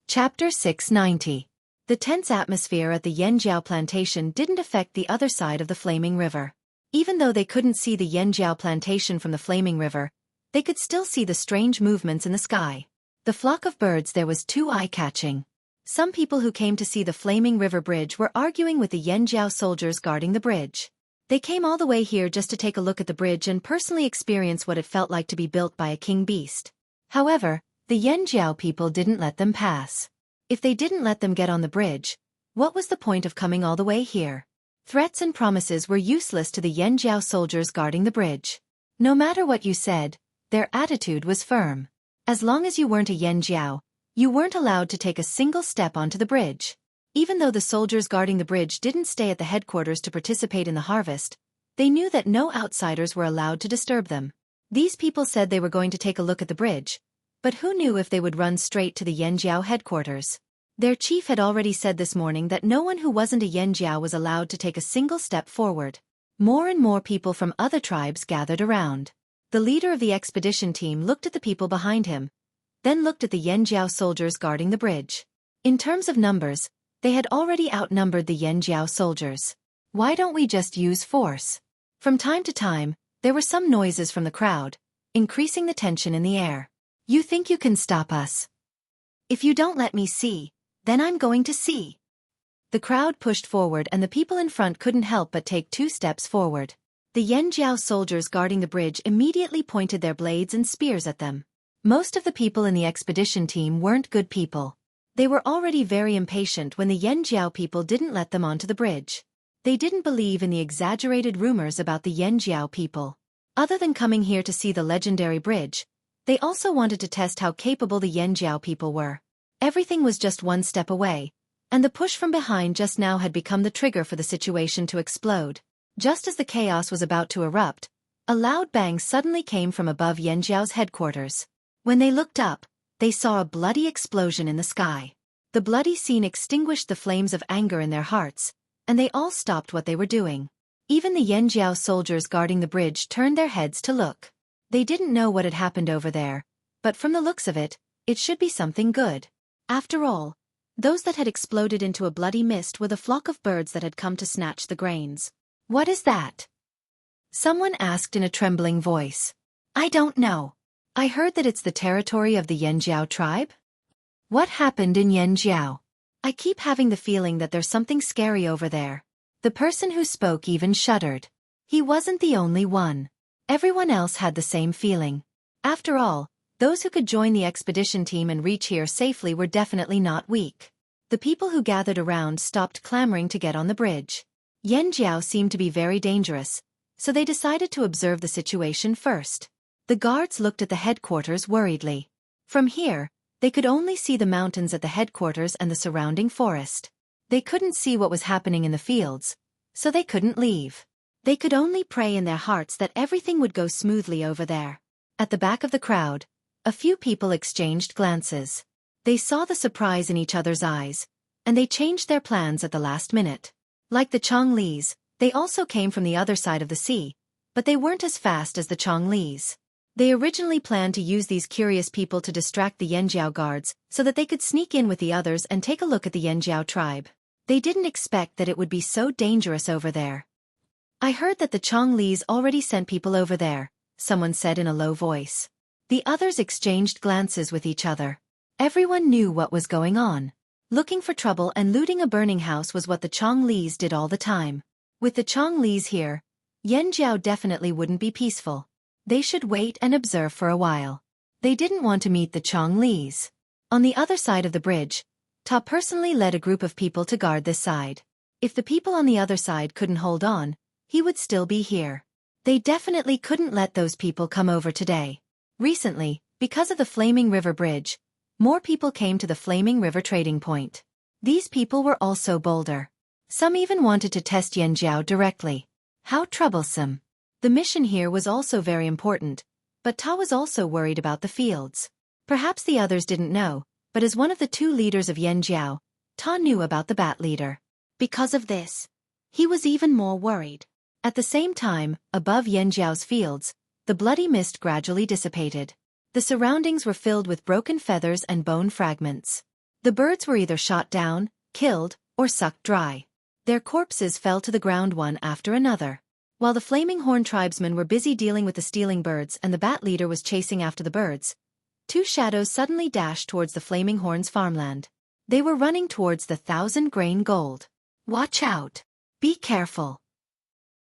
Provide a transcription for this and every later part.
Chapter 690. The tense atmosphere at the Yanjiao plantation didn't affect the other side of the flaming river. Even though they couldn't see the Yanjiao plantation from the flaming river, they could still see the strange movements in the sky. The flock of birds there was too eye-catching. Some people who came to see the flaming river bridge were arguing with the Yanjiao soldiers guarding the bridge. They came all the way here just to take a look at the bridge and personally experience what it felt like to be built by a king beast. However, the Yanjiao people didn't let them pass. If they didn't let them get on the bridge, what was the point of coming all the way here? Threats and promises were useless to the Yanjiao soldiers guarding the bridge. No matter what you said, their attitude was firm. As long as you weren't a Yanjiao, you weren't allowed to take a single step onto the bridge. Even though the soldiers guarding the bridge didn't stay at the headquarters to participate in the harvest, they knew that no outsiders were allowed to disturb them. These people said they were going to take a look at the bridge, but who knew if they would run straight to the Yanjiao headquarters? Their chief had already said this morning that no one who wasn't a Yanjiao was allowed to take a single step forward. More and more people from other tribes gathered around. The leader of the expedition team looked at the people behind him, then looked at the Yanjiao soldiers guarding the bridge. In terms of numbers, they had already outnumbered the Yanjiao soldiers. Why don't we just use force? From time to time, there were some noises from the crowd, increasing the tension in the air. You think you can stop us? If you don't let me see, then I'm going to see. The crowd pushed forward and the people in front couldn't help but take 2 steps forward. The Yanjiao soldiers guarding the bridge immediately pointed their blades and spears at them. Most of the people in the expedition team weren't good people. They were already very impatient when the Yanjiao people didn't let them onto the bridge. They didn't believe in the exaggerated rumors about the Yanjiao people. Other than coming here to see the legendary bridge, they also wanted to test how capable the Yanjiao people were. Everything was just 1 step away, and the push from behind just now had become the trigger for the situation to explode. Just as the chaos was about to erupt, a loud bang suddenly came from above Yanjiao's headquarters. When they looked up, they saw a bloody explosion in the sky. The bloody scene extinguished the flames of anger in their hearts, and they all stopped what they were doing. Even the Yanjiao soldiers guarding the bridge turned their heads to look. They didn't know what had happened over there, but from the looks of it, it should be something good. After all, those that had exploded into a bloody mist were the flock of birds that had come to snatch the grains. What is that? Someone asked in a trembling voice. I don't know. I heard that it's the territory of the Yanjiao tribe. What happened in Yanjiao? I keep having the feeling that there's something scary over there. The person who spoke even shuddered. He wasn't the only one. Everyone else had the same feeling. After all, those who could join the expedition team and reach here safely were definitely not weak. The people who gathered around stopped clamoring to get on the bridge. Yanjiao seemed to be very dangerous, so they decided to observe the situation first. The guards looked at the headquarters worriedly. From here, they could only see the mountains at the headquarters and the surrounding forest. They couldn't see what was happening in the fields, so they couldn't leave. They could only pray in their hearts that everything would go smoothly over there. At the back of the crowd, a few people exchanged glances. They saw the surprise in each other's eyes, and they changed their plans at the last minute. Like the Chonglis, they also came from the other side of the sea, but they weren't as fast as the Chonglis. They originally planned to use these curious people to distract the Yanjiao guards so that they could sneak in with the others and take a look at the Yanjiao tribe. They didn't expect that it would be so dangerous over there. I heard that the Chonglis already sent people over there, someone said in a low voice. The others exchanged glances with each other. Everyone knew what was going on. Looking for trouble and looting a burning house was what the Chonglis did all the time. With the Chonglis here, Yanjiao definitely wouldn't be peaceful. They should wait and observe for a while. They didn't want to meet the Chonglis. On the other side of the bridge, Ta personally led a group of people to guard this side. If the people on the other side couldn't hold on, he would still be here. They definitely couldn't let those people come over today. Recently, because of the Flaming River Bridge, more people came to the Flaming River trading point. These people were also bolder. Some even wanted to test Yanjiao directly. How troublesome. The mission here was also very important, but Ta was also worried about the fields. Perhaps the others didn't know, but as one of the 2 leaders of Yanjiao, Ta knew about the bat leader. Because of this, he was even more worried. At the same time, above Yanjiao's fields, the bloody mist gradually dissipated. The surroundings were filled with broken feathers and bone fragments. The birds were either shot down, killed, or sucked dry. Their corpses fell to the ground one after another. While the Flaming Horn tribesmen were busy dealing with the stealing birds and the bat leader was chasing after the birds, two shadows suddenly dashed towards the Flaming Horn's farmland. They were running towards the 1,000-grain gold. "Watch out! Be careful!"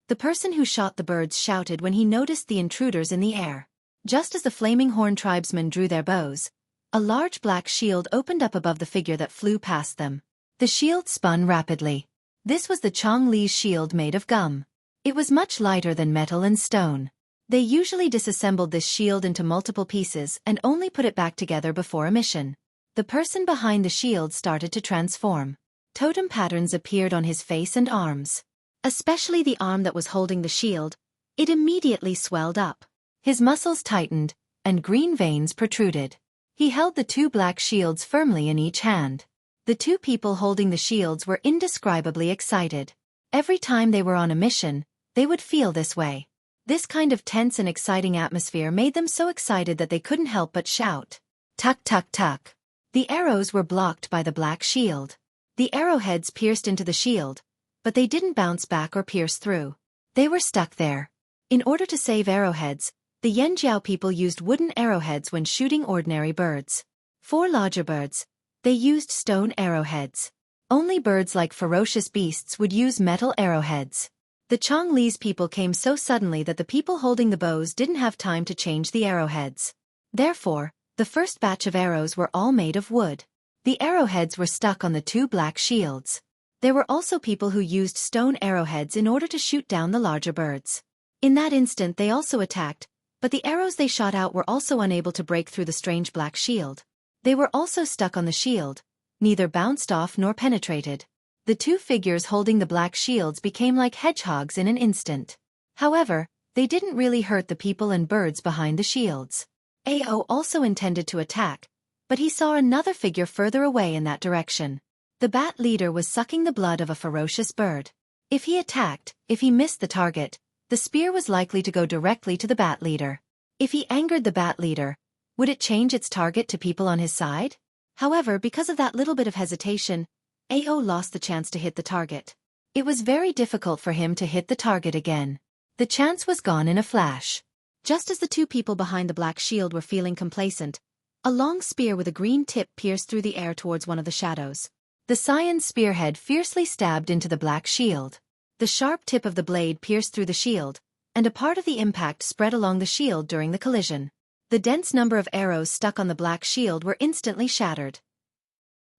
The person who shot the birds shouted when he noticed the intruders in the air. Just as the Flaming Horn tribesmen drew their bows, a large black shield opened up above the figure that flew past them. The shield spun rapidly. This was the Chongli's shield made of gum. It was much lighter than metal and stone. They usually disassembled this shield into multiple pieces and only put it back together before a mission. The person behind the shield started to transform. Totem patterns appeared on his face and arms. Especially the arm that was holding the shield, it immediately swelled up. His muscles tightened, and green veins protruded. He held the two black shields firmly in each hand. The two people holding the shields were indescribably excited. Every time they were on a mission, they would feel this way. This kind of tense and exciting atmosphere made them so excited that they couldn't help but shout. "Tuck, tuck, tuck." The arrows were blocked by the black shield. The arrowheads pierced into the shield, but they didn't bounce back or pierce through. They were stuck there. In order to save arrowheads, the Yanjiao people used wooden arrowheads when shooting ordinary birds. For larger birds, they used stone arrowheads. Only birds like ferocious beasts would use metal arrowheads. The Chongli's people came so suddenly that the people holding the bows didn't have time to change the arrowheads. Therefore, the first batch of arrows were all made of wood. The arrowheads were stuck on the two black shields. There were also people who used stone arrowheads in order to shoot down the larger birds. In that instant they also attacked, but the arrows they shot out were also unable to break through the strange black shield. They were also stuck on the shield, neither bounced off nor penetrated. The two figures holding the black shields became like hedgehogs in an instant. However, they didn't really hurt the people and birds behind the shields. Ao also intended to attack, but he saw another figure further away in that direction. The bat leader was sucking the blood of a ferocious bird. If he attacked, if he missed the target, the spear was likely to go directly to the bat leader. If he angered the bat leader, would it change its target to people on his side? However, because of that little bit of hesitation, Ao lost the chance to hit the target. It was very difficult for him to hit the target again. The chance was gone in a flash. Just as the two people behind the black shield were feeling complacent, a long spear with a green tip pierced through the air towards one of the shadows. The cyan spearhead fiercely stabbed into the black shield. The sharp tip of the blade pierced through the shield, and a part of the impact spread along the shield during the collision. The dense number of arrows stuck on the black shield were instantly shattered.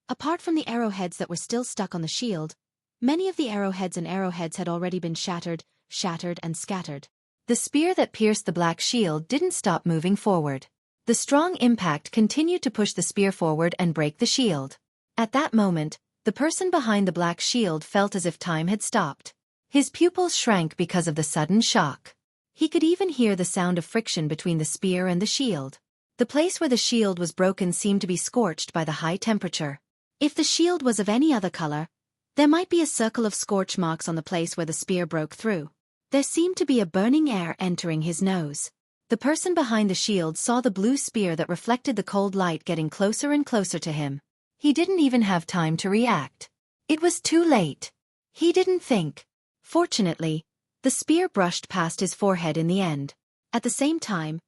Apart from the arrowheads that were still stuck on the shield, many of the arrowheads had already been shattered, and scattered. The spear that pierced the black shield didn't stop moving forward. The strong impact continued to push the spear forward and break the shield. At that moment, the person behind the black shield felt as if time had stopped. His pupils shrank because of the sudden shock. He could even hear the sound of friction between the spear and the shield. The place where the shield was broken seemed to be scorched by the high temperature. If the shield was of any other color, there might be a circle of scorch marks on the place where the spear broke through. There seemed to be a burning air entering his nose. The person behind the shield saw the blue spear that reflected the cold light getting closer and closer to him. He didn't even have time to react. It was too late. He didn't think. Fortunately, the spear brushed past his forehead in the end. At the same time,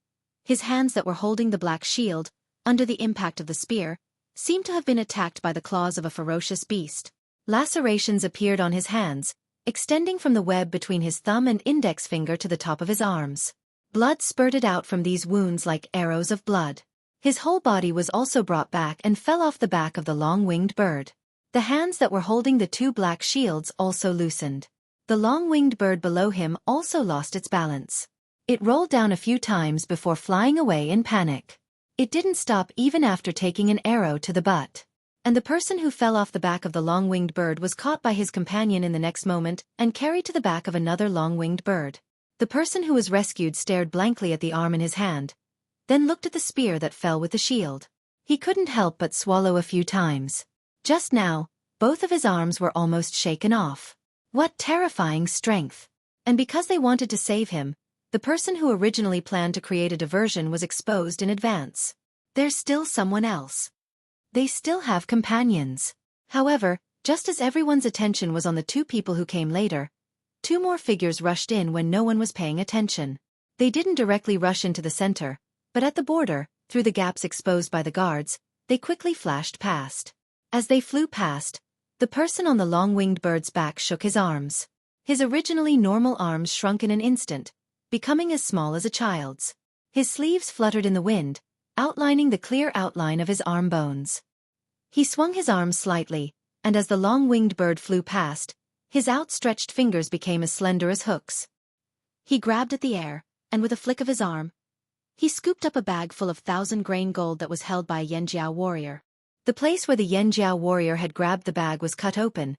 his hands that were holding the black shield, under the impact of the spear, seemed to have been attacked by the claws of a ferocious beast. Lacerations appeared on his hands, extending from the web between his thumb and index finger to the top of his arms. Blood spurted out from these wounds like arrows of blood. His whole body was also brought back and fell off the back of the long-winged bird. The hands that were holding the two black shields also loosened. The long-winged bird below him also lost its balance. It rolled down a few times before flying away in panic. It didn't stop even after taking an arrow to the butt. And the person who fell off the back of the long-winged bird was caught by his companion in the next moment and carried to the back of another long-winged bird. The person who was rescued stared blankly at the arm in his hand, then looked at the spear that fell with the shield. He couldn't help but swallow a few times. Just now, both of his arms were almost shaken off. What terrifying strength! And because they wanted to save him, the person who originally planned to create a diversion was exposed in advance. There's still someone else. They still have companions. However, just as everyone's attention was on the two people who came later, two more figures rushed in when no one was paying attention. They didn't directly rush into the center, but at the border, through the gaps exposed by the guards, they quickly flashed past. As they flew past, the person on the long-winged bird's back shook his arms. His originally normal arms shrunk in an instant, becoming as small as a child's. His sleeves fluttered in the wind, outlining the clear outline of his arm bones. He swung his arms slightly, and as the long-winged bird flew past, his outstretched fingers became as slender as hooks. He grabbed at the air, and with a flick of his arm, he scooped up a bag full of 1,000-grain gold that was held by a Yanjiao warrior. The place where the Yanjiao warrior had grabbed the bag was cut open,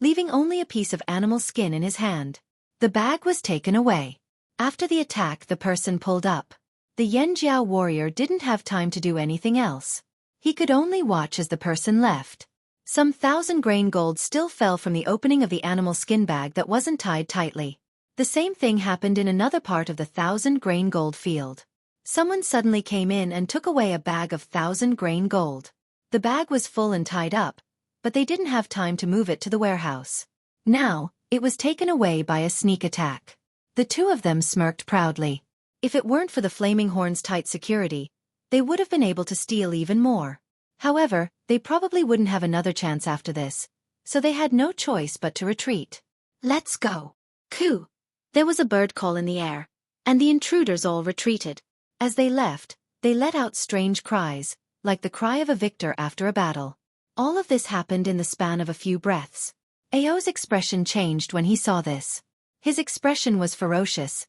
leaving only a piece of animal skin in his hand. The bag was taken away. After the attack, the person pulled up. The Yanjiao warrior didn't have time to do anything else. He could only watch as the person left. Some 1,000-grain gold still fell from the opening of the animal skin bag that wasn't tied tightly. The same thing happened in another part of the 1,000-grain gold field. Someone suddenly came in and took away a bag of 1,000-grain gold. The bag was full and tied up, but they didn't have time to move it to the warehouse. Now, it was taken away by a sneak attack. The two of them smirked proudly. If it weren't for the Flaming Horn's tight security, they would have been able to steal even more. However, they probably wouldn't have another chance after this, so they had no choice but to retreat. Let's go. Coo! There was a bird call in the air, and the intruders all retreated. As they left, they let out strange cries, like the cry of a victor after a battle. All of this happened in the span of a few breaths. Ao's expression changed when he saw this. His expression was ferocious,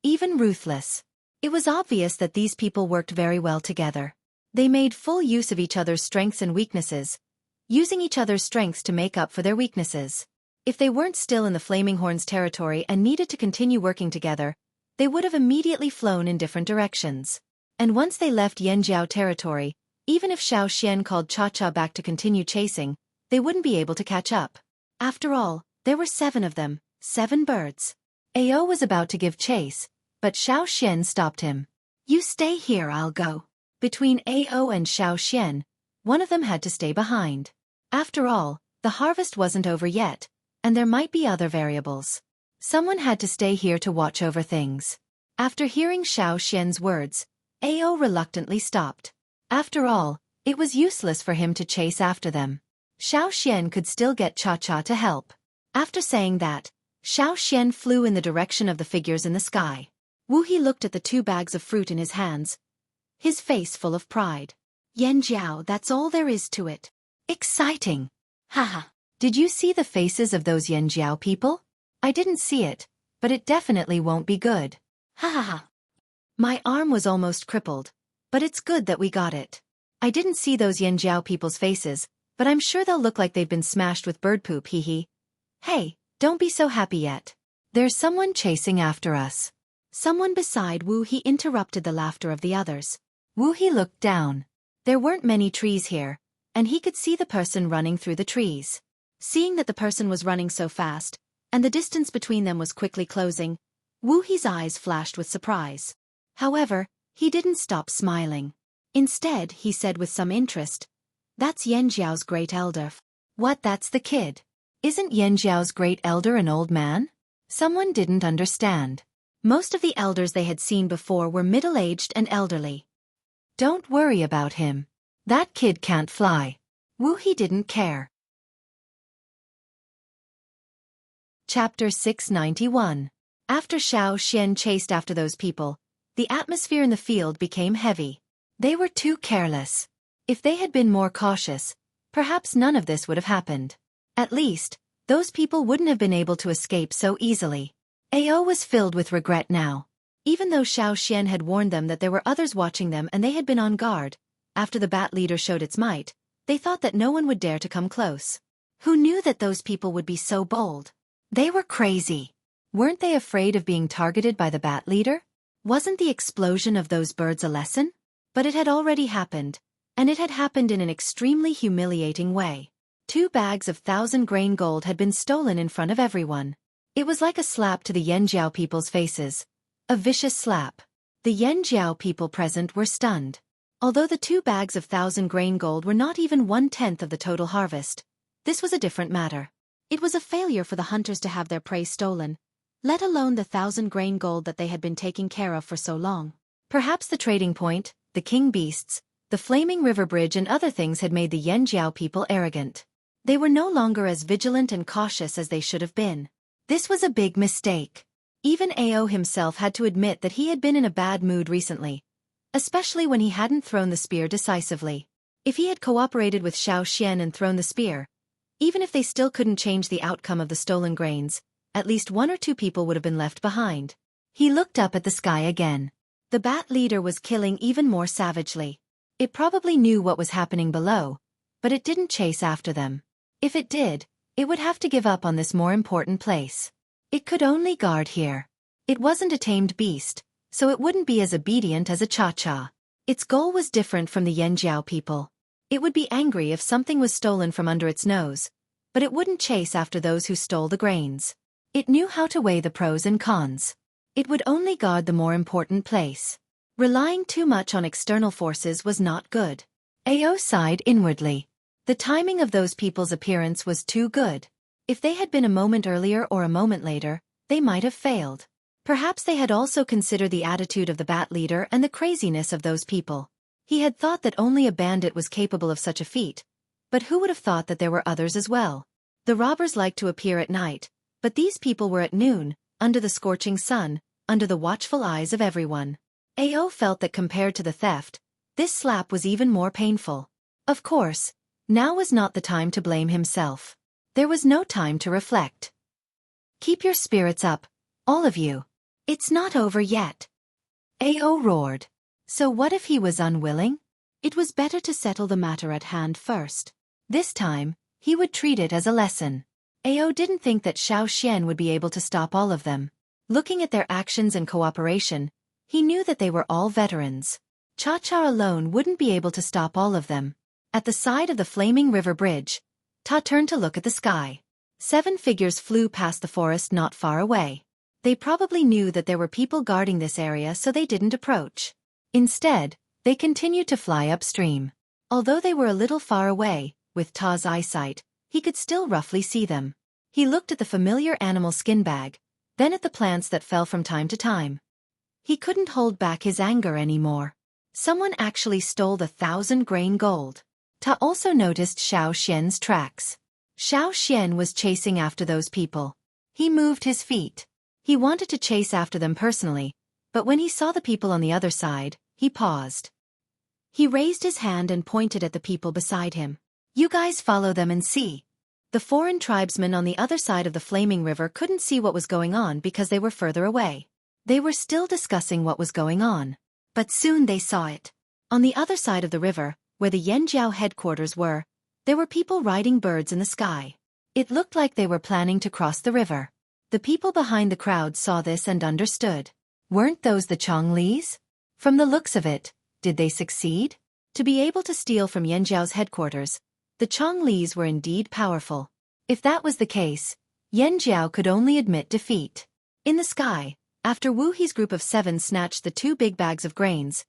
even ruthless. It was obvious that these people worked very well together. They made full use of each other's strengths and weaknesses, using each other's strengths to make up for their weaknesses. If they weren't still in the Flaming Horn's territory and needed to continue working together, they would have immediately flown in different directions. And once they left Yanjiao territory, even if Xiao Xian called Cha-Cha back to continue chasing, they wouldn't be able to catch up. After all, there were 7 of them, 7 birds. Ao was about to give chase, but Xiao Xian stopped him. You stay here, I'll go. Between Ao and Xiao Xian, one of them had to stay behind. After all, the harvest wasn't over yet, and there might be other variables. Someone had to stay here to watch over things. After hearing Xiao Xian's words, Ao reluctantly stopped. After all, it was useless for him to chase after them. Xiao Xian could still get Cha-Cha to help. After saying that, Xiao Xian flew in the direction of the figures in the sky. Wu He looked at the 2 bags of fruit in his hands, his face full of pride. Yanjiao, that's all there is to it. Exciting. Haha. Did you see the faces of those Yanjiao people? I didn't see it, but it definitely won't be good. Ha ha ha. My arm was almost crippled, but it's good that we got it. I didn't see those Yanjiao people's faces, but I'm sure they'll look like they've been smashed with bird poop, hee hee. Hey, don't be so happy yet. There's someone chasing after us. Someone beside Wu He interrupted the laughter of the others. Wu He looked down. There weren't many trees here, and he could see the person running through the trees. Seeing that the person was running so fast, and the distance between them was quickly closing, Wu He's eyes flashed with surprise. However, he didn't stop smiling. Instead, he said with some interest, "That's Yanjiao's great elder." What, that's the kid? Isn't Yanjiao's great elder an old man? Someone didn't understand. Most of the elders they had seen before were middle-aged and elderly. Don't worry about him. That kid can't fly. Wu He didn't care. Chapter 691. After Xiao Xian chased after those people, the atmosphere in the field became heavy. They were too careless. If they had been more cautious, perhaps none of this would have happened. At least, those people wouldn't have been able to escape so easily. Ao was filled with regret now. Even though Xiao Xian had warned them that there were others watching them and they had been on guard, after the bat leader showed its might, they thought that no one would dare to come close. Who knew that those people would be so bold? They were crazy. Weren't they afraid of being targeted by the bat leader? Wasn't the explosion of those birds a lesson? But it had already happened, and it had happened in an extremely humiliating way. 2 bags of 1,000-grain gold had been stolen in front of everyone. It was like a slap to the Yanjiao people's faces. A vicious slap. The Yanjiao people present were stunned. Although the 2 bags of 1,000 grain gold were not even 1/10 of the total harvest, this was a different matter. It was a failure for the hunters to have their prey stolen, let alone the 1,000 grain gold that they had been taking care of for so long. Perhaps the trading point, the king beasts, the flaming river bridge and other things had made the Yanjiao people arrogant. They were no longer as vigilant and cautious as they should have been. This was a big mistake. Even Ao himself had to admit that he had been in a bad mood recently, especially when he hadn't thrown the spear decisively. If he had cooperated with Xiao Xian and thrown the spear, even if they still couldn't change the outcome of the stolen grains, at least 1 or 2 people would have been left behind. He looked up at the sky again. The bat leader was killing even more savagely. It probably knew what was happening below, but it didn't chase after them. If it did, it would have to give up on this more important place. It could only guard here. It wasn't a tamed beast, so it wouldn't be as obedient as a cha-cha. Its goal was different from the Yanjiao people. It would be angry if something was stolen from under its nose, but it wouldn't chase after those who stole the grains. It knew how to weigh the pros and cons. It would only guard the more important place. Relying too much on external forces was not good. Ao sighed inwardly. The timing of those people's appearance was too good. If they had been a moment earlier or a moment later, they might have failed. Perhaps they had also considered the attitude of the bat leader and the craziness of those people. He had thought that only a bandit was capable of such a feat, but who would have thought that there were others as well? The robbers liked to appear at night, but these people were at noon, under the scorching sun, under the watchful eyes of everyone. Ao felt that compared to the theft, this slap was even more painful. Of course, now was not the time to blame himself. There was no time to reflect. Keep your spirits up, all of you. It's not over yet. Ao roared. So what if he was unwilling? It was better to settle the matter at hand first. This time, he would treat it as a lesson. Ao didn't think that Xiao Xian would be able to stop all of them. Looking at their actions and cooperation, he knew that they were all veterans. Cha-Cha alone wouldn't be able to stop all of them. At the side of the flaming river bridge, Ta turned to look at the sky. 7 figures flew past the forest not far away. They probably knew that there were people guarding this area, so they didn't approach. Instead, they continued to fly upstream. Although they were a little far away, with Ta's eyesight, he could still roughly see them. He looked at the familiar animal skin bag, then at the plants that fell from time to time. He couldn't hold back his anger anymore. Someone actually stole the 1,000 grain gold. Ta also noticed Xiao Xian's tracks. Xiao Xian was chasing after those people. He moved his feet. He wanted to chase after them personally, but when he saw the people on the other side, he paused. He raised his hand and pointed at the people beside him. You guys follow them and see. The foreign tribesmen on the other side of the flaming river couldn't see what was going on because they were further away. They were still discussing what was going on. But soon they saw it. On the other side of the river, where the Yanjiao headquarters were, there were people riding birds in the sky. It looked like they were planning to cross the river. The people behind the crowd saw this and understood. Weren't those the Chonglis? From the looks of it, did they succeed? To be able to steal from Yanjiao's headquarters, the Chonglis were indeed powerful. If that was the case, Yanjiao could only admit defeat. In the sky, after Wu He's group of 7 snatched the 2 big bags of grains,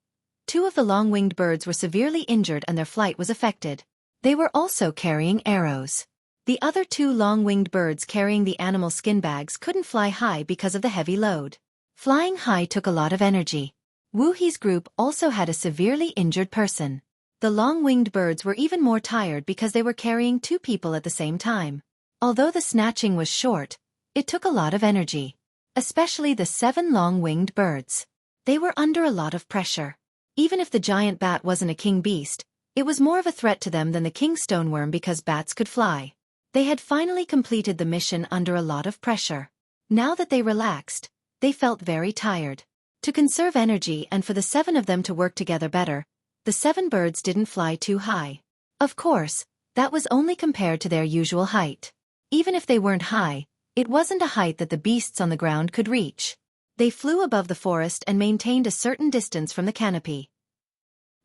2 of the long-winged birds were severely injured and their flight was affected. They were also carrying arrows. The other 2 long-winged birds carrying the animal skin bags couldn't fly high because of the heavy load. Flying high took a lot of energy. Wu He's group also had a severely injured person. The long-winged birds were even more tired because they were carrying 2 people at the same time. Although the snatching was short, it took a lot of energy. Especially the 7 long-winged birds. They were under a lot of pressure. Even if the giant bat wasn't a king beast, it was more of a threat to them than the king stoneworm because bats could fly. They had finally completed the mission under a lot of pressure. Now that they relaxed, they felt very tired. To conserve energy and for the 7 of them to work together better, the 7 birds didn't fly too high. Of course, that was only compared to their usual height. Even if they weren't high, it wasn't a height that the beasts on the ground could reach. They flew above the forest and maintained a certain distance from the canopy.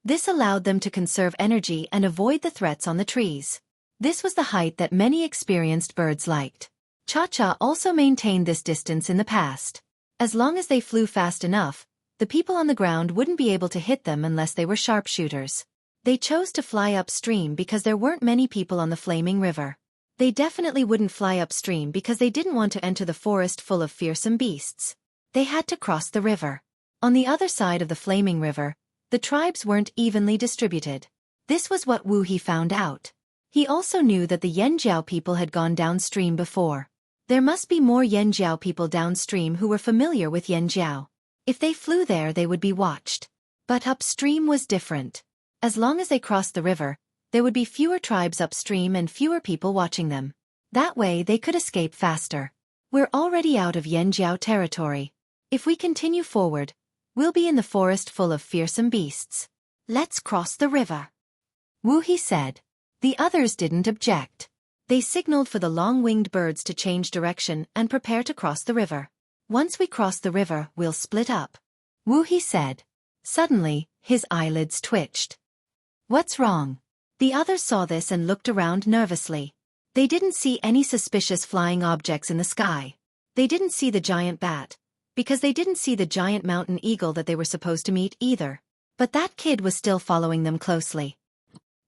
This allowed them to conserve energy and avoid the threats on the trees. This was the height that many experienced birds liked. Cha-Cha also maintained this distance in the past. As long as they flew fast enough, The people on the ground wouldn't be able to hit them unless they were sharpshooters. They chose to fly upstream because there weren't many people on the flaming river. They definitely wouldn't fly upstream because they didn't want to enter the forest full of fearsome beasts. They had to cross the river. On the other side of the flaming river, the tribes weren't evenly distributed. This was what Wu He found out. He also knew that the Yanjiao people had gone downstream before. There must be more Yanjiao people downstream who were familiar with Yanjiao. If they flew there, they would be watched. But upstream was different. As long as they crossed the river, there would be fewer tribes upstream and fewer people watching them. That way they could escape faster. We're already out of Yanjiao territory. If we continue forward, we'll be in the forest full of fearsome beasts. Let's cross the river, Wu He said. The others didn't object. They signaled for the long-winged birds to change direction and prepare to cross the river. Once we cross the river, we'll split up, Wu He said. Suddenly, his eyelids twitched. What's wrong? The others saw this and looked around nervously. They didn't see any suspicious flying objects in the sky. They didn't see the giant bat, because they didn't see the giant mountain eagle that they were supposed to meet either. But that kid was still following them closely.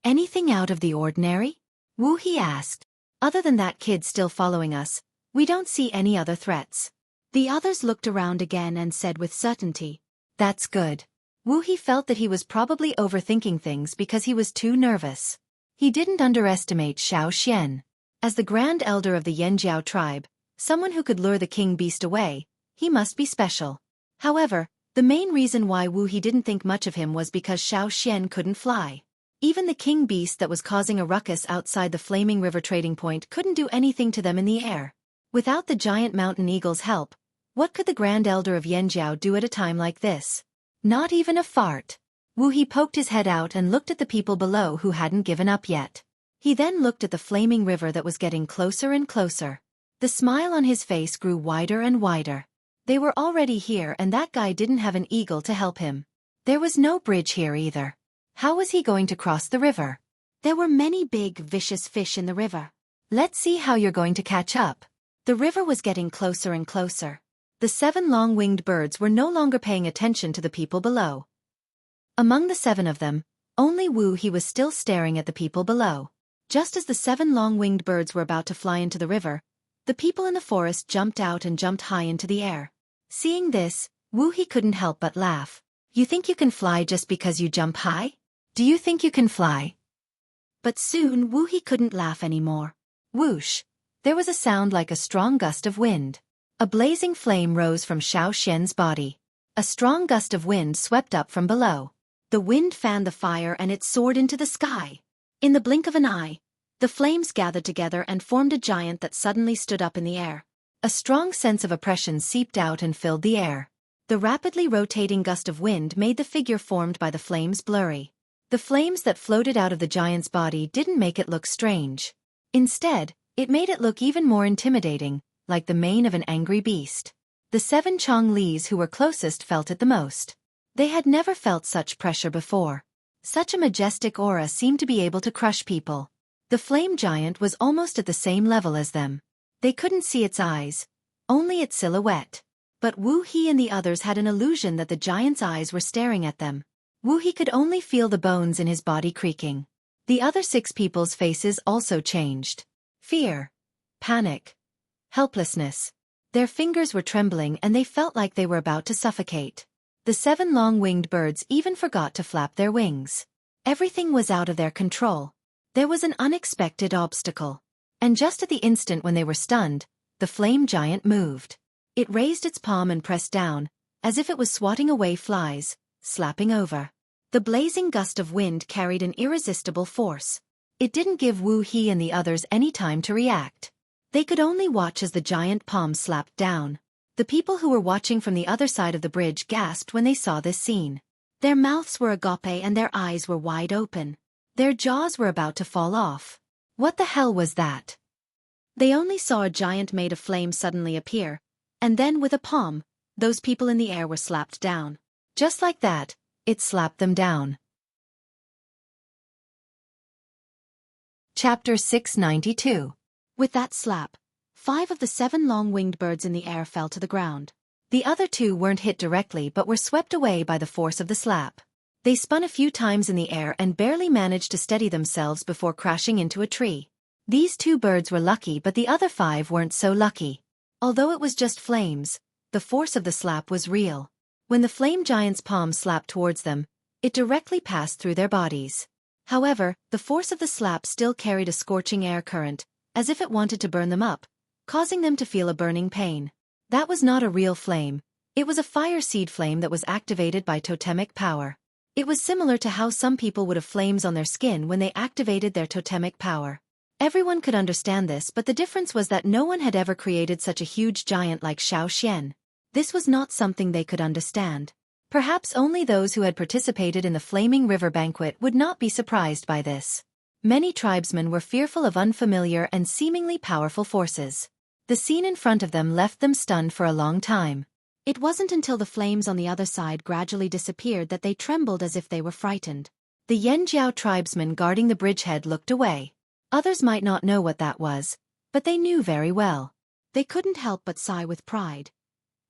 Anything out of the ordinary? Wu He asked. Other than that kid still following us, we don't see any other threats. The others looked around again and said with certainty, "That's good." Wu He felt that he was probably overthinking things because he was too nervous. He didn't underestimate Xiao Xian. As the grand elder of the Yanjiao tribe, someone who could lure the king beast away, he must be special. However, the main reason why Wu He didn't think much of him was because Xiao Xian couldn't fly. Even the king beast that was causing a ruckus outside the Flaming River trading point couldn't do anything to them in the air. Without the giant mountain eagle's help, what could the grand elder of Yanjiao do at a time like this? Not even a fart. Wu He poked his head out and looked at the people below who hadn't given up yet. He then looked at the flaming river that was getting closer and closer. The smile on his face grew wider and wider. They were already here and that guy didn't have an eagle to help him. There was no bridge here either. How was he going to cross the river? There were many big, vicious fish in the river. Let's see how you're going to catch up. The river was getting closer and closer. The 7 long-winged birds were no longer paying attention to the people below. Among the 7 of them, only Wu He was still staring at the people below. Just as the 7 long-winged birds were about to fly into the river, the people in the forest jumped out and jumped high into the air. Seeing this, Wu He couldn't help but laugh. You think you can fly just because you jump high? Do you think you can fly? But soon Wu He couldn't laugh anymore. Whoosh! There was a sound like a strong gust of wind. A blazing flame rose from Xiao Xian's body. A strong gust of wind swept up from below. The wind fanned the fire and it soared into the sky. In the blink of an eye, the flames gathered together and formed a giant that suddenly stood up in the air. A strong sense of oppression seeped out and filled the air. The rapidly rotating gust of wind made the figure formed by the flames blurry. The flames that floated out of the giant's body didn't make it look strange. Instead, it made it look even more intimidating, like the mane of an angry beast. The 7 Chonglis who were closest felt it the most. They had never felt such pressure before. Such a majestic aura seemed to be able to crush people. The flame giant was almost at the same level as them. They couldn't see its eyes, only its silhouette. But Wu He and the others had an illusion that the giant's eyes were staring at them. Wu He could only feel the bones in his body creaking. The other 6 people's faces also changed. Fear, panic, helplessness. Their fingers were trembling and they felt like they were about to suffocate. The 7 long-winged birds even forgot to flap their wings. Everything was out of their control. There was an unexpected obstacle. And just at the instant when they were stunned, the flame giant moved. It raised its palm and pressed down, as if it was swatting away flies, slapping over. The blazing gust of wind carried an irresistible force. It didn't give Wu He and the others any time to react. They could only watch as the giant palm slapped down. The people who were watching from the other side of the bridge gasped when they saw this scene. Their mouths were agape and their eyes were wide open. Their jaws were about to fall off. What the hell was that? They only saw a giant made of flame suddenly appear, and then with a palm, those people in the air were slapped down. Just like that, it slapped them down. Chapter 692. With that slap, 5 of the 7 long-winged birds in the air fell to the ground. The other two weren't hit directly but were swept away by the force of the slap. They spun a few times in the air and barely managed to steady themselves before crashing into a tree. These 2 birds were lucky, but the other 5 weren't so lucky. Although it was just flames, the force of the slap was real. When the flame giant's palm slapped towards them, it directly passed through their bodies. However, the force of the slap still carried a scorching air current, as if it wanted to burn them up, causing them to feel a burning pain. That was not a real flame. It was a fire seed flame that was activated by totemic power. It was similar to how some people would have flames on their skin when they activated their totemic power. Everyone could understand this, but the difference was that no one had ever created such a huge giant like Xueqi. This was not something they could understand. Perhaps only those who had participated in the Flaming River banquet would not be surprised by this. Many tribesmen were fearful of unfamiliar and seemingly powerful forces. The scene in front of them left them stunned for a long time. It wasn't until the flames on the other side gradually disappeared that they trembled as if they were frightened. The Yanjiao tribesmen guarding the bridgehead looked away. Others might not know what that was, but they knew very well. They couldn't help but sigh with pride,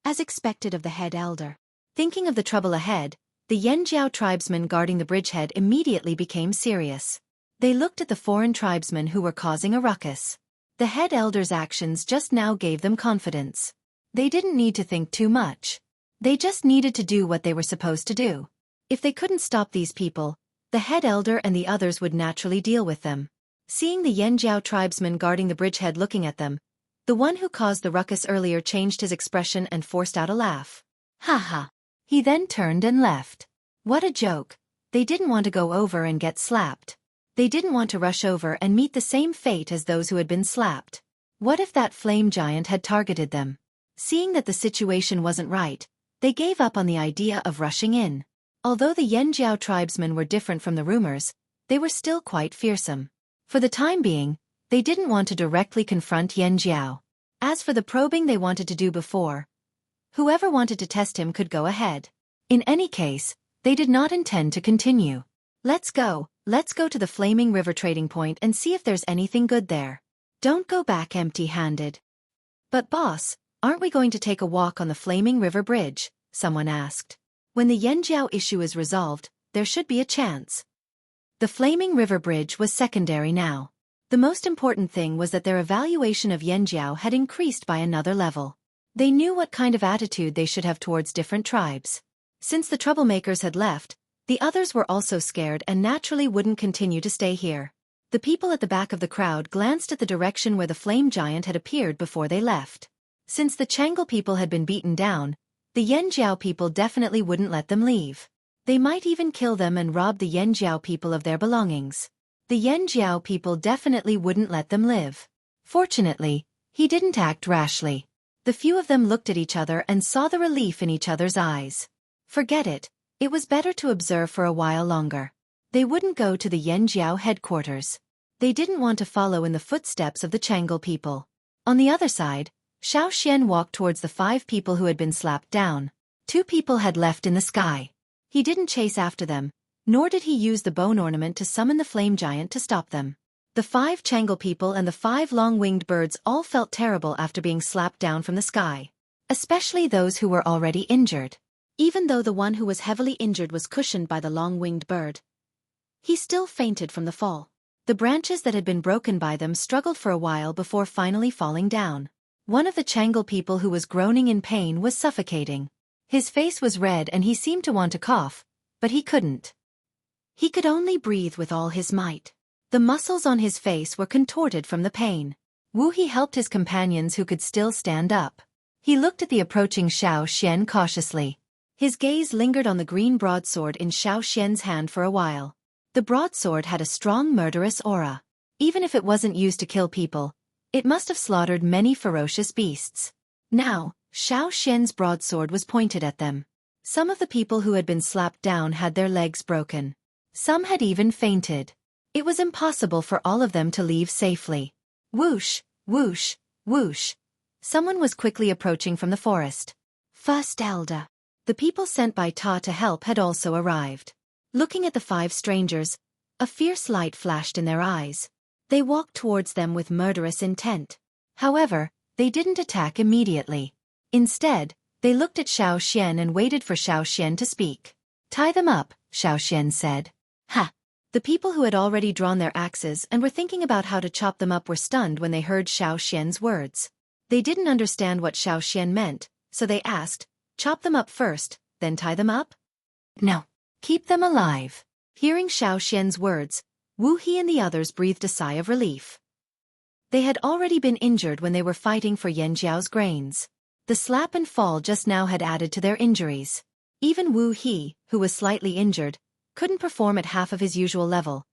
as expected of the head elder. Thinking of the trouble ahead, the Yanjiao tribesmen guarding the bridgehead immediately became serious. They looked at the foreign tribesmen who were causing a ruckus. The head elder's actions just now gave them confidence. They didn't need to think too much. They just needed to do what they were supposed to do. If they couldn't stop these people, the head elder and the others would naturally deal with them. Seeing the Yanjiao tribesmen guarding the bridgehead looking at them, the one who caused the ruckus earlier changed his expression and forced out a laugh. Ha ha. He then turned and left. What a joke. They didn't want to go over and get slapped. They didn't want to rush over and meet the same fate as those who had been slapped. What if that flame giant had targeted them? Seeing that the situation wasn't right, they gave up on the idea of rushing in. Although the Yanjiao tribesmen were different from the rumors, they were still quite fearsome. For the time being, they didn't want to directly confront Yanjiao. As for the probing they wanted to do before, whoever wanted to test him could go ahead. In any case, they did not intend to continue. Let's go to the Flaming River trading point and see if there's anything good there. Don't go back empty-handed. But boss, aren't we going to take a walk on the Flaming River Bridge? Someone asked. When the Yanjiao issue is resolved, there should be a chance. The Flaming River Bridge was secondary now. The most important thing was that their evaluation of Yanjiao had increased by another level. They knew what kind of attitude they should have towards different tribes. Since the troublemakers had left, the others were also scared and naturally wouldn't continue to stay here. The people at the back of the crowd glanced at the direction where the flame giant had appeared before they left. Since the Changle people had been beaten down, the Yanjiao people definitely wouldn't let them leave. They might even kill them and rob the Yanjiao people of their belongings. The Yanjiao people definitely wouldn't let them live. Fortunately, he didn't act rashly. The few of them looked at each other and saw the relief in each other's eyes. Forget it. It was better to observe for a while longer. They wouldn't go to the Yanjiao headquarters. They didn't want to follow in the footsteps of the Changle people. On the other side, Xueqi walked towards the 5 people who had been slapped down. 2 people had left in the sky. He didn't chase after them, nor did he use the bone ornament to summon the flame giant to stop them. The 5 Changle people and the 5 long-winged birds all felt terrible after being slapped down from the sky. Especially those who were already injured. Even though the one who was heavily injured was cushioned by the long-winged bird, he still fainted from the fall. The branches that had been broken by them struggled for a while before finally falling down. One of the Changle people who was groaning in pain was suffocating. His face was red and he seemed to want to cough, but he couldn't. He could only breathe with all his might. The muscles on his face were contorted from the pain. Xueqi helped his companions who could still stand up. He looked at the approaching Xueqi cautiously. His gaze lingered on the green broadsword in Xueqi's hand for a while. The broadsword had a strong murderous aura. Even if it wasn't used to kill people, it must have slaughtered many ferocious beasts. Now, Xueqi's broadsword was pointed at them. Some of the people who had been slapped down had their legs broken. Some had even fainted. It was impossible for all of them to leave safely. Whoosh, whoosh, whoosh. Someone was quickly approaching from the forest. First Elder. The people sent by Ta to help had also arrived. Looking at the 5 strangers, a fierce light flashed in their eyes. They walked towards them with murderous intent. However, they didn't attack immediately. Instead, They looked at Xueqi and waited for Xueqi to speak. "Tie them up," Xueqi said. "Ha!" The people who had already drawn their axes and were thinking about how to chop them up were stunned when they heard Xueqi's words. They didn't understand what Xueqi meant, so they asked, "Chop them up first, then tie them up?" "No. Keep them alive." Hearing Xueqi's words, Wu He and the others breathed a sigh of relief. They had already been injured when they were fighting for Yanjiao's grains. The slap and fall just now had added to their injuries. Even Wu He, who was slightly injured, couldn't perform at half of his usual level,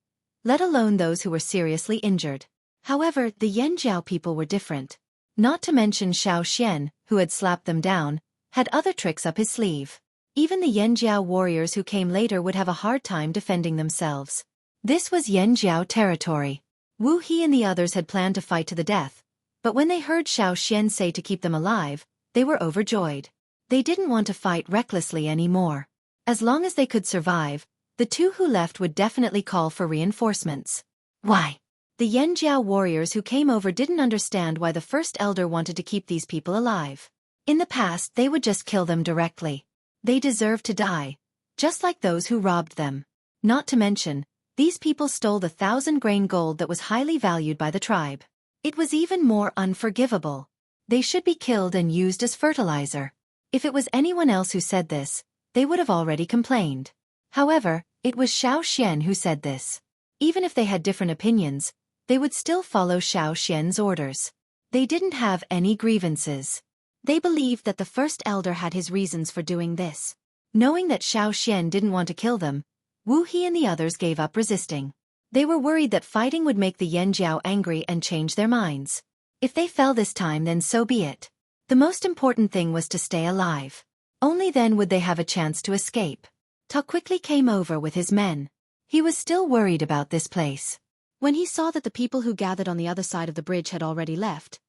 let alone those who were seriously injured. However, the Yanjiao people were different. Not to mention Xueqi, who had slapped them down, had other tricks up his sleeve. Even the Yanjiao warriors who came later would have a hard time defending themselves. This was Yanjiao territory. Wu He and the others had planned to fight to the death, but when they heard Xueqi say to keep them alive, they were overjoyed. They didn't want to fight recklessly anymore. As long as they could survive, the two who left would definitely call for reinforcements. Why? The Yanjiao warriors who came over didn't understand why the first elder wanted to keep these people alive. In the past, they would just kill them directly. They deserved to die, just like those who robbed them. Not to mention, these people stole the 1,000-grain gold that was highly valued by the tribe. It was even more unforgivable. They should be killed and used as fertilizer. If it was anyone else who said this, they would have already complained. However, it was Xueqi who said this. Even if they had different opinions, they would still follow Xueqi's orders. They didn't have any grievances. They believed that the first elder had his reasons for doing this. Knowing that Xueqi didn't want to kill them, Wu He and the others gave up resisting. They were worried that fighting would make the Yanjiao angry and change their minds. If they fell this time, then so be it. The most important thing was to stay alive. Only then would they have a chance to escape. Ta quickly came over with his men. He was still worried about this place. When he saw that the people who gathered on the other side of the bridge had already left,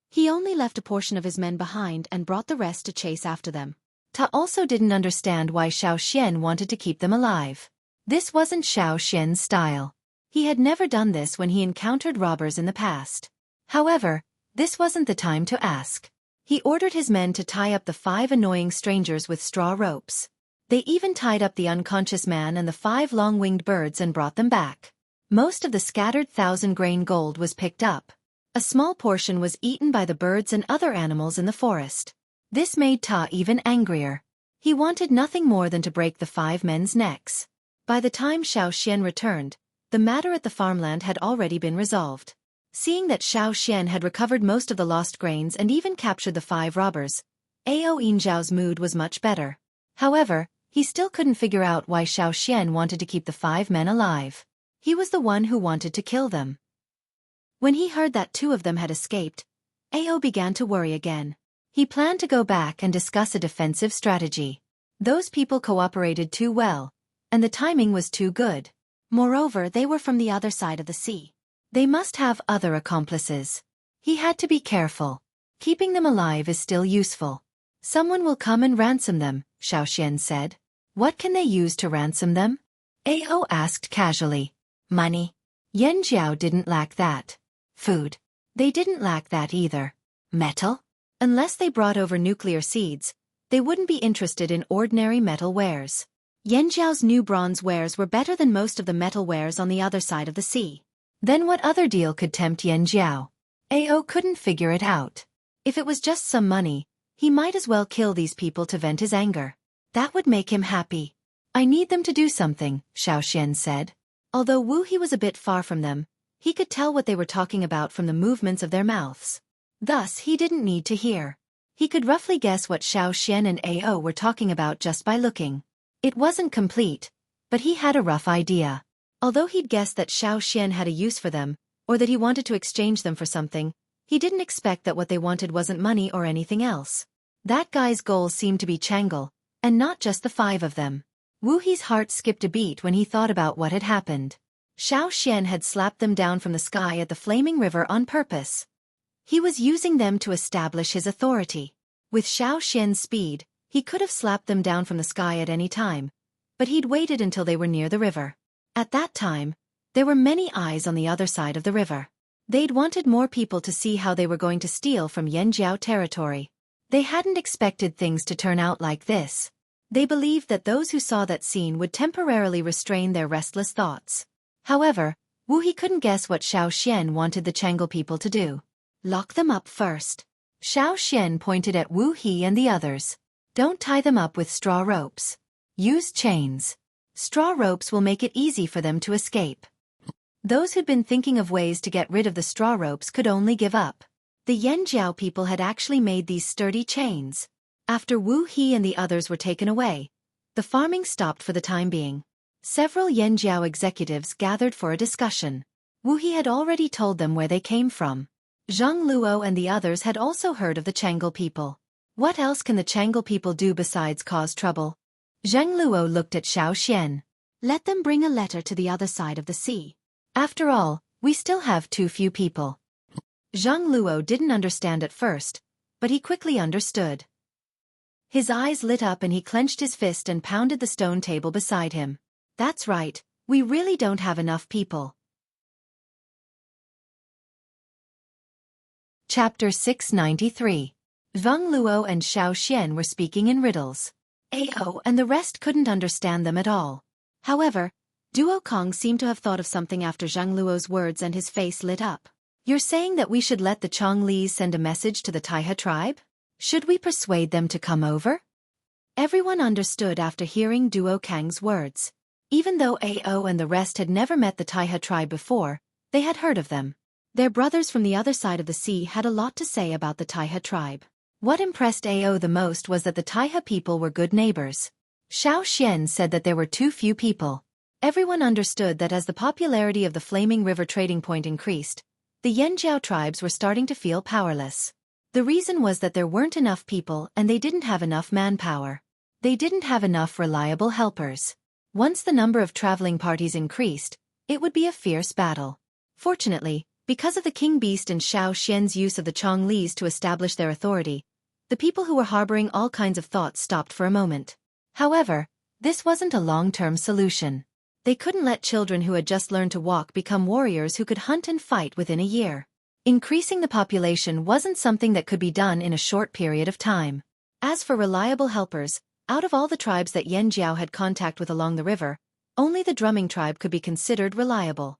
he only left a portion of his men behind and brought the rest to chase after them. Ta also didn't understand why Xueqi wanted to keep them alive. This wasn't Xueqi's style. He had never done this when he encountered robbers in the past. However, this wasn't the time to ask. He ordered his men to tie up the 5 annoying strangers with straw ropes. They even tied up the unconscious man and the 5 long-winged birds and brought them back. Most of the scattered 1,000-grain gold was picked up. A small portion was eaten by the birds and other animals in the forest. This made Ta even angrier. He wanted nothing more than to break the 5 men's necks. By the time Xueqi returned, the matter at the farmland had already been resolved. Seeing that Xueqi had recovered most of the lost grains and even captured the 5 robbers, Ao Yinzhao's mood was much better. However, he still couldn't figure out why Xueqi wanted to keep the 5 men alive. He was the one who wanted to kill them. When he heard that 2 of them had escaped, Ao began to worry again. He planned to go back and discuss a defensive strategy. Those people cooperated too well, and the timing was too good. Moreover, they were from the other side of the sea. They must have other accomplices. He had to be careful. Keeping them alive is still useful. Someone will come and ransom them, Xueqi said. What can they use to ransom them? Ao asked casually. Money. Yanjiao didn't lack that. Food. They didn't lack that either. Metal? Unless they brought over nuclear seeds, they wouldn't be interested in ordinary metal wares. Yanjiao's new bronze wares were better than most of the metal wares on the other side of the sea. Then what other deal could tempt Yanjiao? Ao couldn't figure it out. If it was just some money, he might as well kill these people to vent his anger. That would make him happy. I need them to do something, Xueqi said. Although Wu He was a bit far from them, he could tell what they were talking about from the movements of their mouths. Thus, he didn't need to hear. He could roughly guess what Xueqi and Ao were talking about just by looking. It wasn't complete, but he had a rough idea. Although he'd guessed that Xueqi had a use for them, or that he wanted to exchange them for something, he didn't expect that what they wanted wasn't money or anything else. That guy's goal seemed to be Chang'e, and not just the 5 of them. Wu He's heart skipped a beat when he thought about what had happened. Xueqi had slapped them down from the sky at the flaming river on purpose. He was using them to establish his authority. With Xueqi's speed, he could have slapped them down from the sky at any time, but he'd waited until they were near the river. At that time, there were many eyes on the other side of the river. They'd wanted more people to see how they were going to steal from Yanjiao territory. They hadn't expected things to turn out like this. They believed that those who saw that scene would temporarily restrain their restless thoughts. However, Wu He couldn't guess what Xiao Xian wanted the Changle people to do. Lock them up first. Xiao Xian pointed at Wu He and the others. Don't tie them up with straw ropes. Use chains. Straw ropes will make it easy for them to escape. Those who'd been thinking of ways to get rid of the straw ropes could only give up. The Yanjiao people had actually made these sturdy chains. After Wu He and the others were taken away, the farming stopped for the time being. Several Yanjiao executives gathered for a discussion. Wu He had already told them where they came from. Zhang Luo and the others had also heard of the Changle people. What else can the Changle people do besides cause trouble? Zhang Luo looked at Xiao Xian. Let them bring a letter to the other side of the sea. After all, we still have too few people. Zhang Luo didn't understand at first, but he quickly understood. His eyes lit up and he clenched his fist and pounded the stone table beside him. That's right, we really don't have enough people. Chapter 693. Zhang Luo and Xiao Xian were speaking in riddles. Ao and the rest couldn't understand them at all. However, Duo Kong seemed to have thought of something after Zhang Luo's words and his face lit up. You're saying that we should let the Chonglis send a message to the Taihe tribe? Should we persuade them to come over? Everyone understood after hearing Duo Kang's words. Even though Ao and the rest had never met the Taihe tribe before, they had heard of them. Their brothers from the other side of the sea had a lot to say about the Taihe tribe. What impressed Ao the most was that the Taihe people were good neighbors. Xiao Xian said that there were too few people. Everyone understood that as the popularity of the Flaming River trading point increased, the Yanjiao tribes were starting to feel powerless. The reason was that there weren't enough people and they didn't have enough manpower. They didn't have enough reliable helpers. Once the number of traveling parties increased, it would be a fierce battle. Fortunately, because of the King Beast and Xiao Xian's use of the Chonglis to establish their authority, the people who were harboring all kinds of thoughts stopped for a moment. However, this wasn't a long-term solution. They couldn't let children who had just learned to walk become warriors who could hunt and fight within a year. Increasing the population wasn't something that could be done in a short period of time. As for reliable helpers, out of all the tribes that Yanjiao had contact with along the river, only the Drumming tribe could be considered reliable.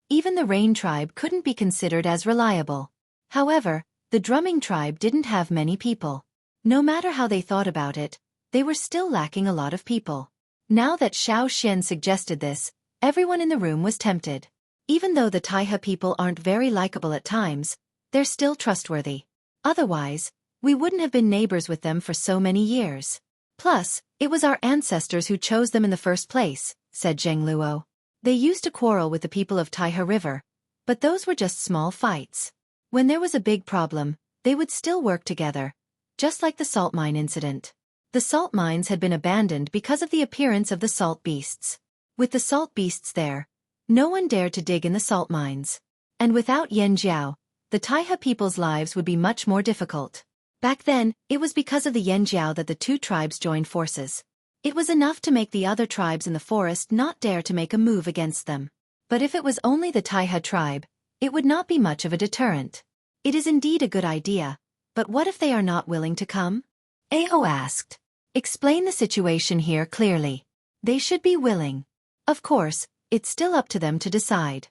Even the Rain tribe couldn't be considered as reliable. However, the Drumming tribe didn't have many people. No matter how they thought about it, they were still lacking a lot of people. Now that Xiao Xian suggested this, everyone in the room was tempted. Even though the Taihe people aren't very likable at times, they're still trustworthy. Otherwise, we wouldn't have been neighbors with them for so many years. Plus, it was our ancestors who chose them in the first place, said Zhang Luo. They used to quarrel with the people of Taihe River, but those were just small fights. When there was a big problem, they would still work together, just like the salt mine incident. The salt mines had been abandoned because of the appearance of the salt beasts. With the salt beasts there, no one dared to dig in the salt mines. And without Yanjiao, the Taihe people's lives would be much more difficult. Back then, it was because of the Yanjiao that the two tribes joined forces. It was enough to make the other tribes in the forest not dare to make a move against them. But if it was only the Taihe tribe, it would not be much of a deterrent. It is indeed a good idea, but what if they are not willing to come? Ao asked. Explain the situation here clearly. They should be willing. Of course, it's still up to them to decide.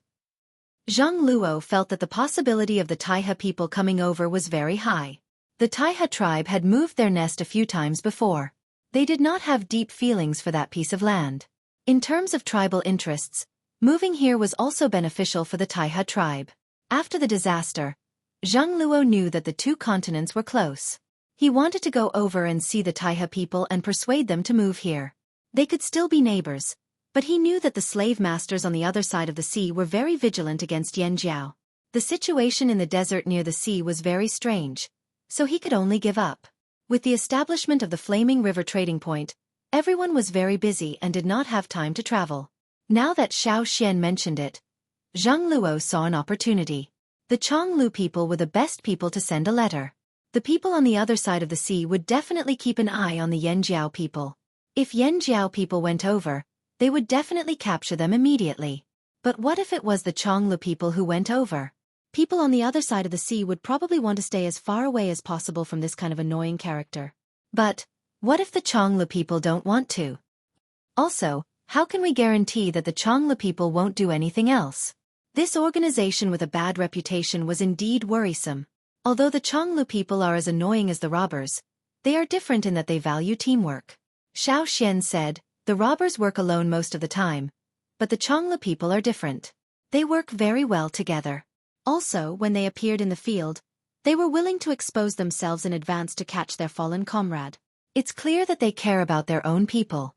Zhang Luo felt that the possibility of the Taihe people coming over was very high. The Taihe tribe had moved their nest a few times before. They did not have deep feelings for that piece of land. In terms of tribal interests, moving here was also beneficial for the Taihe tribe. After the disaster, Zhang Luo knew that the two continents were close. He wanted to go over and see the Taihe people and persuade them to move here. They could still be neighbors, but he knew that the slave masters on the other side of the sea were very vigilant against Yanjiao. The situation in the desert near the sea was very strange, so he could only give up. With the establishment of the Flaming River trading point, everyone was very busy and did not have time to travel. Now that Xiao Xian mentioned it, Zhang Luo saw an opportunity. The Chonglu people were the best people to send a letter. The people on the other side of the sea would definitely keep an eye on the Yanjiao people. If Yanjiao people went over, they would definitely capture them immediately. But what if it was the Chonglu people who went over? People on the other side of the sea would probably want to stay as far away as possible from this kind of annoying character. But what if the Chonglu people don't want to? Also, how can we guarantee that the Chonglu people won't do anything else? This organization with a bad reputation was indeed worrisome. Although the Chonglu people are as annoying as the robbers, they are different in that they value teamwork. Xiao Xian said, the robbers work alone most of the time, but the Chonglu people are different. They work very well together. Also, when they appeared in the field, they were willing to expose themselves in advance to catch their fallen comrade. It's clear that they care about their own people.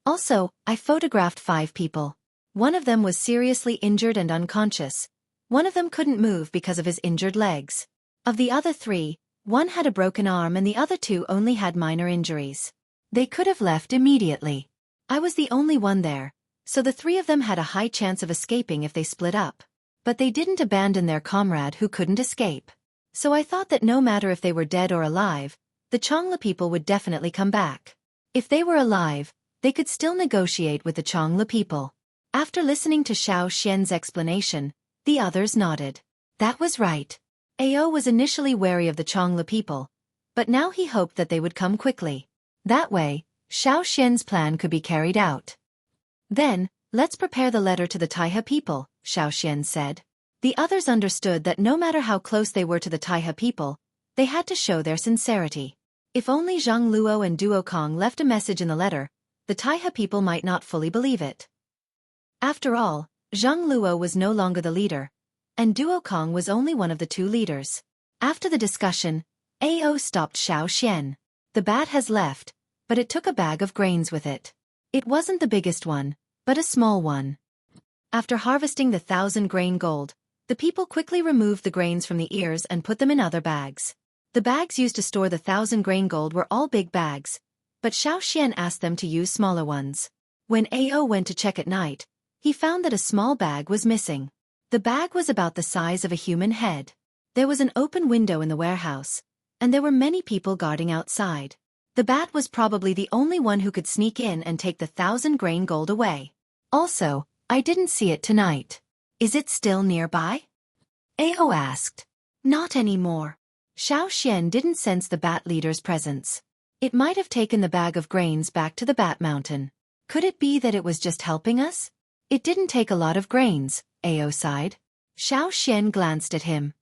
Also, I photographed 5 people. One of them was seriously injured and unconscious. One of them couldn't move because of his injured legs. Of the other 3, one had a broken arm and the other 2 only had minor injuries. They could have left immediately. I was the only one there, so the 3 of them had a high chance of escaping if they split up. But they didn't abandon their comrade who couldn't escape. So I thought that no matter if they were dead or alive, the Chonglu people would definitely come back. If they were alive, they could still negotiate with the Chonglu people. After listening to Xiao Xian's explanation, the others nodded. That was right. Ao was initially wary of the Chonglu people, but now he hoped that they would come quickly. That way, Xiao Xian's plan could be carried out. Then, let's prepare the letter to the Taihe people, Xiao Xian said. The others understood that no matter how close they were to the Taihe people, they had to show their sincerity. If only Zhang Luo and Duo Kong left a message in the letter, the Taihe people might not fully believe it. After all, Zhang Luo was no longer the leader, and Duo Kong was only one of the 2 leaders. After the discussion, Ao stopped Xiao Xian. The bat has left, but it took a bag of grains with it. It wasn't the biggest one, but a small one. After harvesting the 1,000-grain gold, the people quickly removed the grains from the ears and put them in other bags. The bags used to store the 1,000-grain gold were all big bags, but Xiao Xian asked them to use smaller ones. When Ao went to check at night, he found that a small bag was missing. The bag was about the size of a human head. There was an open window in the warehouse, and there were many people guarding outside. The bat was probably the only one who could sneak in and take the 1,000-grain gold away. Also, I didn't see it tonight. Is it still nearby? Ao asked. Not anymore. Xiao Xian didn't sense the bat leader's presence. It might have taken the bag of grains back to the Bat Mountain. Could it be that it was just helping us? It didn't take a lot of grains, Ao sighed. Xiao Xian glanced at him.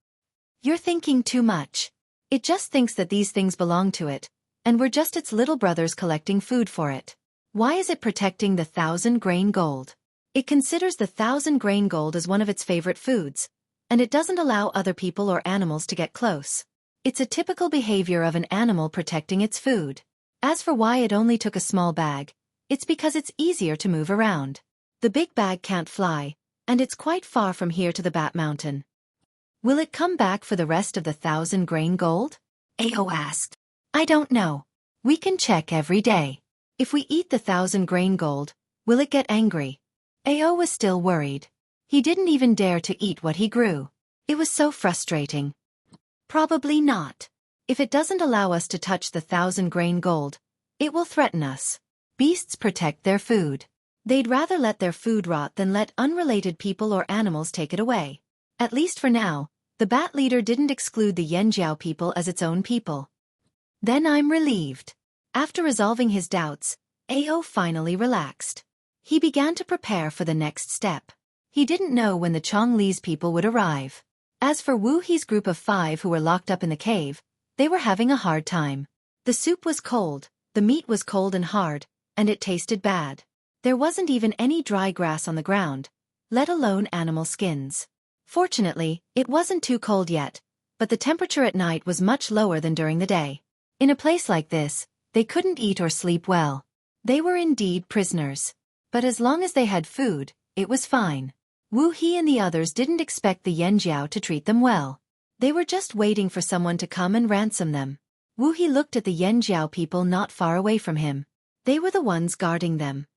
You're thinking too much. It just thinks that these things belong to it, and we're just its little brothers collecting food for it. Why is it protecting the 1,000-grain gold? It considers the 1,000-grain gold as one of its favorite foods, and it doesn't allow other people or animals to get close. It's a typical behavior of an animal protecting its food. As for why it only took a small bag, it's because it's easier to move around. The big bag can't fly, and it's quite far from here to the Bat Mountain. Will it come back for the rest of the 1,000-grain gold? Ao asked. I don't know. We can check every day. If we eat the 1,000-grain gold, will it get angry? Ao was still worried. He didn't even dare to eat what he grew. It was so frustrating. Probably not. If it doesn't allow us to touch the 1,000-grain gold, it will threaten us. Beasts protect their food. They'd rather let their food rot than let unrelated people or animals take it away. At least for now, the bat leader didn't exclude the Yanjiao people as its own people. Then I'm relieved. After resolving his doubts, Ao finally relaxed. He began to prepare for the next step. He didn't know when the Chongli's people would arrive. As for Wu He's group of 5 who were locked up in the cave, they were having a hard time. The soup was cold, the meat was cold and hard, and it tasted bad. There wasn't even any dry grass on the ground, let alone animal skins. Fortunately, it wasn't too cold yet, but the temperature at night was much lower than during the day. In a place like this, they couldn't eat or sleep well. They were indeed prisoners. But as long as they had food, it was fine. Wu He and the others didn't expect the Yanjiao to treat them well. They were just waiting for someone to come and ransom them. Wu He looked at the Yanjiao people not far away from him. They were the ones guarding them.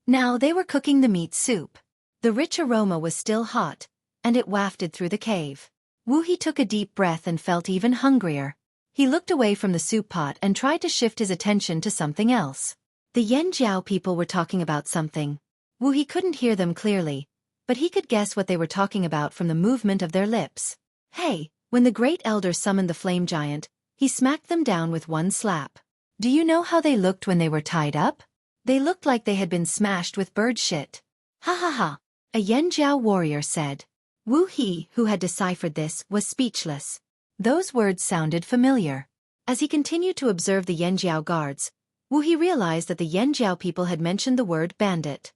Now they were cooking the meat soup. The rich aroma was still hot, and it wafted through the cave. Wu He took a deep breath and felt even hungrier. He looked away from the soup pot and tried to shift his attention to something else. The Yanjiao people were talking about something. Wu He couldn't hear them clearly, but he could guess what they were talking about from the movement of their lips. Hey, when the great elder summoned the flame giant, he smacked them down with one slap. Do you know how they looked when they were tied up? They looked like they had been smashed with bird shit. Ha ha ha, a Yanjiao warrior said. Wu He, who had deciphered this, was speechless. Those words sounded familiar. As he continued to observe the Yanjiao guards, Wu He realized that the Yanjiao people had mentioned the word bandit.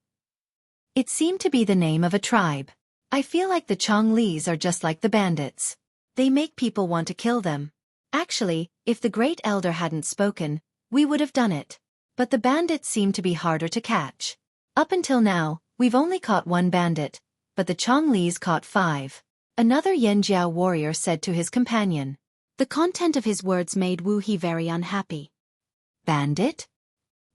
It seemed to be the name of a tribe. I feel like the Chonglis are just like the bandits. They make people want to kill them. Actually, if the great elder hadn't spoken, we would have done it. But the bandits seem to be harder to catch. Up until now, we've only caught one bandit, but the Chonglis caught 5. Another Yanjiao warrior said to his companion. The content of his words made Wu He very unhappy. Bandit?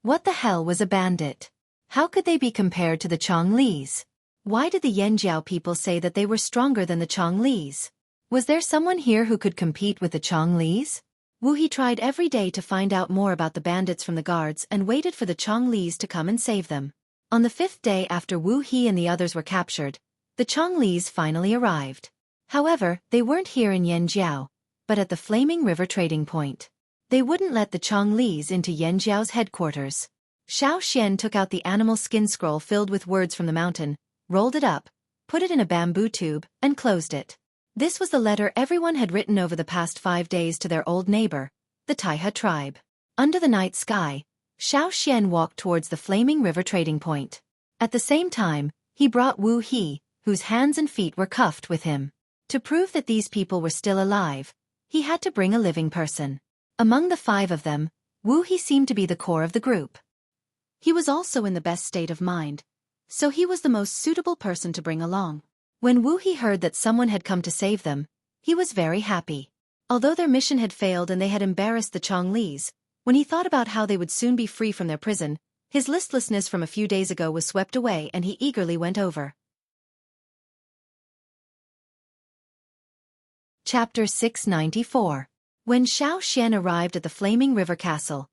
What the hell was a bandit? How could they be compared to the Chonglis? Why did the Yanjiao people say that they were stronger than the Chonglis? Was there someone here who could compete with the Chonglis? Wu He tried every day to find out more about the bandits from the guards and waited for the Chonglis to come and save them. On the 5th day after Wu He and the others were captured, the Chonglis finally arrived. However, they weren't here in Yanjiao, but at the Flaming River trading point. They wouldn't let the Chonglis into Yanjiao's headquarters. Xiao took out the animal skin scroll filled with words from the mountain, rolled it up, put it in a bamboo tube, and closed it. This was the letter everyone had written over the past 5 days to their old neighbor, the Taiha tribe. Under the night sky, Xiao walked towards the Flaming River trading point. At the same time, he brought Wu He, whose hands and feet were cuffed with him. To prove that these people were still alive, he had to bring a living person. Among the 5 of them, Wu He seemed to be the core of the group. He was also in the best state of mind, so he was the most suitable person to bring along. When Wu He heard that someone had come to save them, he was very happy. Although their mission had failed and they had embarrassed the Chonglis, when he thought about how they would soon be free from their prison, his listlessness from a few days ago was swept away and he eagerly went over. Chapter 694. When Xiao arrived at the Flaming River Castle,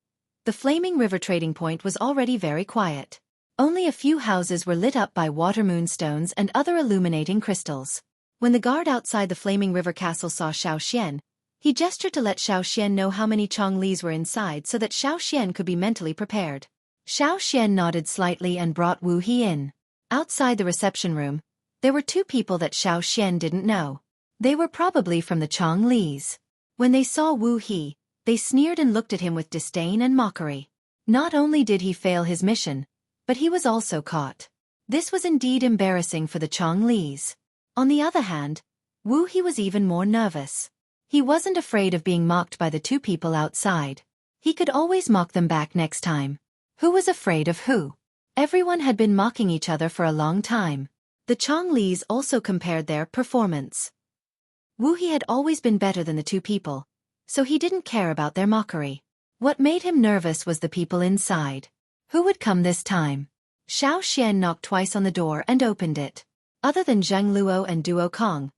the Flaming River trading point was already very quiet. Only a few houses were lit up by water moonstones and other illuminating crystals. When the guard outside the Flaming River Castle saw Xiao, he gestured to let Xiao know how many Chonglis were inside so that Xiao could be mentally prepared. Xiao nodded slightly and brought Wu He in. Outside the reception room, there were 2 people that Xiao didn't know. They were probably from the Chonglis. When they saw Wu He, they sneered and looked at him with disdain and mockery. Not only did he fail his mission, but he was also caught. This was indeed embarrassing for the Chonglis. On the other hand, Wu He was even more nervous. He wasn't afraid of being mocked by the 2 people outside. He could always mock them back next time. Who was afraid of who? Everyone had been mocking each other for a long time. The Chonglis also compared their performance. Wu He had always been better than the 2 people, so he didn't care about their mockery. What made him nervous was the people inside. Who would come this time? Xiao knocked twice on the door and opened it. Other than Zheng Luo and Duo Kong,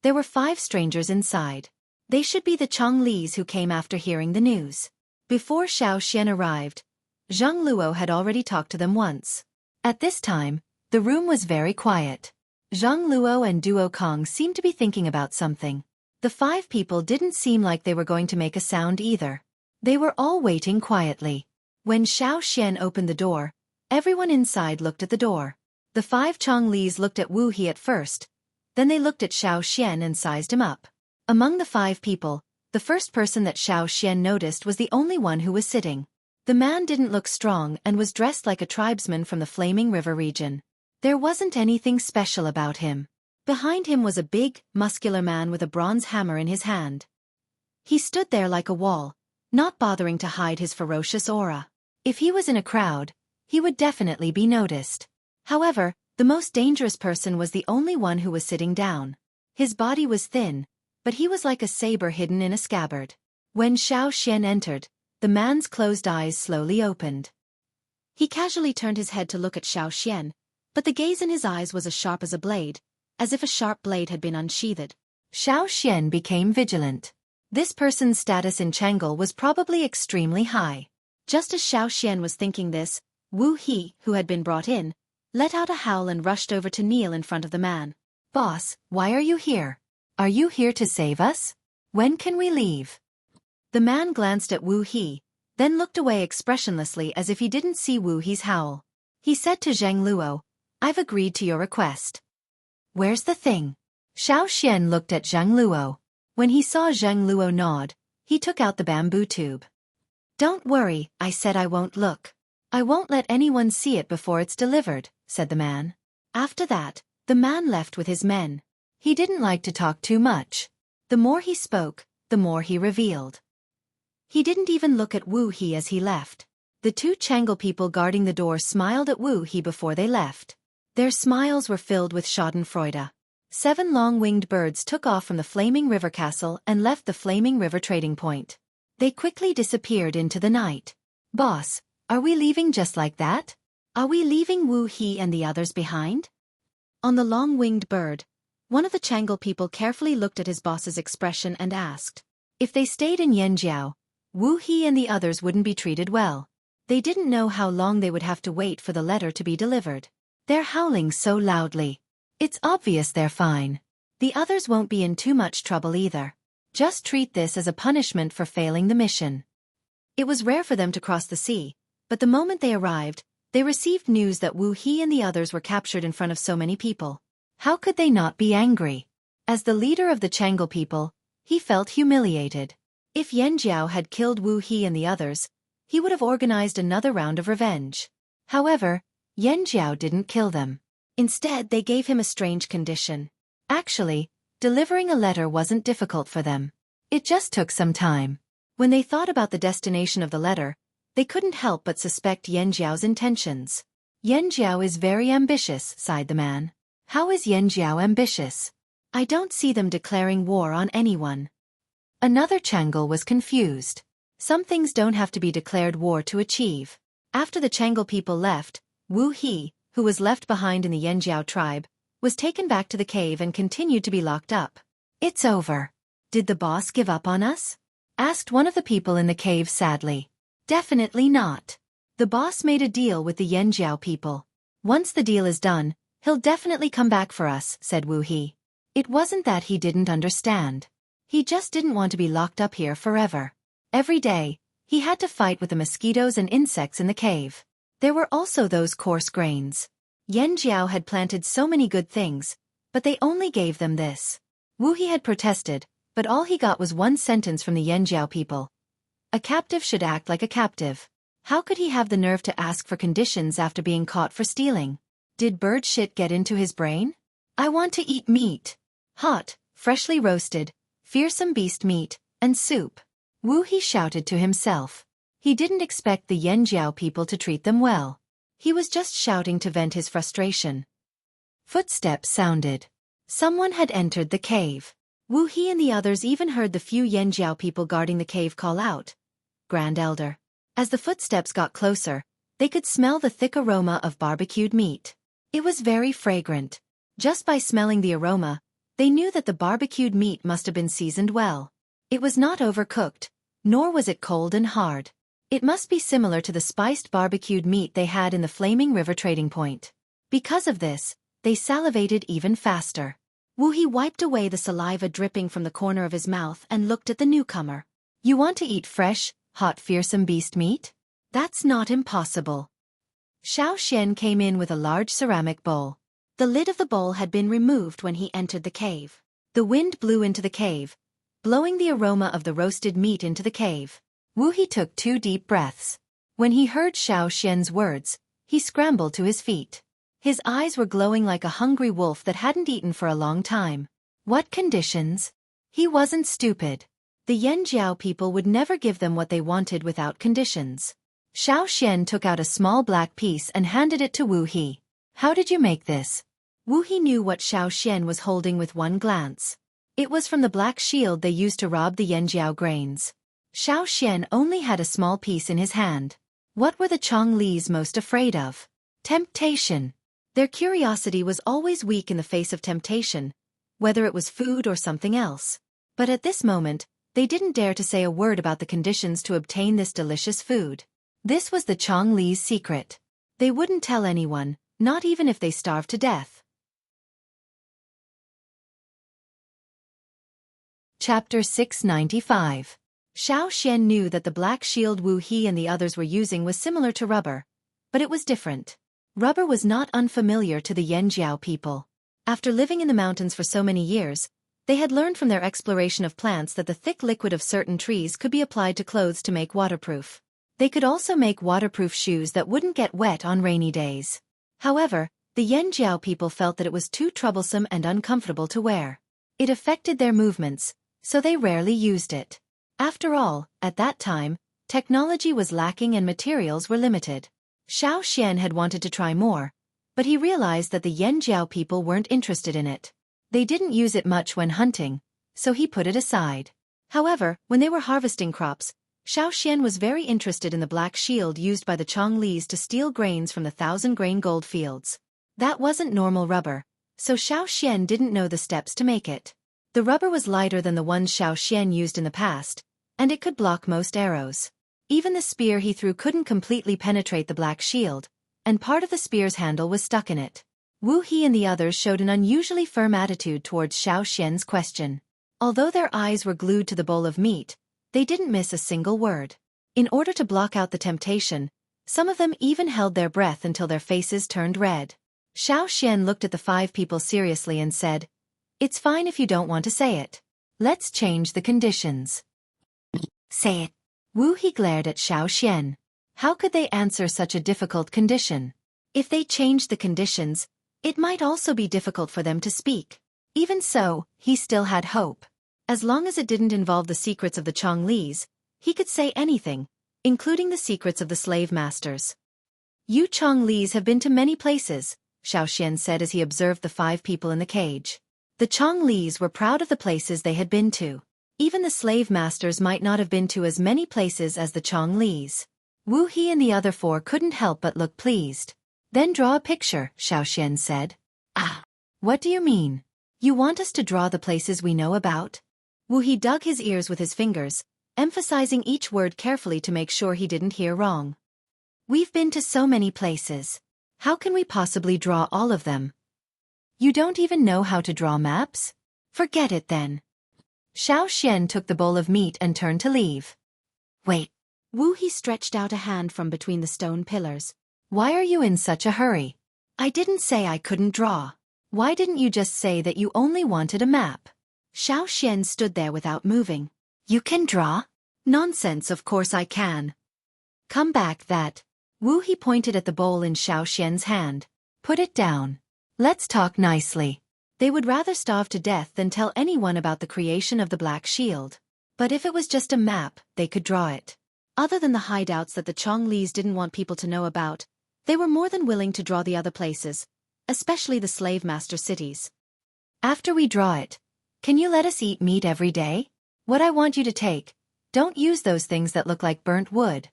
there were 5 strangers inside. They should be the Chonglis who came after hearing the news. Before Xiao arrived, Zheng Luo had already talked to them once. At this time, the room was very quiet. Zheng Luo and Duo Kong seemed to be thinking about something. The 5 people didn't seem like they were going to make a sound either. They were all waiting quietly. When Xiao opened the door, everyone inside looked at the door. The 5 Chonglis looked at Wu He at first, then they looked at Xiao and sized him up. Among the 5 people, the first person that Xiao noticed was the only one who was sitting. The man didn't look strong and was dressed like a tribesman from the Flaming River region. There wasn't anything special about him. Behind him was a big, muscular man with a bronze hammer in his hand. He stood there like a wall, not bothering to hide his ferocious aura. If he was in a crowd, he would definitely be noticed. However, the most dangerous person was the only one who was sitting down. His body was thin, but he was like a saber hidden in a scabbard. When Xiao entered, the man's closed eyes slowly opened. He casually turned his head to look at Xiao, but the gaze in his eyes was as sharp as a blade, as if a sharp blade had been unsheathed. Xiao became vigilant. This person's status in Chang'e was probably extremely high. Just as Xiao was thinking this, Wu He, who had been brought in, let out a howl and rushed over to kneel in front of the man. "Boss, why are you here? Are you here to save us? When can we leave?" The man glanced at Wu He, then looked away expressionlessly as if he didn't see Wu He's howl. He said to Zhang Luo, "I've agreed to your request." "Where's the thing?" Xiao Xian looked at Zhang Luo. When he saw Zhang Luo nod, he took out the bamboo tube. "Don't worry, I said I won't look. I won't let anyone see it before it's delivered," said the man. After that, the man left with his men. He didn't like to talk too much. The more he spoke, the more he revealed. He didn't even look at Wu He as he left. The two Changle people guarding the door smiled at Wu He before they left. Their smiles were filled with schadenfreude. 7 long-winged birds took off from the Flaming River Castle and left the Flaming River trading point. They quickly disappeared into the night. "Boss, are we leaving just like that? Are we leaving Wu He and the others behind?" On the long-winged bird, one of the Changle people carefully looked at his boss's expression and asked. If they stayed in Yanjiao, Wu He and the others wouldn't be treated well. They didn't know how long they would have to wait for the letter to be delivered. They're howling so loudly. It's obvious they're fine. The others won't be in too much trouble either. Just treat this as a punishment for failing the mission. It was rare for them to cross the sea, but the moment they arrived, they received news that Wu He and the others were captured in front of so many people. How could they not be angry? As the leader of the Changle people, he felt humiliated. If Yanjiao had killed Wu He and the others, he would have organized another round of revenge. However, Yanjiao didn't kill them. Instead, they gave him a strange condition. Actually, delivering a letter wasn't difficult for them. It just took some time. When they thought about the destination of the letter, they couldn't help but suspect Yanjiao's intentions. "Yanjiao is very ambitious," sighed the man. "How is Yanjiao ambitious? I don't see them declaring war on anyone." Another Changle was confused. Some things don't have to be declared war to achieve. After the Changle people left, Wu He, who was left behind in the Yanjiao tribe, was taken back to the cave and continued to be locked up. "It's over. Did the boss give up on us?" asked one of the people in the cave sadly. "Definitely not. The boss made a deal with the Yanjiao people. Once the deal is done, he'll definitely come back for us," said Wu He. It wasn't that he didn't understand. He just didn't want to be locked up here forever. Every day, he had to fight with the mosquitoes and insects in the cave. There were also those coarse grains. Yanjiao had planted so many good things, but they only gave them this. Wu He had protested, but all he got was one sentence from the Yanjiao people. "A captive should act like a captive." How could he have the nerve to ask for conditions after being caught for stealing? Did bird shit get into his brain? "I want to eat meat. Hot, freshly roasted, fearsome beast meat, and soup." Wu He shouted to himself. He didn't expect the Yanjiao people to treat them well. He was just shouting to vent his frustration. Footsteps sounded. Someone had entered the cave. Wu He and the others even heard the few Yanjiao people guarding the cave call out, "Grand Elder." As the footsteps got closer, they could smell the thick aroma of barbecued meat. It was very fragrant. Just by smelling the aroma, they knew that the barbecued meat must have been seasoned well. It was not overcooked, nor was it cold and hard. It must be similar to the spiced barbecued meat they had in the Flaming River trading point. Because of this, they salivated even faster. Wu He wiped away the saliva dripping from the corner of his mouth and looked at the newcomer. "You want to eat fresh, hot fearsome beast meat? That's not impossible." Xiao Xian came in with a large ceramic bowl. The lid of the bowl had been removed when he entered the cave. The wind blew into the cave, blowing the aroma of the roasted meat into the cave. Wu He took 2 deep breaths. When he heard Xiao Xian's words, he scrambled to his feet. His eyes were glowing like a hungry wolf that hadn't eaten for a long time. What conditions? He wasn't stupid. The Yanjiao people would never give them what they wanted without conditions. Xiao Xian took out a small black piece and handed it to Wu He. "How did you make this?" Wu He knew what Xiao Xian was holding with one glance. It was from the black shield they used to rob the Yanjiao grains. Xiao Xian only had a small piece in his hand. What were the Chonglis most afraid of? Temptation. Their curiosity was always weak in the face of temptation, whether it was food or something else. But at this moment, they didn't dare to say a word about the conditions to obtain this delicious food. This was the Chonglis' secret. They wouldn't tell anyone, Not even if they starve to death. Chapter 695. Xueqi knew that the black shield Wu He and the others were using was similar to rubber, but it was different. Rubber was not unfamiliar to the Yanjiao people. After living in the mountains for so many years, they had learned from their exploration of plants that the thick liquid of certain trees could be applied to clothes to make waterproof. They could also make waterproof shoes that wouldn't get wet on rainy days. However, the Yanjiao people felt that it was too troublesome and uncomfortable to wear. It affected their movements, so they rarely used it. After all, at that time, technology was lacking and materials were limited. Xueqi had wanted to try more, but he realized that the Yanjiao people weren't interested in it. They didn't use it much when hunting, so he put it aside. However, when they were harvesting crops, Xueqi was very interested in the black shield used by the Chonglis to steal grains from the 1,000-grain gold fields. That wasn't normal rubber, so Xueqi didn't know the steps to make it. The rubber was lighter than the ones Xueqi used in the past, and it could block most arrows. Even the spear he threw couldn't completely penetrate the black shield, and part of the spear's handle was stuck in it. Wu He and the others showed an unusually firm attitude towards Xueqi's question. Although their eyes were glued to the bowl of meat, they didn't miss a single word. In order to block out the temptation, some of them even held their breath until their faces turned red. Xueqi looked at the 5 people seriously and said, "It's fine if you don't want to say it. Let's change the conditions." "Say it." Wu He glared at Xueqi. How could they answer such a difficult condition? If they changed the conditions, it might also be difficult for them to speak. Even so, he still had hope. As long as it didn't involve the secrets of the Chonglis, he could say anything, including the secrets of the slave masters. "You Chonglis have been to many places," Xueqi said as he observed the 5 people in the cage. The Chonglis were proud of the places they had been to. Even the slave masters might not have been to as many places as the Chonglis. Wu He and the other 4 couldn't help but look pleased. "Then draw a picture," Xueqi said. "Ah, what do you mean? You want us to draw the places we know about?" Wu He dug his ears with his fingers, emphasizing each word carefully to make sure he didn't hear wrong. "We've been to so many places. How can we possibly draw all of them? You don't even know how to draw maps? Forget it then." Xueqi took the bowl of meat and turned to leave. "Wait." Wu He stretched out a hand from between the stone pillars. "Why are you in such a hurry? I didn't say I couldn't draw. Why didn't you just say that you only wanted a map?" Xueqi stood there without moving. "You can draw?" "Nonsense, of course I can. Come back that." Wu He pointed at the bowl in Xueqi's hand. "Put it down. Let's talk nicely." They would rather starve to death than tell anyone about the creation of the Black Shield. But if it was just a map, they could draw it. Other than the hideouts that the Chonglis didn't want people to know about, they were more than willing to draw the other places, especially the slave master cities. "After we draw it, can you let us eat meat every day? What I want you to take, don't use those things that look like burnt wood.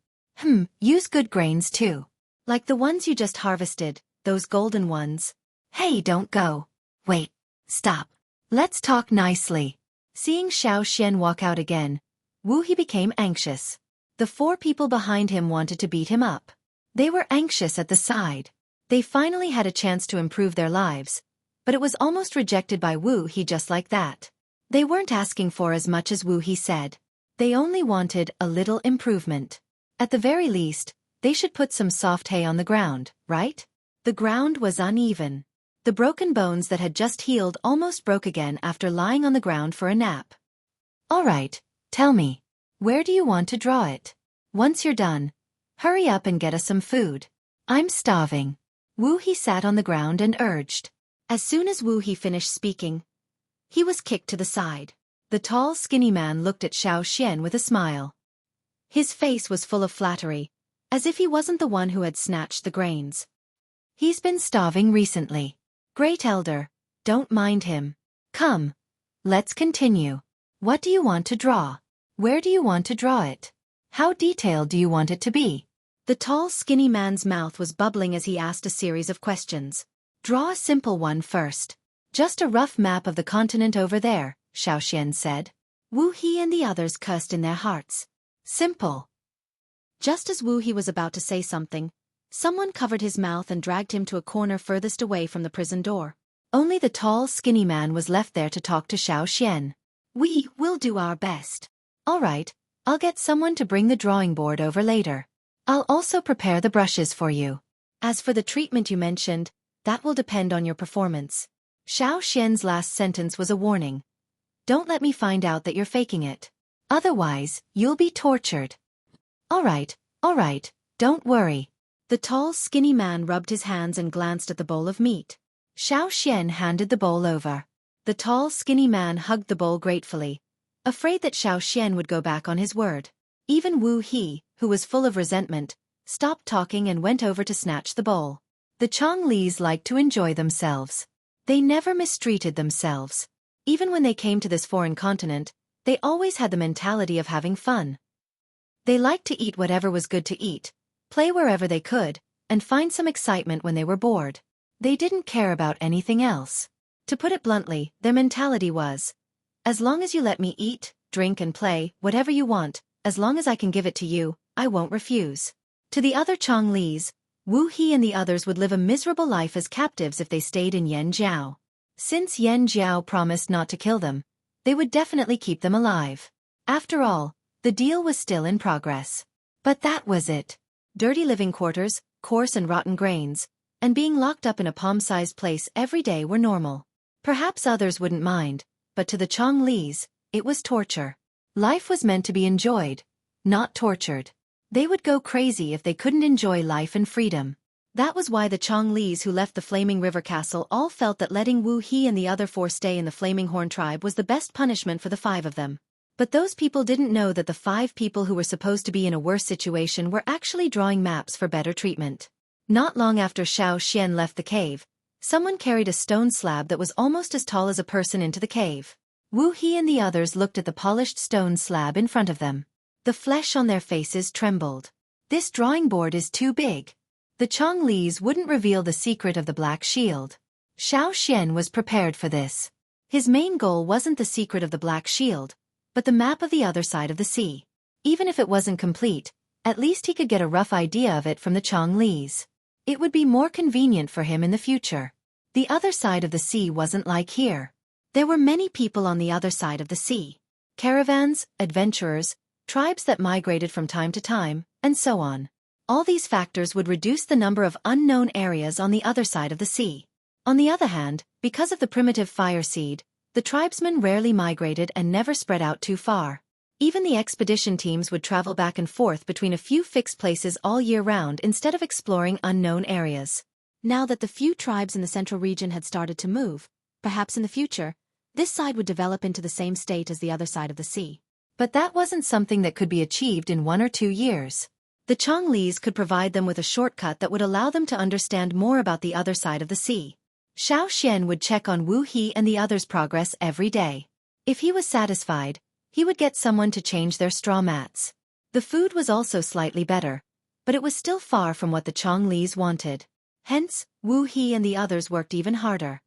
Use good grains too. Like the ones you just harvested, those golden ones. Hey, don't go. Wait. Stop. Let's talk nicely." Seeing Xueqi walk out again, Wu He became anxious. The 4 people behind him wanted to beat him up. They were anxious at the side. They finally had a chance to improve their lives, but it was almost rejected by Wu He just like that. They weren't asking for as much as Wu He said. They only wanted a little improvement. At the very least, they should put some soft hay on the ground, right? The ground was uneven. The broken bones that had just healed almost broke again after lying on the ground for a nap. "All right, tell me. Where do you want to draw it? Once you're done, hurry up and get us some food. I'm starving." Wu He sat on the ground and urged. As soon as Wu He finished speaking, he was kicked to the side. The tall, skinny man looked at Xueqi with a smile. His face was full of flattery, as if he wasn't the one who had snatched the grains. "He's been starving recently. Great Elder, don't mind him. Come, let's continue. What do you want to draw? Where do you want to draw it? How detailed do you want it to be?" The tall, skinny man's mouth was bubbling as he asked a series of questions. "Draw a simple one first. Just a rough map of the continent over there," Xueqi said. Wu He and the others cursed in their hearts. Simple. Just as Wu He was about to say something, Someone covered his mouth and dragged him to a corner furthest away from the prison door. Only the tall, skinny man was left there to talk to Xueqi. We will do our best. All right, I'll get someone to bring the drawing board over later. I'll also prepare the brushes for you. As for the treatment you mentioned, that will depend on your performance. Xueqi's last sentence was a warning. Don't let me find out that you're faking it. Otherwise, you'll be tortured. All right, don't worry. The tall, skinny man rubbed his hands and glanced at the bowl of meat. Xueqi handed the bowl over. The tall, skinny man hugged the bowl gratefully, afraid that Xueqi would go back on his word. Even Wu He, who was full of resentment, stopped talking and went over to snatch the bowl. The Chonglis liked to enjoy themselves. They never mistreated themselves. Even when they came to this foreign continent, they always had the mentality of having fun. They liked to eat whatever was good to eat, play wherever they could, and find some excitement when they were bored. They didn't care about anything else. To put it bluntly, their mentality was, as long as you let me eat, drink and play, whatever you want, as long as I can give it to you, I won't refuse. To the other Chonglis, Wu He and the others would live a miserable life as captives if they stayed in Yanjiao. Since Yanjiao promised not to kill them, they would definitely keep them alive. After all, the deal was still in progress. But that was it. Dirty living quarters, coarse and rotten grains, and being locked up in a palm-sized place every day were normal. Perhaps others wouldn't mind, but to the Chonglis, it was torture. Life was meant to be enjoyed, not tortured. They would go crazy if they couldn't enjoy life and freedom. That was why the Chonglis who left the Flaming River Castle all felt that letting Wu He and the other 4 stay in the Flaming Horn tribe was the best punishment for the 5 of them. But those people didn't know that the 5 people who were supposed to be in a worse situation were actually drawing maps for better treatment. Not long after Xueqi left the cave, someone carried a stone slab that was almost as tall as a person into the cave. Wu He and the others looked at the polished stone slab in front of them. The flesh on their faces trembled. This drawing board is too big. The Chonglis wouldn't reveal the secret of the Black Shield. Xueqi was prepared for this. His main goal wasn't the secret of the Black Shield, but the map of the other side of the sea. Even if it wasn't complete, at least he could get a rough idea of it from the Chonglis. It would be more convenient for him in the future. The other side of the sea wasn't like here. There were many people on the other side of the sea. Caravans, adventurers, tribes that migrated from time to time, and so on. All these factors would reduce the number of unknown areas on the other side of the sea. On the other hand, because of the primitive fire seed, the tribesmen rarely migrated and never spread out too far. Even the expedition teams would travel back and forth between a few fixed places all year round instead of exploring unknown areas. Now that the few tribes in the central region had started to move, perhaps in the future, this side would develop into the same state as the other side of the sea. But that wasn't something that could be achieved in 1 or 2 years. The Chonglis could provide them with a shortcut that would allow them to understand more about the other side of the sea. Xueqi would check on Wu He and the others' progress every day. If he was satisfied, he would get someone to change their straw mats. The food was also slightly better, but it was still far from what the Chonglis wanted. Hence, Wu He and the others worked even harder.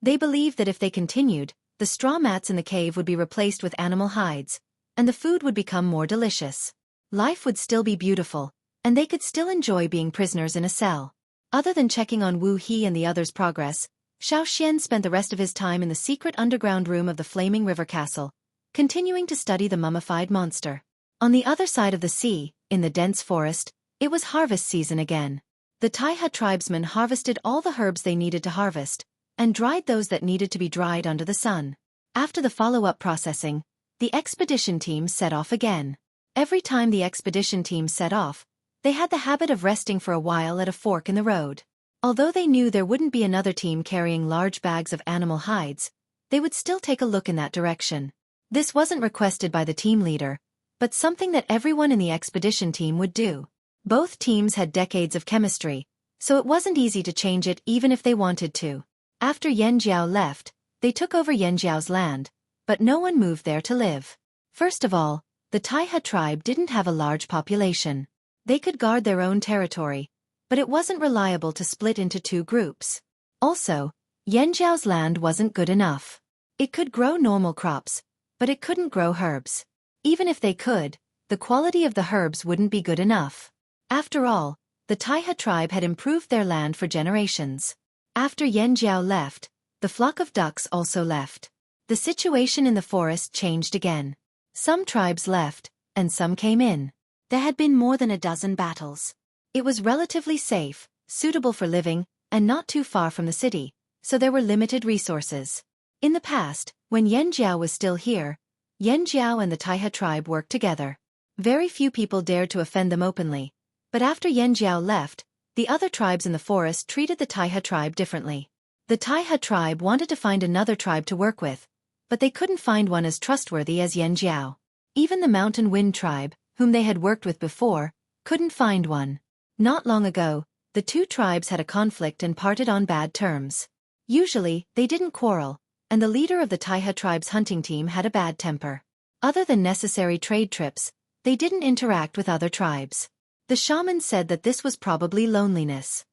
They believed that if they continued, the straw mats in the cave would be replaced with animal hides, and the food would become more delicious. Life would still be beautiful, and they could still enjoy being prisoners in a cell. Other than checking on Wu He and the others' progress, Xueqi spent the rest of his time in the secret underground room of the Flaming River Castle, continuing to study the mummified monster. On the other side of the sea, in the dense forest, it was harvest season again. The Taiha tribesmen harvested all the herbs they needed to harvest, and dried those that needed to be dried under the sun. After the follow-up processing, the expedition team set off again. Every time the expedition team set off, they had the habit of resting for a while at a fork in the road. Although they knew there wouldn't be another team carrying large bags of animal hides, they would still take a look in that direction. This wasn't requested by the team leader, but something that everyone in the expedition team would do. Both teams had decades of chemistry, so it wasn't easy to change it even if they wanted to. After Yanjiao left, they took over Yanjiao's land, but no one moved there to live. First of all, the Taiha tribe didn't have a large population. They could guard their own territory, but it wasn't reliable to split into 2 groups. Also, Yanjiao's land wasn't good enough. It could grow normal crops, but it couldn't grow herbs. Even if they could, the quality of the herbs wouldn't be good enough. After all, the Taiha tribe had improved their land for generations. After Yanjiao left, the flock of ducks also left. The situation in the forest changed again. Some tribes left, and some came in. There had been more than a dozen battles. It was relatively safe, suitable for living, and not too far from the city, so there were limited resources. In the past, when Yanjiao was still here, Yanjiao and the Taiha tribe worked together. Very few people dared to offend them openly. But after Yanjiao left, the other tribes in the forest treated the Taiha tribe differently. The Taiha tribe wanted to find another tribe to work with, but they couldn't find one as trustworthy as Yanjiao. Even the Mountain Wind tribe, whom they had worked with before, couldn't find one. Not long ago, the two tribes had a conflict and parted on bad terms. Usually, they didn't quarrel, and the leader of the Taiha tribe's hunting team had a bad temper. Other than necessary trade trips, they didn't interact with other tribes. The shaman said that this was probably loneliness.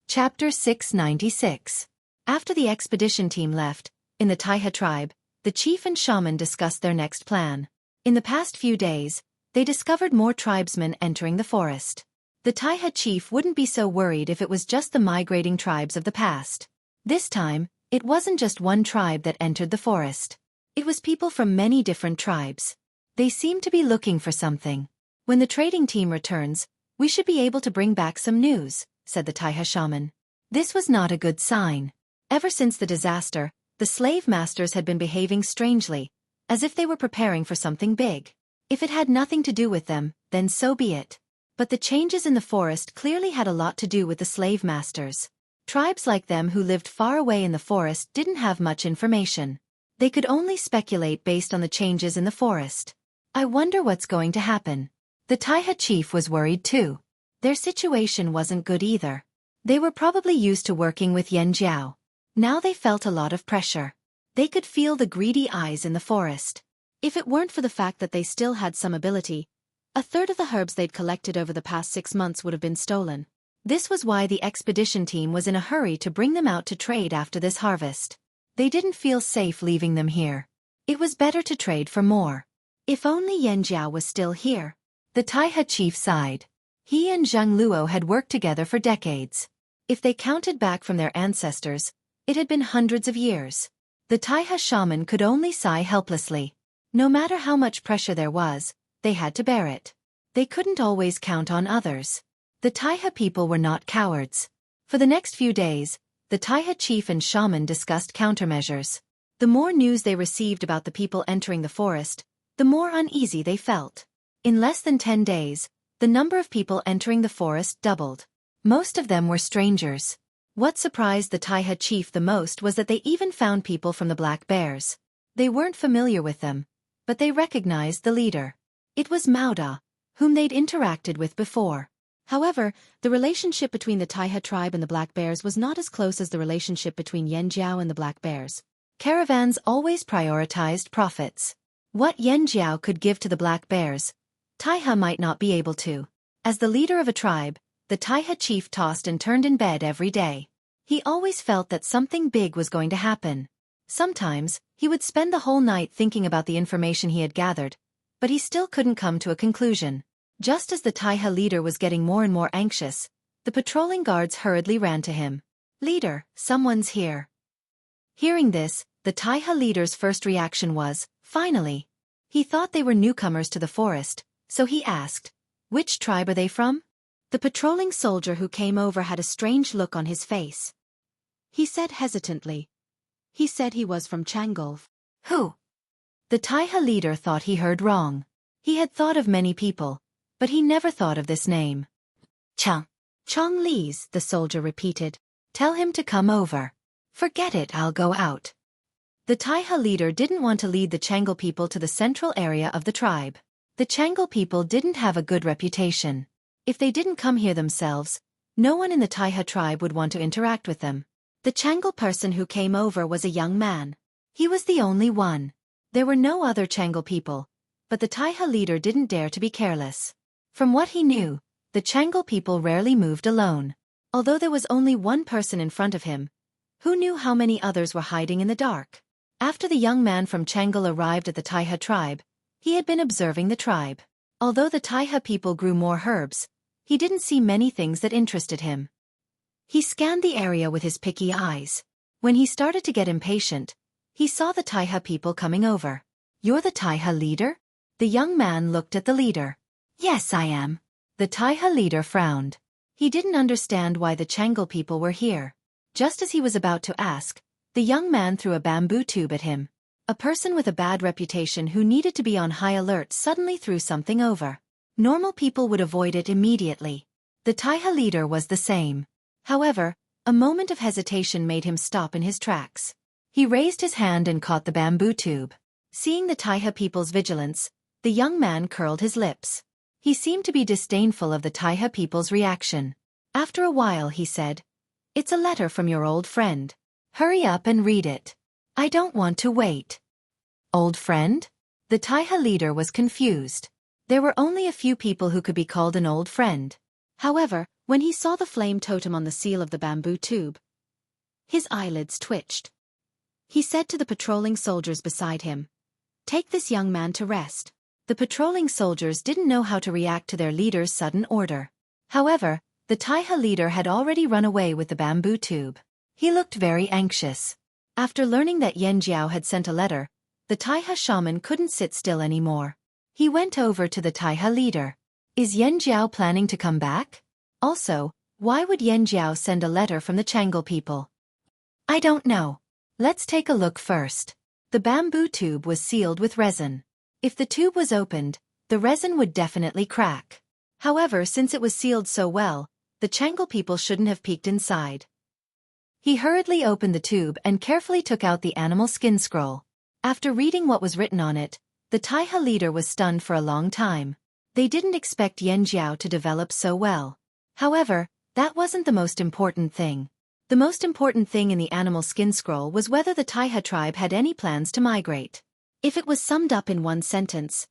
Chapter 696. After the expedition team left, in the Taiha tribe, the chief and shaman discussed their next plan. In the past few days, they discovered more tribesmen entering the forest. The Taiha chief wouldn't be so worried if it was just the migrating tribes of the past. This time, it wasn't just one tribe that entered the forest. It was people from many different tribes. They seemed to be looking for something. When the trading team returns, we should be able to bring back some news, said the Taiha shaman. This was not a good sign. Ever since the disaster, the slave masters had been behaving strangely, as if they were preparing for something big. If it had nothing to do with them, then so be it. But the changes in the forest clearly had a lot to do with the slave masters. Tribes like them who lived far away in the forest didn't have much information. They could only speculate based on the changes in the forest. I wonder what's going to happen. The Taiha chief was worried too. Their situation wasn't good either. They were probably used to working with Yanjiao. Now they felt a lot of pressure. They could feel the greedy eyes in the forest. If it weren't for the fact that they still had some ability, a third of the herbs they'd collected over the past 6 months would have been stolen. This was why the expedition team was in a hurry to bring them out to trade after this harvest. They didn't feel safe leaving them here. It was better to trade for more. If only Yanjiao was still here. The Taiha chief sighed. He and Zhang Luo had worked together for decades. If they counted back from their ancestors, it had been hundreds of years. The Taiha shaman could only sigh helplessly. No matter how much pressure there was, they had to bear it. They couldn't always count on others. The Taiha people were not cowards. For the next few days, the Taiha chief and shaman discussed countermeasures. The more news they received about the people entering the forest, the more uneasy they felt. In less than 10 days, the number of people entering the forest doubled. Most of them were strangers. What surprised the Taiha chief the most was that they even found people from the Black Bears. They weren't familiar with them, but they recognized the leader. It was Mauda, whom they'd interacted with before. However, the relationship between the Taiha tribe and the Black Bears was not as close as the relationship between Yanjiao and the Black Bears. Caravans always prioritized profits. What Yanjiao could give to the Black Bears, Taiha might not be able to. As the leader of a tribe, the Taiha chief tossed and turned in bed every day. He always felt that something big was going to happen. Sometimes, he would spend the whole night thinking about the information he had gathered, but he still couldn't come to a conclusion. Just as the Taiha leader was getting more and more anxious, the patrolling guards hurriedly ran to him. "Leader, someone's here." Hearing this, the Taiha leader's first reaction was, "Finally." He thought they were newcomers to the forest, so he asked, "Which tribe are they from?" The patrolling soldier who came over had a strange look on his face. He said hesitantly. He said he was from Changolf. "Who?" The Taiha leader thought he heard wrong. He had thought of many people, but he never thought of this name. Chong Li's, the soldier repeated. "Tell him to come over." "Forget it, I'll go out." The Taiha leader didn't want to lead the Changle people to the central area of the tribe. The Changle people didn't have a good reputation. If they didn't come here themselves, no one in the Taiha tribe would want to interact with them. The Changle person who came over was a young man. He was the only one. There were no other Changle people, but the Taiha leader didn't dare to be careless. From what he knew, the Changle people rarely moved alone. Although there was only one person in front of him, who knew how many others were hiding in the dark? After the young man from Changle arrived at the Taiha tribe, he had been observing the tribe. Although the Taiha people grew more herbs, he didn't see many things that interested him. He scanned the area with his picky eyes. When he started to get impatient, he saw the Taiha people coming over. "You're the Taiha leader?" The young man looked at the leader. "Yes, I am." The Taiha leader frowned. He didn't understand why the Changle people were here. Just as he was about to ask, the young man threw a bamboo tube at him. A person with a bad reputation who needed to be on high alert suddenly threw something over. Normal people would avoid it immediately. The Taiha leader was the same. However, a moment of hesitation made him stop in his tracks. He raised his hand and caught the bamboo tube. Seeing the Taiha people's vigilance, the young man curled his lips. He seemed to be disdainful of the Taiha people's reaction. After a while he said, "It's a letter from your old friend. Hurry up and read it. I don't want to wait." Old friend? The Taiha leader was confused. There were only a few people who could be called an old friend. However, when he saw the flame totem on the seal of the bamboo tube, his eyelids twitched. He said to the patrolling soldiers beside him, "Take this young man to rest." The patrolling soldiers didn't know how to react to their leader's sudden order. However, the Taiha leader had already run away with the bamboo tube. He looked very anxious. After learning that Yan Jiao had sent a letter, the Taiha shaman couldn't sit still anymore. He went over to the Taiha leader. "Is Yan Jiao planning to come back? Also, why would Yan Jiao send a letter from the Changle people?" "I don't know. Let's take a look first." The bamboo tube was sealed with resin. If the tube was opened, the resin would definitely crack. However, since it was sealed so well, the Changle people shouldn't have peeked inside. He hurriedly opened the tube and carefully took out the animal skin scroll. After reading what was written on it, the Taiha leader was stunned for a long time. They didn't expect Yan Jiao to develop so well. However, that wasn't the most important thing. The most important thing in the animal skin scroll was whether the Taiha tribe had any plans to migrate. If it was summed up in one sentence,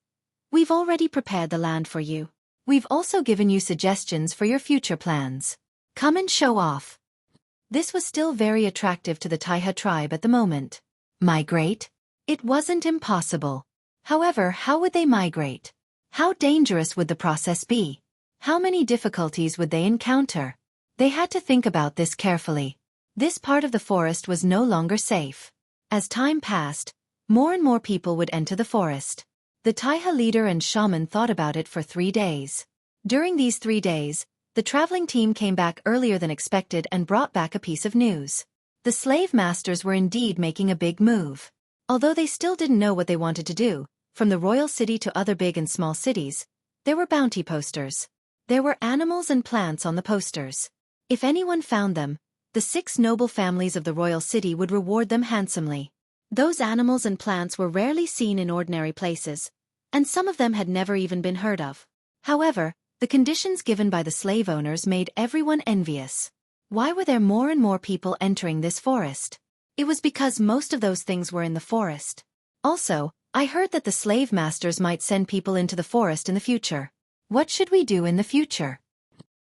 "We've already prepared the land for you. We've also given you suggestions for your future plans. Come and show off." This was still very attractive to the Taiha tribe at the moment. Migrate? It wasn't impossible. However, how would they migrate? How dangerous would the process be? How many difficulties would they encounter? They had to think about this carefully. This part of the forest was no longer safe. As time passed, more and more people would enter the forest. The Taiha leader and shaman thought about it for 3 days. During these 3 days, the traveling team came back earlier than expected and brought back a piece of news. The slave masters were indeed making a big move. Although they still didn't know what they wanted to do, from the royal city to other big and small cities, there were bounty posters. There were animals and plants on the posters. If anyone found them, the 6 noble families of the royal city would reward them handsomely. Those animals and plants were rarely seen in ordinary places, and some of them had never even been heard of. However, the conditions given by the slave owners made everyone envious. Why were there more and more people entering this forest? It was because most of those things were in the forest. Also, I heard that the slave masters might send people into the forest in the future. What should we do in the future?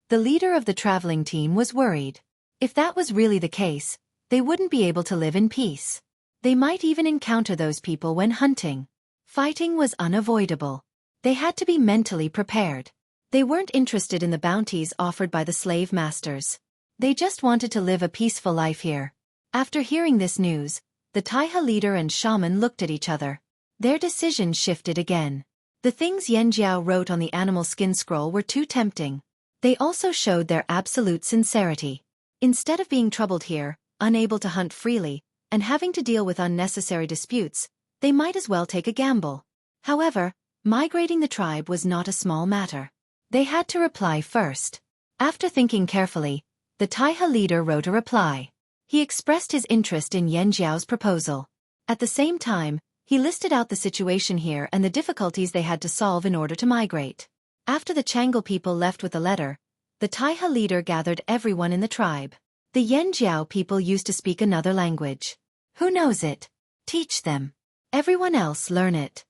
The leader of the traveling team was worried. If that was really the case, they wouldn't be able to live in peace. They might even encounter those people when hunting. Fighting was unavoidable. They had to be mentally prepared. They weren't interested in the bounties offered by the slave masters. They just wanted to live a peaceful life here. After hearing this news, the Taiha leader and shaman looked at each other. Their decision shifted again. The things Yan Jiao wrote on the animal skin scroll were too tempting. They also showed their absolute sincerity. Instead of being troubled here, unable to hunt freely, and having to deal with unnecessary disputes, they might as well take a gamble. However, migrating the tribe was not a small matter. They had to reply first. After thinking carefully, the Taiha leader wrote a reply. He expressed his interest in Yan Jiao's proposal. At the same time, he listed out the situation here and the difficulties they had to solve in order to migrate. After the Changle people left with the letter, the Taiha leader gathered everyone in the tribe. The Yan Jiao people used to speak another language. Who knows it? Teach them. Everyone else learn it.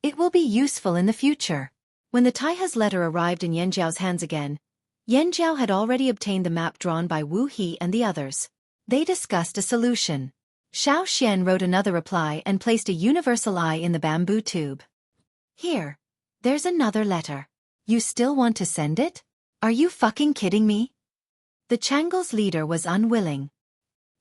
It will be useful in the future. When the Taiha's letter arrived in Yan Jiao's hands again, Yan Jiao had already obtained the map drawn by Wu He and the others. They discussed a solution. Xiao Xian wrote another reply and placed a universal eye in the bamboo tube. Here. There's another letter. You still want to send it? Are you fucking kidding me? The Changle's leader was unwilling.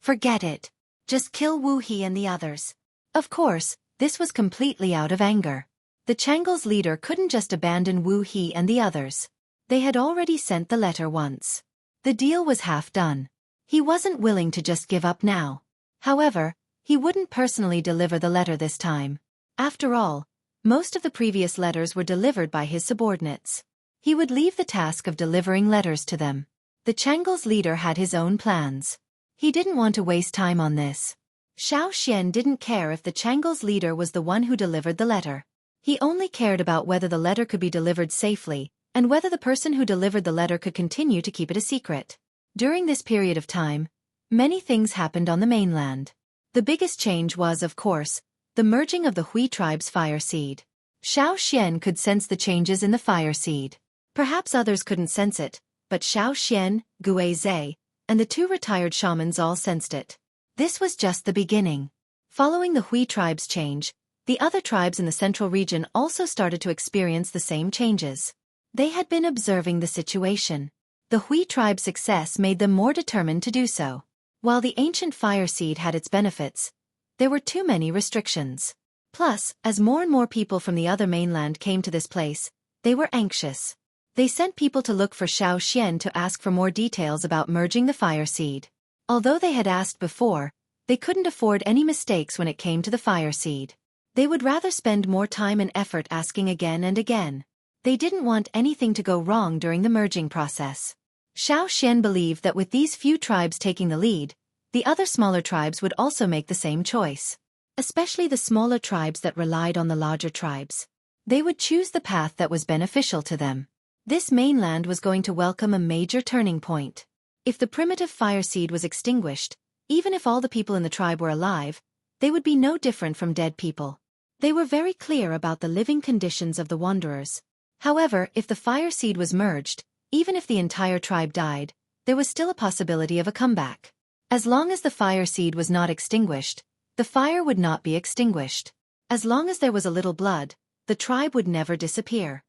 Forget it. Just kill Wu He and the others. Of course, this was completely out of anger. The Changle's leader couldn't just abandon Wu He and the others. They had already sent the letter once. The deal was half done. He wasn't willing to just give up now. However, he wouldn't personally deliver the letter this time. After all, most of the previous letters were delivered by his subordinates. He would leave the task of delivering letters to them. The Changle's leader had his own plans. He didn't want to waste time on this. Xiao Xian didn't care if the Changle's leader was the one who delivered the letter. He only cared about whether the letter could be delivered safely, and whether the person who delivered the letter could continue to keep it a secret. During this period of time, many things happened on the mainland. The biggest change was, of course, the merging of the Hui tribe's fire seed. Xiao Xian could sense the changes in the fire seed. Perhaps others couldn't sense it, but Xiao Xian, Gue Zhe, and the two retired shamans all sensed it. This was just the beginning. Following the Hui tribe's change, the other tribes in the central region also started to experience the same changes. They had been observing the situation. The Hui tribe's success made them more determined to do so. While the ancient fire seed had its benefits, there were too many restrictions. Plus, as more and more people from the other mainland came to this place, they were anxious. They sent people to look for Xiao Xian to ask for more details about merging the fire seed. Although they had asked before, they couldn't afford any mistakes when it came to the fire seed. They would rather spend more time and effort asking again and again. They didn't want anything to go wrong during the merging process. Xiao Xian believed that with these few tribes taking the lead, the other smaller tribes would also make the same choice. Especially the smaller tribes that relied on the larger tribes. They would choose the path that was beneficial to them. This mainland was going to welcome a major turning point. If the primitive fire seed was extinguished, even if all the people in the tribe were alive, they would be no different from dead people. They were very clear about the living conditions of the wanderers. However, if the fire seed was merged, even if the entire tribe died, there was still a possibility of a comeback. As long as the fire seed was not extinguished, the fire would not be extinguished. As long as there was a little blood, the tribe would never disappear.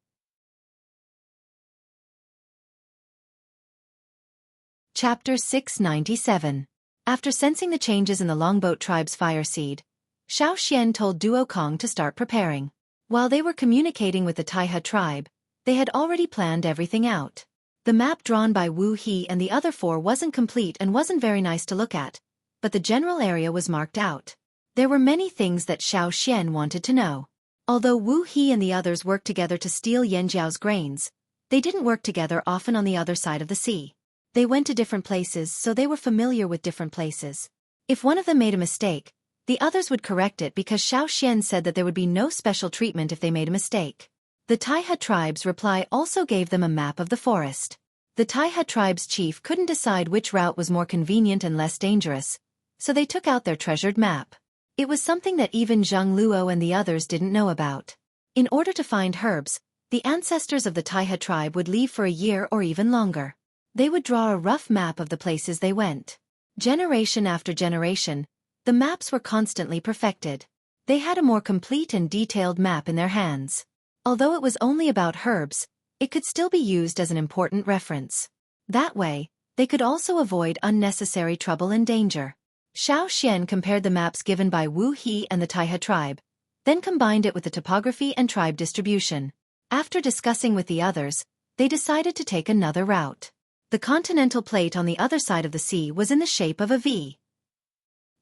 Chapter 697. After sensing the changes in the Longboat tribe's fire seed, Xiao Xian told Duo Kong to start preparing. While they were communicating with the Taihe tribe, they had already planned everything out. The map drawn by Wu He and the other four wasn't complete and wasn't very nice to look at, but the general area was marked out. There were many things that Xiao Xian wanted to know. Although Wu He and the others worked together to steal Yanjiao's grains, they didn't work together often on the other side of the sea. They went to different places, so they were familiar with different places. If one of them made a mistake, the others would correct it because Xiao Xian said that there would be no special treatment if they made a mistake. The Taihe tribe's reply also gave them a map of the forest. The Taihe tribe's chief couldn't decide which route was more convenient and less dangerous, so they took out their treasured map. It was something that even Zhang Luo and the others didn't know about. In order to find herbs, the ancestors of the Taihe tribe would leave for a year or even longer. They would draw a rough map of the places they went. Generation after generation, the maps were constantly perfected. They had a more complete and detailed map in their hands. Although it was only about herbs, it could still be used as an important reference. That way, they could also avoid unnecessary trouble and danger. Xiao Xian compared the maps given by Wu He and the Taihe tribe, then combined it with the topography and tribe distribution. After discussing with the others, they decided to take another route. The continental plate on the other side of the sea was in the shape of a V.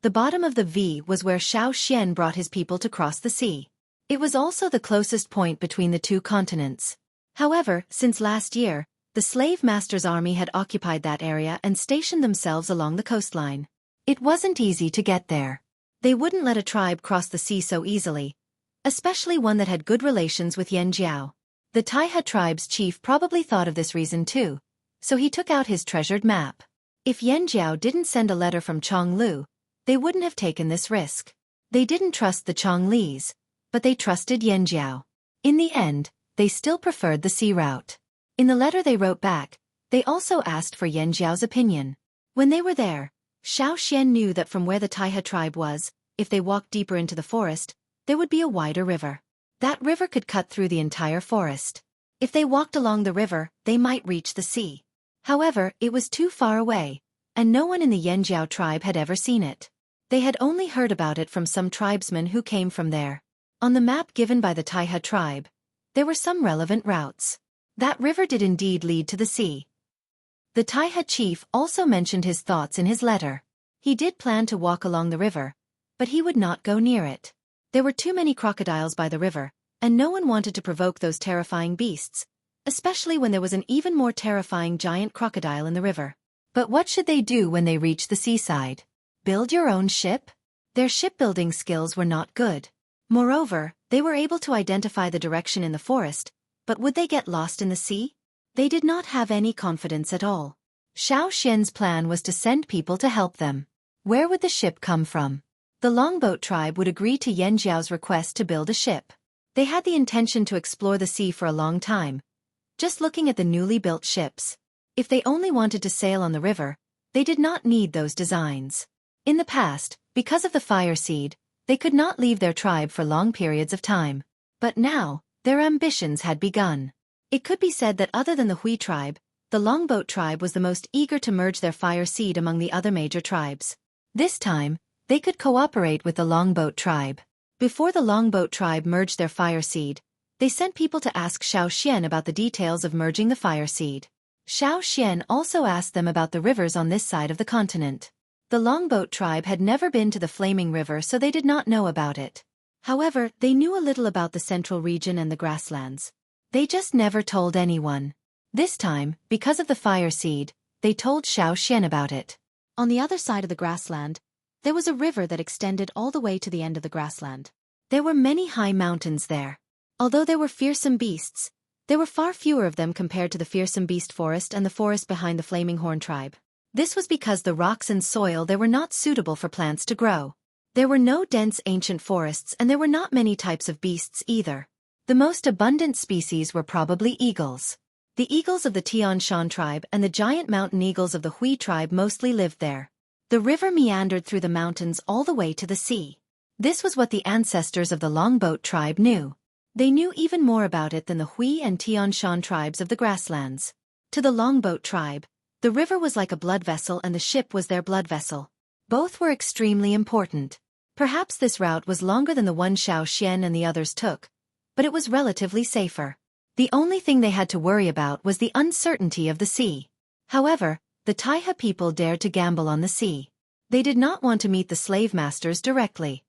The bottom of the V was where Xiao Xian brought his people to cross the sea. It was also the closest point between the two continents. However, since last year, the slave master's army had occupied that area and stationed themselves along the coastline. It wasn't easy to get there. They wouldn't let a tribe cross the sea so easily, especially one that had good relations with Yanjiao. The Taihe tribe's chief probably thought of this reason too, so he took out his treasured map. If Yanjiao didn't send a letter from Chonglu, they wouldn't have taken this risk. They didn't trust the Chonglis, but they trusted Yanjiao. In the end, they still preferred the sea route. In the letter they wrote back, they also asked for Yanjiao's opinion. When they were there, Xiao Xian knew that from where the Taihe tribe was, if they walked deeper into the forest, there would be a wider river. That river could cut through the entire forest. If they walked along the river, they might reach the sea. However, it was too far away, and no one in the Yanjiao tribe had ever seen it. They had only heard about it from some tribesmen who came from there. On the map given by the Taiha tribe, there were some relevant routes. That river did indeed lead to the sea. The Taiha chief also mentioned his thoughts in his letter. He did plan to walk along the river, but he would not go near it. There were too many crocodiles by the river, and no one wanted to provoke those terrifying beasts, especially when there was an even more terrifying giant crocodile in the river. But what should they do when they reached the seaside? Build your own ship? Their shipbuilding skills were not good. Moreover, they were able to identify the direction in the forest, but would they get lost in the sea? They did not have any confidence at all. Xiao Xian's plan was to send people to help them. Where would the ship come from? The longboat tribe would agree to Yan Jiao's request to build a ship. They had the intention to explore the sea for a long time, just looking at the newly built ships. If they only wanted to sail on the river, they did not need those designs. In the past, because of the fire seed, they could not leave their tribe for long periods of time. But now, their ambitions had begun. It could be said that other than the Hui tribe, the longboat tribe was the most eager to merge their fire seed among the other major tribes. This time, they could cooperate with the longboat tribe. Before the longboat tribe merged their fire seed, they sent people to ask Xiao Xian about the details of merging the fire seed. Xiao Xian also asked them about the rivers on this side of the continent. The longboat tribe had never been to the Flaming River, so they did not know about it. However, they knew a little about the central region and the grasslands. They just never told anyone. This time, because of the fire seed, they told Xiao Xian about it. On the other side of the grassland, there was a river that extended all the way to the end of the grassland. There were many high mountains there. Although there were fearsome beasts, there were far fewer of them compared to the fearsome beast forest and the forest behind the Flaming Horn tribe. This was because the rocks and soil there were not suitable for plants to grow. There were no dense ancient forests, and there were not many types of beasts either. The most abundant species were probably eagles. The eagles of the Tian Shan tribe and the giant mountain eagles of the Hui tribe mostly lived there. The river meandered through the mountains all the way to the sea. This was what the ancestors of the longboat tribe knew. They knew even more about it than the Hui and Tian Shan tribes of the grasslands. To the longboat tribe, the river was like a blood vessel and the ship was their blood vessel. Both were extremely important. Perhaps this route was longer than the one Xiao Xian and the others took, but it was relatively safer. The only thing they had to worry about was the uncertainty of the sea. However, the Taiha people dared to gamble on the sea. They did not want to meet the slave masters directly.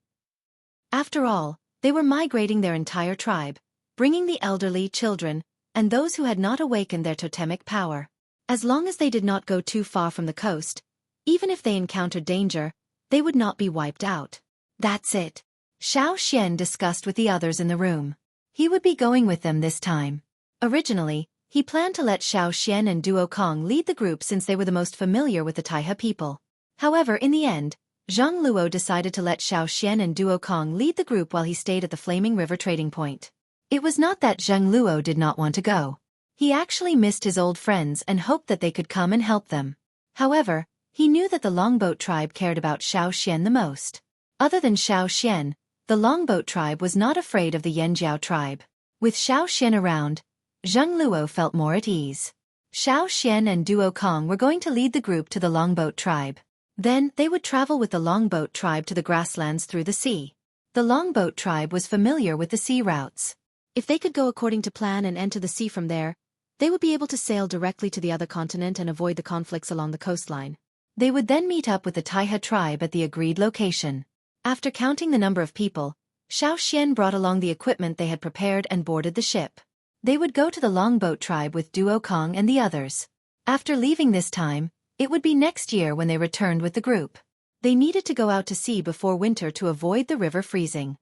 After all, they were migrating their entire tribe, bringing the elderly, children, and those who had not awakened their totemic power. As long as they did not go too far from the coast, even if they encountered danger, they would not be wiped out. That's it. Xiao Xian discussed with the others in the room. He would be going with them this time. Originally, he planned to let Xiao Xian and Duo Kong lead the group since they were the most familiar with the Taiha people. However, in the end, Zhang Luo decided to let Xiao Xian and Duo Kong lead the group while he stayed at the Flaming River trading point. It was not that Zhang Luo did not want to go. He actually missed his old friends and hoped that they could come and help them. However, he knew that the longboat tribe cared about Xiao Xian the most. Other than Xiao Xian, the longboat tribe was not afraid of the Yanjiao tribe. With Xiao Xian around, Zhang Luo felt more at ease. Xiao Xian and Duo Kong were going to lead the group to the longboat tribe. Then, they would travel with the longboat tribe to the grasslands through the sea. The longboat tribe was familiar with the sea routes. If they could go according to plan and enter the sea from there, they would be able to sail directly to the other continent and avoid the conflicts along the coastline. They would then meet up with the Taiha tribe at the agreed location. After counting the number of people, Xiao Xian brought along the equipment they had prepared and boarded the ship. They would go to the longboat tribe with Duo Kong and the others. After leaving this time, it would be next year when they returned with the group. They needed to go out to sea before winter to avoid the river freezing.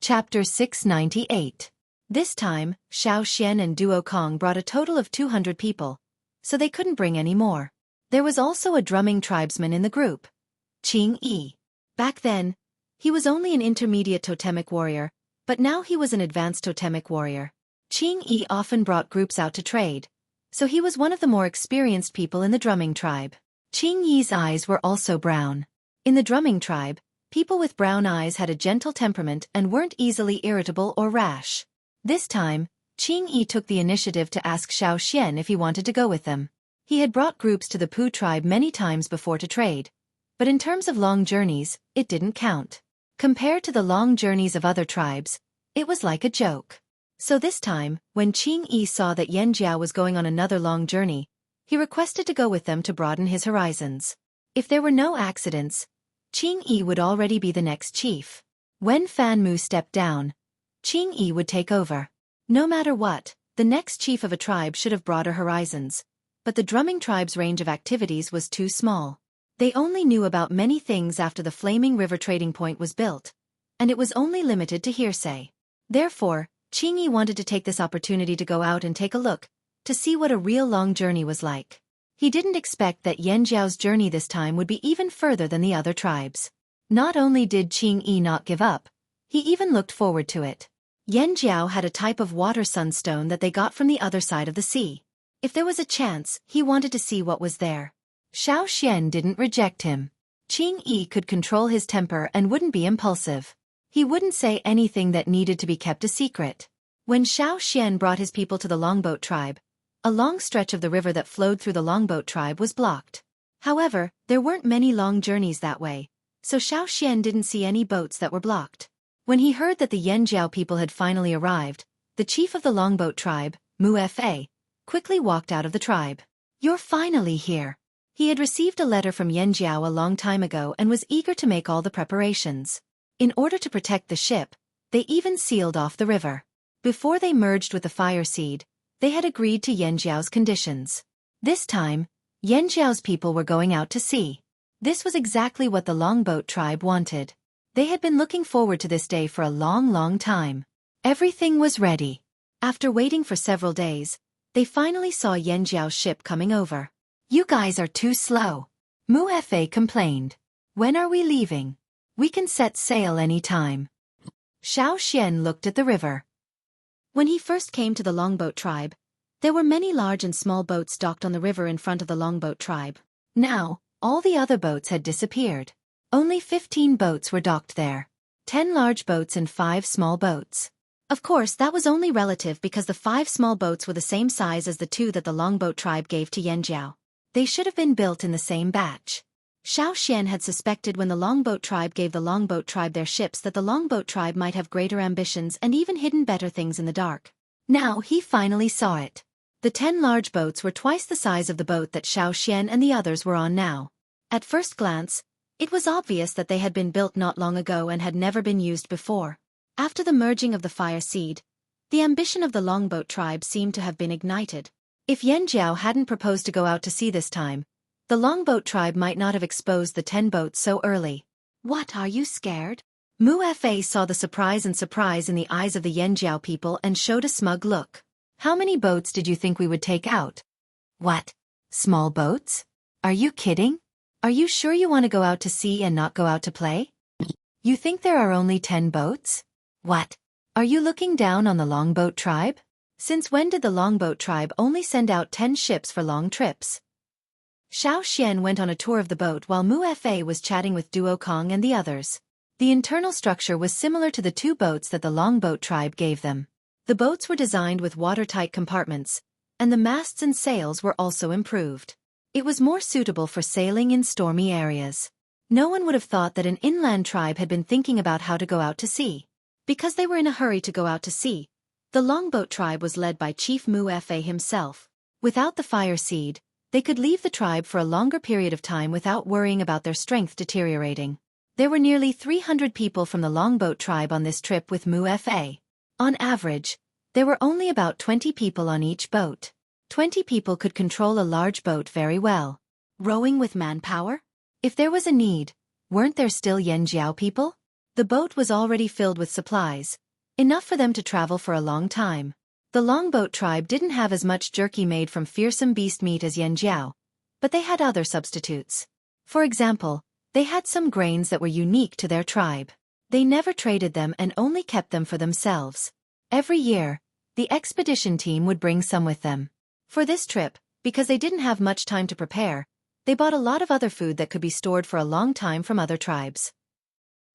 Chapter 698. This time, Xiao Xian and Duo Kong brought a total of 200 people, so they couldn't bring any more. There was also a drumming tribesman in the group, Qing. Back then, he was only an intermediate totemic warrior, but now he was an advanced totemic warrior. Qing often brought groups out to trade, so he was one of the more experienced people in the drumming tribe. Qing Yi's eyes were also brown. In the drumming tribe, people with brown eyes had a gentle temperament and weren't easily irritable or rash. This time, Xueqi took the initiative to ask Xueqi if he wanted to go with them. He had brought groups to the Pu tribe many times before to trade, but in terms of long journeys, it didn't count. Compared to the long journeys of other tribes, it was like a joke. So this time, when Xueqi saw that Yanjiao was going on another long journey, he requested to go with them to broaden his horizons. If there were no accidents, Xueqi would already be the next chief. When Fan Mu stepped down, Xueqi would take over. No matter what, the next chief of a tribe should have broader horizons, but the drumming tribe's range of activities was too small. They only knew about many things after the Flaming River trading point was built, and it was only limited to hearsay. Therefore, Xueqi wanted to take this opportunity to go out and take a look, to see what a real long journey was like. He didn't expect that Yanjiao's journey this time would be even further than the other tribes. Not only did Xueqi not give up, he even looked forward to it. Yanjiao had a type of water sunstone that they got from the other side of the sea. If there was a chance, he wanted to see what was there. Xueqi didn't reject him. Xueqi could control his temper and wouldn't be impulsive. He wouldn't say anything that needed to be kept a secret. When Xueqi brought his people to the Longboat tribe, a long stretch of the river that flowed through the Longboat tribe was blocked. However, there weren't many long journeys that way, so Xueqi didn't see any boats that were blocked. When he heard that the Yanjiao people had finally arrived, the chief of the Longboat tribe, Mu Fa, quickly walked out of the tribe. "You're finally here." He had received a letter from Yanjiao a long time ago and was eager to make all the preparations. In order to protect the ship, they even sealed off the river. Before they merged with the Fire Seed, they had agreed to Yanjiao's conditions. This time, Yanjiao's people were going out to sea. This was exactly what the Longboat tribe wanted. They had been looking forward to this day for a long time. Everything was ready. After waiting for several days, they finally saw Yanjiao's ship coming over. "You guys are too slow," Mu Fa complained. "When are we leaving? We can set sail any time." Xueqi looked at the river. When he first came to the Longboat tribe, there were many large and small boats docked on the river in front of the Longboat tribe. Now, all the other boats had disappeared. Only 15 boats were docked there. 10 large boats and 5 small boats. Of course, that was only relative because the 5 small boats were the same size as the 2 that the Longboat tribe gave to Yanjiao. They should have been built in the same batch. Xueqi had suspected when the Longboat tribe gave the Longboat tribe their ships that the Longboat tribe might have greater ambitions and even hidden better things in the dark. Now he finally saw it. The 10 large boats were twice the size of the boat that Xueqi and the others were on now. At first glance, it was obvious that they had been built not long ago and had never been used before. After the merging of the Fire Seed, the ambition of the Longboat tribe seemed to have been ignited. If Yanjiao hadn't proposed to go out to sea this time, the Longboat tribe might not have exposed the 10 boats so early. "What, are you scared?" Mu Fa saw the surprise in the eyes of the Yanjiao people and showed a smug look. "How many boats did you think we would take out?" "What? Small boats? Are you kidding? Are you sure you want to go out to sea and not go out to play? You think there are only 10 boats? What? Are you looking down on the Longboat tribe? Since when did the Longboat tribe only send out 10 ships for long trips?" Xueqi went on a tour of the boat while Mu Fa was chatting with Duo Kong and the others. The internal structure was similar to the 2 boats that the Longboat tribe gave them. The boats were designed with watertight compartments, and the masts and sails were also improved. It was more suitable for sailing in stormy areas. No one would have thought that an inland tribe had been thinking about how to go out to sea. Because they were in a hurry to go out to sea, the Longboat tribe was led by Chief Mu Fa himself. Without the Fire Seed, they could leave the tribe for a longer period of time without worrying about their strength deteriorating. There were nearly 300 people from the Longboat tribe on this trip with Mu Fa. On average, there were only about 20 people on each boat. 20 people could control a large boat very well. Rowing with manpower? If there was a need, weren't there still Yanjiao people? The boat was already filled with supplies, enough for them to travel for a long time. The Longboat tribe didn't have as much jerky made from fearsome beast meat as Yanjiao, but they had other substitutes. For example, they had some grains that were unique to their tribe. They never traded them and only kept them for themselves. Every year, the expedition team would bring some with them. For this trip, because they didn't have much time to prepare, They bought a lot of other food that could be stored for a long time from other tribes.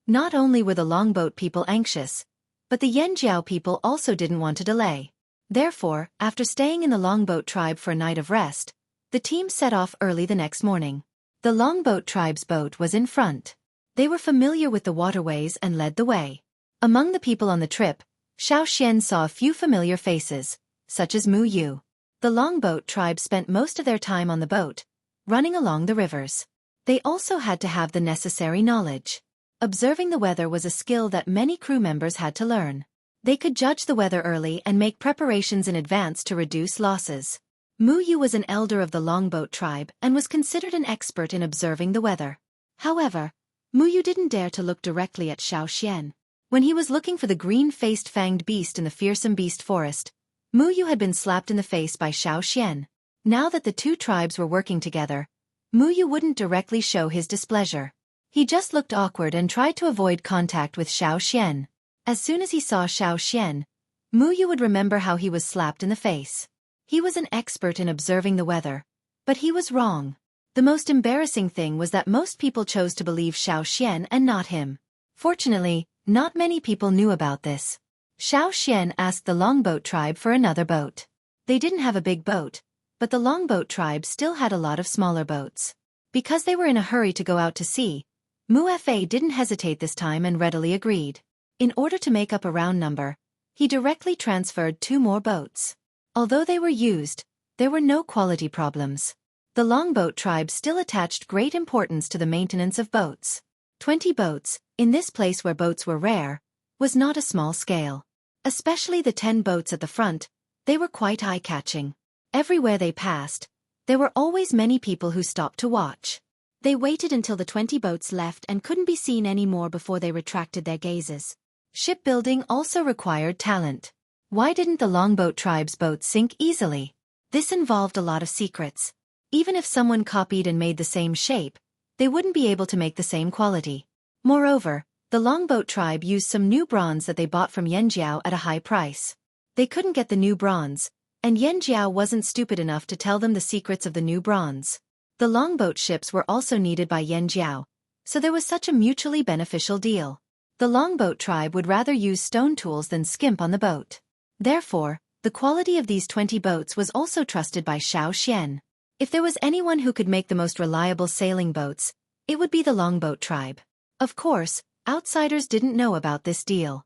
Not only were the longboat people anxious, but the Yanjiao people also didn't want to delay. Therefore, after staying in the longboat tribe for a night of rest, the team set off early the next morning. The longboat tribe's boat was in front. They were familiar with the waterways and led the way. Among the people on the trip, Xiao saw a few familiar faces, such as Mu Yu. The longboat tribe spent most of their time on the boat, running along the rivers. They also had to have the necessary knowledge. Observing the weather was a skill that many crew members had to learn. They could judge the weather early and make preparations in advance to reduce losses. Mu Yu was an elder of the longboat tribe and was considered an expert in observing the weather. However, Mu Yu didn't dare to look directly at Xiao. When he was looking for the green-faced fanged beast in the fearsome beast forest, Mu Yu had been slapped in the face by Xiao. Now that the two tribes were working together, Mu Yu wouldn't directly show his displeasure. He just looked awkward and tried to avoid contact with Xiao. As soon as he saw Xiao, Mu Yu would remember how he was slapped in the face. He was an expert in observing the weather, but he was wrong. The most embarrassing thing was that most people chose to believe Xiao and not him. Fortunately, not many people knew about this. Xiao asked the longboat tribe for another boat. They didn't have a big boat, but the longboat tribe still had a lot of smaller boats. Because they were in a hurry to go out to sea, Mu Fa didn't hesitate this time and readily agreed. In order to make up a round number, he directly transferred 2 more boats. Although they were used, there were no quality problems. The longboat tribe still attached great importance to the maintenance of boats. 20 boats, in this place where boats were rare, was not a small scale. Especially the 10 boats at the front, they were quite eye-catching. Everywhere they passed, there were always many people who stopped to watch. They waited until the 20 boats left and couldn't be seen anymore before they retracted their gazes. Shipbuilding also required talent. Why didn't the longboat tribe's boats sink easily? This involved a lot of secrets. Even if someone copied and made the same shape, they wouldn't be able to make the same quality. Moreover, the longboat tribe used some new bronze that they bought from Yanjiao at a high price. They couldn't get the new bronze, and Yanjiao wasn't stupid enough to tell them the secrets of the new bronze. The longboat ships were also needed by Yanjiao, so there was such a mutually beneficial deal. The longboat tribe would rather use stone tools than skimp on the boat. Therefore, the quality of these 20 boats was also trusted by Xiao. If there was anyone who could make the most reliable sailing boats, it would be the longboat tribe. Of course, outsiders didn't know about this deal.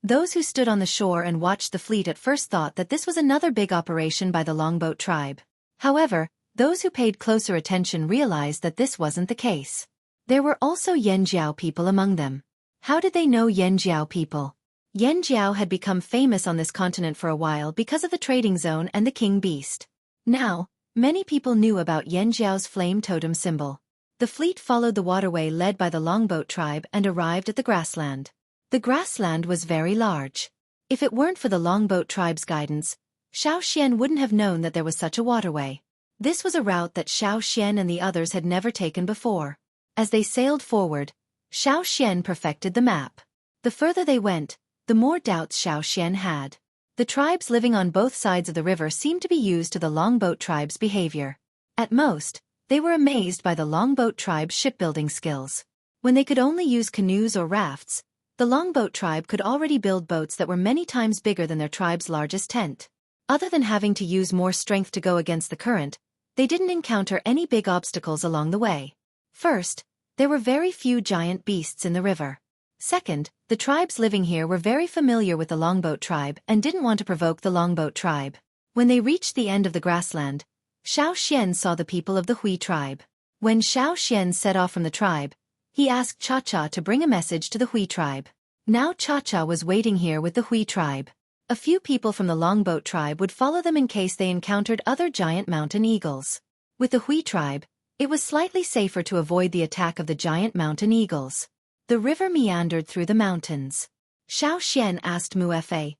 Those who stood on the shore and watched the fleet at first thought that this was another big operation by the longboat tribe. However, those who paid closer attention realized that this wasn't the case. There were also Yanjiao people among them. How did they know Yanjiao people? Yanjiao had become famous on this continent for a while because of the trading zone and the king beast. Now, many people knew about Yanjiao's flame totem symbol. The fleet followed the waterway led by the longboat tribe and arrived at the grassland. The grassland was very large. If it weren't for the longboat tribe's guidance, Xiao wouldn't have known that there was such a waterway. This was a route that Xiao and the others had never taken before. As they sailed forward, Xiao perfected the map. The further they went, the more doubts Xiao had. The tribes living on both sides of the river seemed to be used to the longboat tribe's behavior. At most, they were amazed by the longboat tribe's shipbuilding skills. When they could only use canoes or rafts, the longboat tribe could already build boats that were many times bigger than their tribe's largest tent. Other than having to use more strength to go against the current, they didn't encounter any big obstacles along the way. First, there were very few giant beasts in the river. Second, the tribes living here were very familiar with the longboat tribe and didn't want to provoke the longboat tribe. When they reached the end of the grassland, Xiao saw the people of the Hui tribe. When Xiao set off from the tribe, he asked Cha-Cha to bring a message to the Hui tribe. Now Cha-Cha was waiting here with the Hui tribe. A few people from the longboat tribe would follow them in case they encountered other giant mountain eagles. With the Hui tribe, it was slightly safer to avoid the attack of the giant mountain eagles. The river meandered through the mountains. Xiao asked Mu Fa,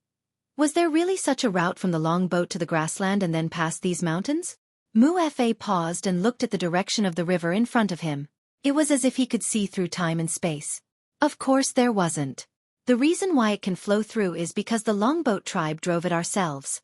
"Was there really such a route from the longboat to the grassland and then past these mountains?" Mu Fa paused and looked at the direction of the river in front of him. It was as if he could see through time and space. Of course there wasn't. The reason why it can flow through is because the longboat tribe drove it ourselves.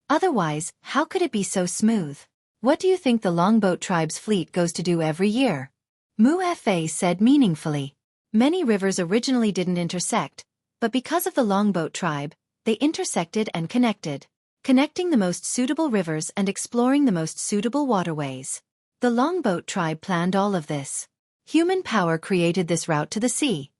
Otherwise, how could it be so smooth? What do you think the Longboat tribe's fleet goes to do every year? Mu said meaningfully. Many rivers originally didn't intersect, but because of the Longboat tribe, they intersected and connected, connecting the most suitable rivers and exploring the most suitable waterways. The Longboat tribe planned all of this. Human power created this route to the sea.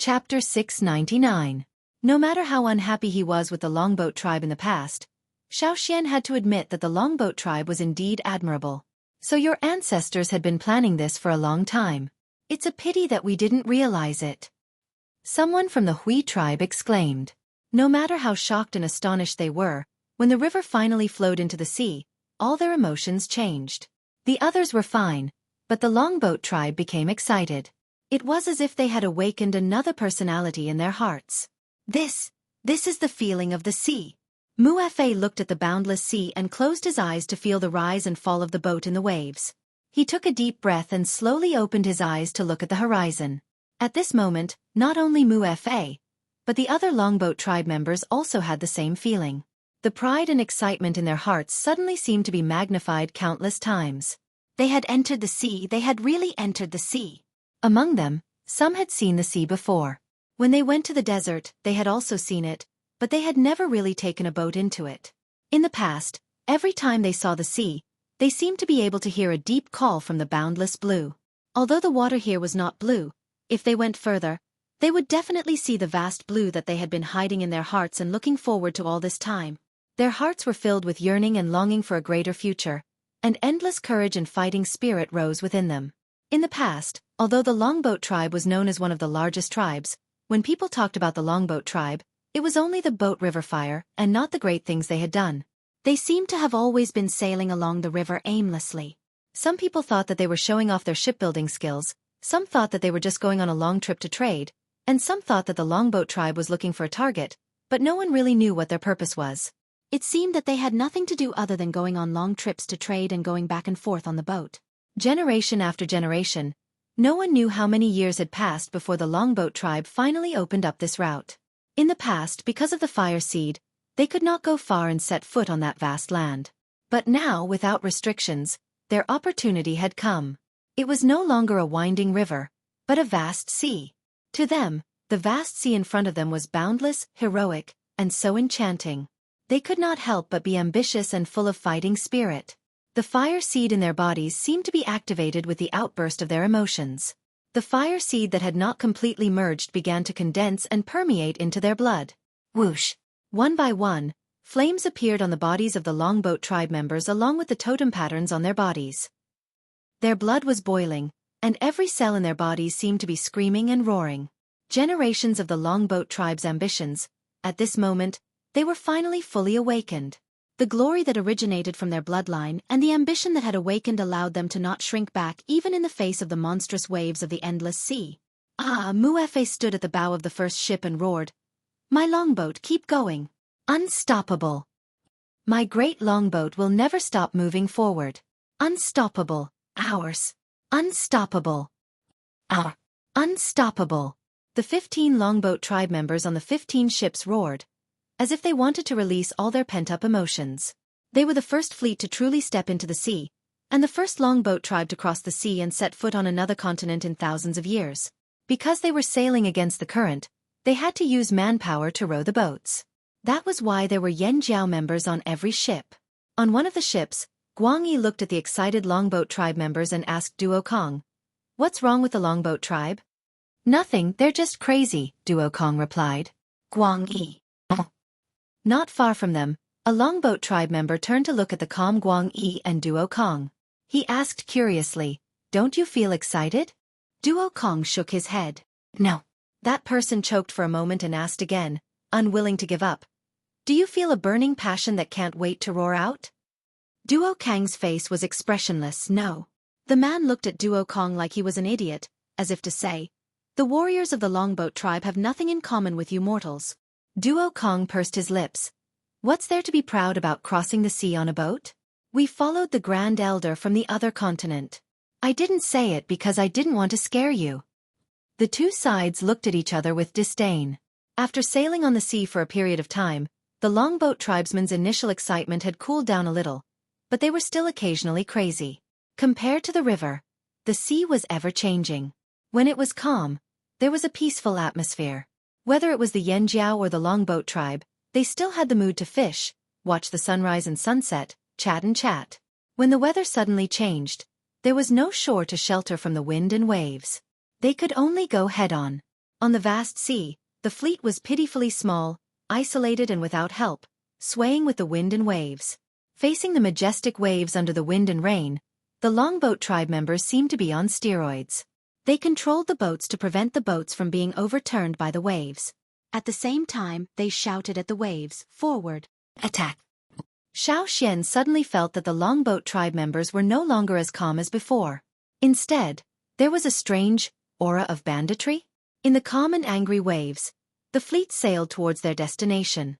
Chapter 699. No matter how unhappy he was with the Longboat tribe in the past, Xueqi had to admit that the Longboat tribe was indeed admirable. So your ancestors had been planning this for a long time. It's a pity that we didn't realize it. Someone from the Hui tribe exclaimed. No matter how shocked and astonished they were, when the river finally flowed into the sea, all their emotions changed. The others were fine, but the Longboat tribe became excited. It was as if they had awakened another personality in their hearts. This is the feeling of the sea. Mu looked at the boundless sea and closed his eyes to feel the rise and fall of the boat in the waves. He took a deep breath and slowly opened his eyes to look at the horizon. At this moment, not only Mu, but the other Longboat tribe members also had the same feeling. The pride and excitement in their hearts suddenly seemed to be magnified countless times. They had entered the sea, they had really entered the sea. Among them, some had seen the sea before. When they went to the desert, they had also seen it, but they had never really taken a boat into it. In the past, every time they saw the sea, they seemed to be able to hear a deep call from the boundless blue. Although the water here was not blue, if they went further, they would definitely see the vast blue that they had been hiding in their hearts and looking forward to all this time. Their hearts were filled with yearning and longing for a greater future, and endless courage and fighting spirit rose within them. In the past, although the Longboat tribe was known as one of the largest tribes, when people talked about the Longboat tribe, it was only the boat river fire and not the great things they had done. They seemed to have always been sailing along the river aimlessly. Some people thought that they were showing off their shipbuilding skills, some thought that they were just going on a long trip to trade, and some thought that the Longboat tribe was looking for a target, but no one really knew what their purpose was. It seemed that they had nothing to do other than going on long trips to trade and going back and forth on the boat. Generation after generation, no one knew how many years had passed before the Longboat tribe finally opened up this route. In the past, because of the fire seed, they could not go far and set foot on that vast land. But now, without restrictions, their opportunity had come. It was no longer a winding river, but a vast sea. To them, the vast sea in front of them was boundless, heroic, and so enchanting. They could not help but be ambitious and full of fighting spirit. The fire seed in their bodies seemed to be activated with the outburst of their emotions. The fire seed that had not completely merged began to condense and permeate into their blood. Whoosh! One by one, flames appeared on the bodies of the Longboat tribe members along with the totem patterns on their bodies. Their blood was boiling, and every cell in their bodies seemed to be screaming and roaring. Generations of the Longboat tribe's ambitions, at this moment, they were finally fully awakened. The glory that originated from their bloodline and the ambition that had awakened allowed them to not shrink back even in the face of the monstrous waves of the endless sea. Mu stood at the bow of the first ship and roared, "My longboat, keep going. Unstoppable. My great longboat will never stop moving forward. Unstoppable. Ours. Unstoppable. Our. Unstoppable." The 15 Longboat tribe members on the 15 ships roared, as if they wanted to release all their pent-up emotions. They were the first fleet to truly step into the sea, and the first Longboat tribe to cross the sea and set foot on another continent in thousands of years. Because they were sailing against the current, they had to use manpower to row the boats. That was why there were Yanjiao members on every ship. On one of the ships, Guangyi looked at the excited Longboat tribe members and asked Duo Kong, "What's wrong with the Longboat tribe?" "Nothing, they're just crazy," Duo Kong replied. Guangyi. Not far from them, a Longboat tribe member turned to look at the calm Guangyi and Duo Kong. He asked curiously, "Don't you feel excited?" Duo Kong shook his head. "No." That person choked for a moment and asked again, unwilling to give up, "Do you feel a burning passion that can't wait to roar out?" Duo Kang's face was expressionless. "No." The man looked at Duo Kong like he was an idiot, as if to say, "The warriors of the Longboat tribe have nothing in common with you mortals." Duo Kong pursed his lips. "What's there to be proud about crossing the sea on a boat? We followed the Grand Elder from the other continent. I didn't say it because I didn't want to scare you." The two sides looked at each other with disdain. After sailing on the sea for a period of time, the longboat tribesmen's initial excitement had cooled down a little, but they were still occasionally crazy. Compared to the river, the sea was ever-changing. When it was calm, there was a peaceful atmosphere. Whether it was the Yanjiao or the longboat tribe, they still had the mood to fish, watch the sunrise and sunset, chat and chat. When the weather suddenly changed, there was no shore to shelter from the wind and waves. They could only go head-on. On the vast sea, the fleet was pitifully small, isolated and without help, swaying with the wind and waves. Facing the majestic waves under the wind and rain, the longboat tribe members seemed to be on steroids. They controlled the boats to prevent the boats from being overturned by the waves. At the same time, they shouted at the waves, "Forward! Attack!" Xueqi suddenly felt that the longboat tribe members were no longer as calm as before. Instead, there was a strange aura of banditry. In the calm and angry waves, the fleet sailed towards their destination.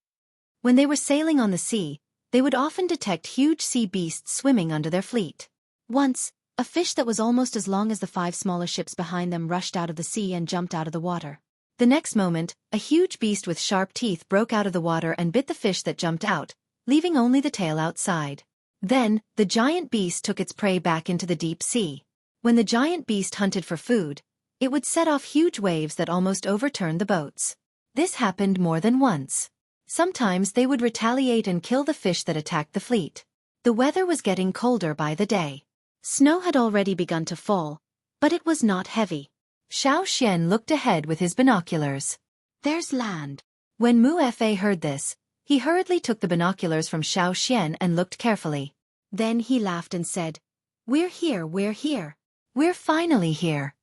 When they were sailing on the sea, they would often detect huge sea beasts swimming under their fleet. Once, a fish that was almost as long as the 5 smaller ships behind them rushed out of the sea and jumped out of the water. The next moment, a huge beast with sharp teeth broke out of the water and bit the fish that jumped out, leaving only the tail outside. Then, the giant beast took its prey back into the deep sea. When the giant beast hunted for food, it would set off huge waves that almost overturned the boats. This happened more than once. Sometimes they would retaliate and kill the fish that attacked the fleet. The weather was getting colder by the day. Snow had already begun to fall, but it was not heavy. Xueqi looked ahead with his binoculars. "There's land." When Mu Fa heard this, he hurriedly took the binoculars from Xueqi and looked carefully. Then he laughed and said, "We're here, we're here. We're finally here."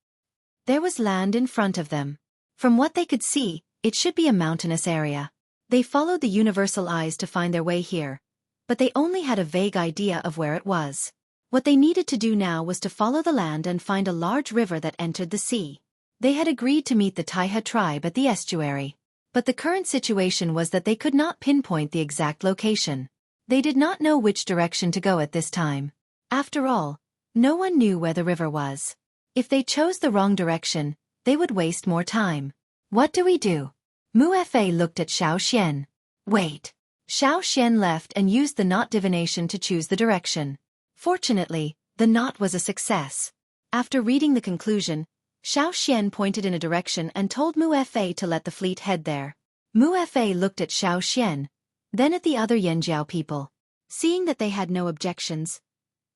There was land in front of them. From what they could see, it should be a mountainous area. They followed the universal eyes to find their way here, but they only had a vague idea of where it was. What they needed to do now was to follow the land and find a large river that entered the sea. They had agreed to meet the Taiha tribe at the estuary. But the current situation was that they could not pinpoint the exact location. They did not know which direction to go at this time. After all, no one knew where the river was. If they chose the wrong direction, they would waste more time. "What do we do?" Mu Fa looked at Xueqi. "Wait." Xueqi left and used the knot divination to choose the direction. Fortunately, the knot was a success. After reading the conclusion, Xueqi pointed in a direction and told Mu Fa to let the fleet head there. Mu Fa looked at Xueqi, then at the other Yanjiao people. Seeing that they had no objections,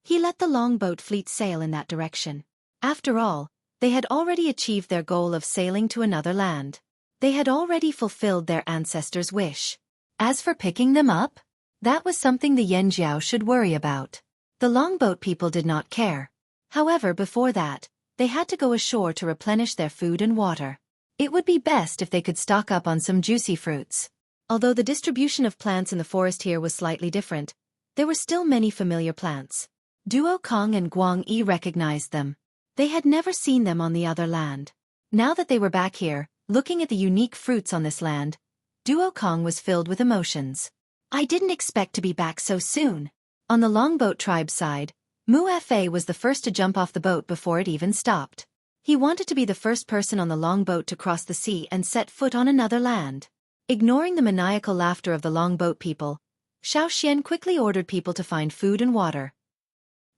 he let the longboat fleet sail in that direction. After all, they had already achieved their goal of sailing to another land. They had already fulfilled their ancestors' wish. As for picking them up, that was something the Yanjiao should worry about. The longboat people did not care. However, before that, they had to go ashore to replenish their food and water. It would be best if they could stock up on some juicy fruits. Although the distribution of plants in the forest here was slightly different, there were still many familiar plants. Duo Kong and Guang Yi recognized them. They had never seen them on the other land. Now that they were back here, looking at the unique fruits on this land, Duo Kong was filled with emotions. "I didn't expect to be back so soon." On the longboat tribe side, Mu Fa was the first to jump off the boat before it even stopped. He wanted to be the first person on the longboat to cross the sea and set foot on another land. Ignoring the maniacal laughter of the longboat people, Xueqi quickly ordered people to find food and water.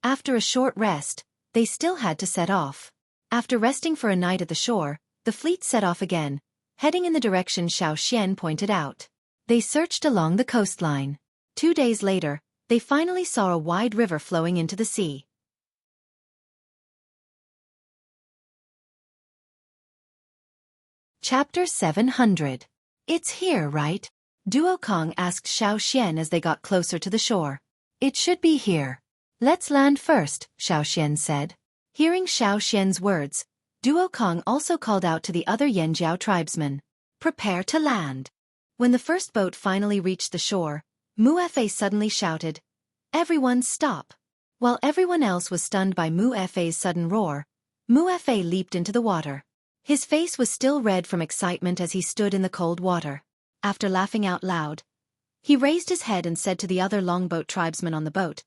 After a short rest, they still had to set off. After resting for a night at the shore, the fleet set off again, heading in the direction Xueqi pointed out. They searched along the coastline. 2 days later, they finally saw a wide river flowing into the sea. Chapter 700. "It's here, right?" Duo Kong asked Xueqi as they got closer to the shore. "It should be here. Let's land first," Xueqi said. Hearing Xueqi's words, Duo Kong also called out to the other Yanjiao tribesmen. "Prepare to land." When the first boat finally reached the shore, Mu Fa suddenly shouted, "Everyone stop!" While everyone else was stunned by Mu Fa's sudden roar, Mu Fa leaped into the water. His face was still red from excitement as he stood in the cold water. After laughing out loud, he raised his head and said to the other longboat tribesmen on the boat,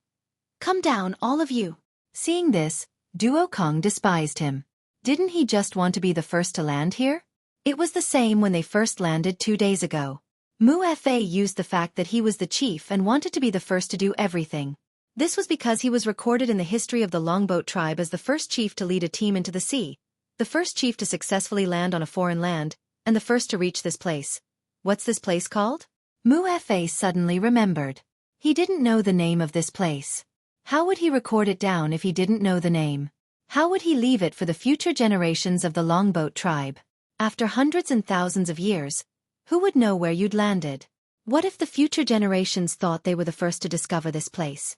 "Come down, all of you." Seeing this, Duo Kong despised him. Didn't he just want to be the first to land here? It was the same when they first landed 2 days ago. Fa used the fact that he was the chief and wanted to be the first to do everything. This was because he was recorded in the history of the Longboat tribe as the first chief to lead a team into the sea, the first chief to successfully land on a foreign land, and the first to reach this place. What's this place called? Fa suddenly remembered. He didn't know the name of this place. How would he record it down if he didn't know the name? How would he leave it for the future generations of the Longboat tribe? After hundreds and thousands of years, who would know where you'd landed? What if the future generations thought they were the first to discover this place?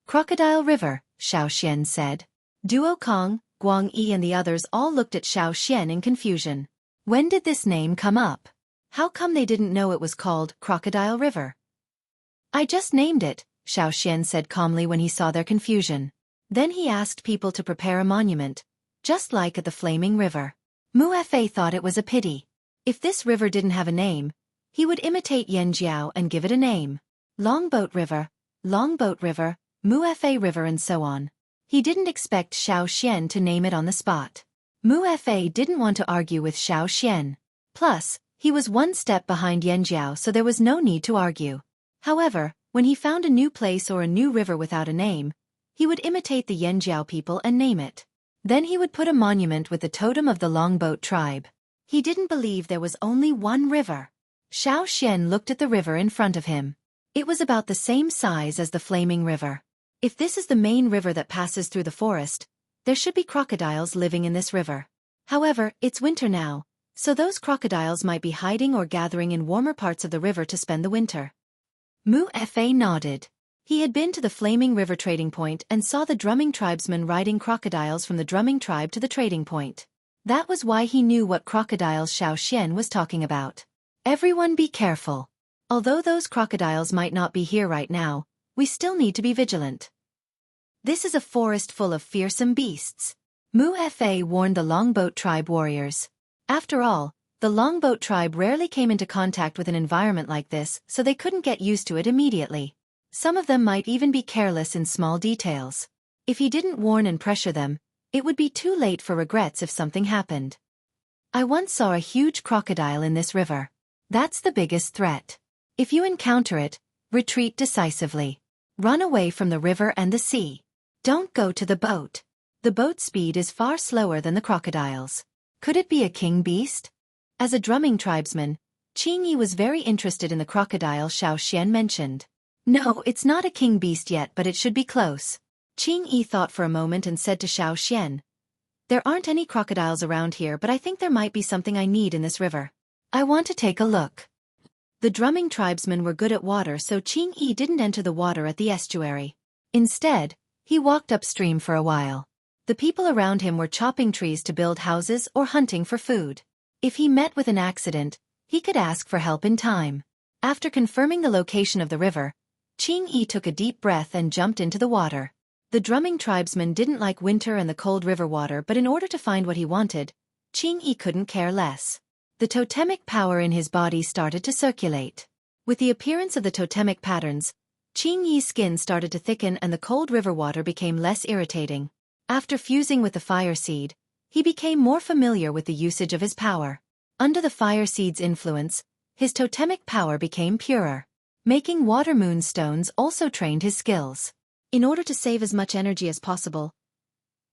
Crocodile River, Xian said. Duo Kong, Guang Yi and the others all looked at Xian in confusion. When did this name come up? How come they didn't know it was called Crocodile River? I just named it, Xian said calmly when he saw their confusion. Then he asked people to prepare a monument, just like at the Flaming River. Fa thought it was a pity. If this river didn't have a name, he would imitate Yanjiao and give it a name. Longboat River, Fa River and so on. He didn't expect Xian to name it on the spot. Fa didn't want to argue with Xian. Plus, he was one step behind Yanjiao, so there was no need to argue. However, when he found a new place or a new river without a name, he would imitate the Yanjiao people and name it. Then he would put a monument with the totem of the Longboat tribe. He didn't believe there was only one river. Xian looked at the river in front of him. It was about the same size as the Flaming River. If this is the main river that passes through the forest, there should be crocodiles living in this river. However, it's winter now, so those crocodiles might be hiding or gathering in warmer parts of the river to spend the winter. Fa nodded. He had been to the Flaming River trading point and saw the drumming tribesmen riding crocodiles from the drumming tribe to the trading point. That was why he knew what crocodiles Xian was talking about. Everyone be careful. Although those crocodiles might not be here right now, we still need to be vigilant. This is a forest full of fearsome beasts. Fa warned the Longboat tribe warriors. After all, the Longboat tribe rarely came into contact with an environment like this, so they couldn't get used to it immediately. Some of them might even be careless in small details. If he didn't warn and pressure them, it would be too late for regrets if something happened. I once saw a huge crocodile in this river. That's the biggest threat. If you encounter it, retreat decisively. Run away from the river and the sea. Don't go to the boat. The boat's speed is far slower than the crocodile's. Could it be a king beast? As a drumming tribesman, Qingyi was very interested in the crocodile Xian mentioned. No, it's not a king beast yet, but it should be close. Qingyi thought for a moment and said to Xian, there aren't any crocodiles around here, but I think there might be something I need in this river. I want to take a look. The drumming tribesmen were good at water, so Qingyi didn't enter the water at the estuary. Instead, he walked upstream for a while. The people around him were chopping trees to build houses or hunting for food. If he met with an accident, he could ask for help in time. After confirming the location of the river, Qingyi took a deep breath and jumped into the water. The drumming tribesmen didn't like winter and the cold river water, but in order to find what he wanted, Qingyi couldn't care less. The totemic power in his body started to circulate. With the appearance of the totemic patterns, Qingyi's skin started to thicken and the cold river water became less irritating. After fusing with the fire seed, he became more familiar with the usage of his power. Under the fire seed's influence, his totemic power became purer. Making water moonstones also trained his skills. In order to save as much energy as possible,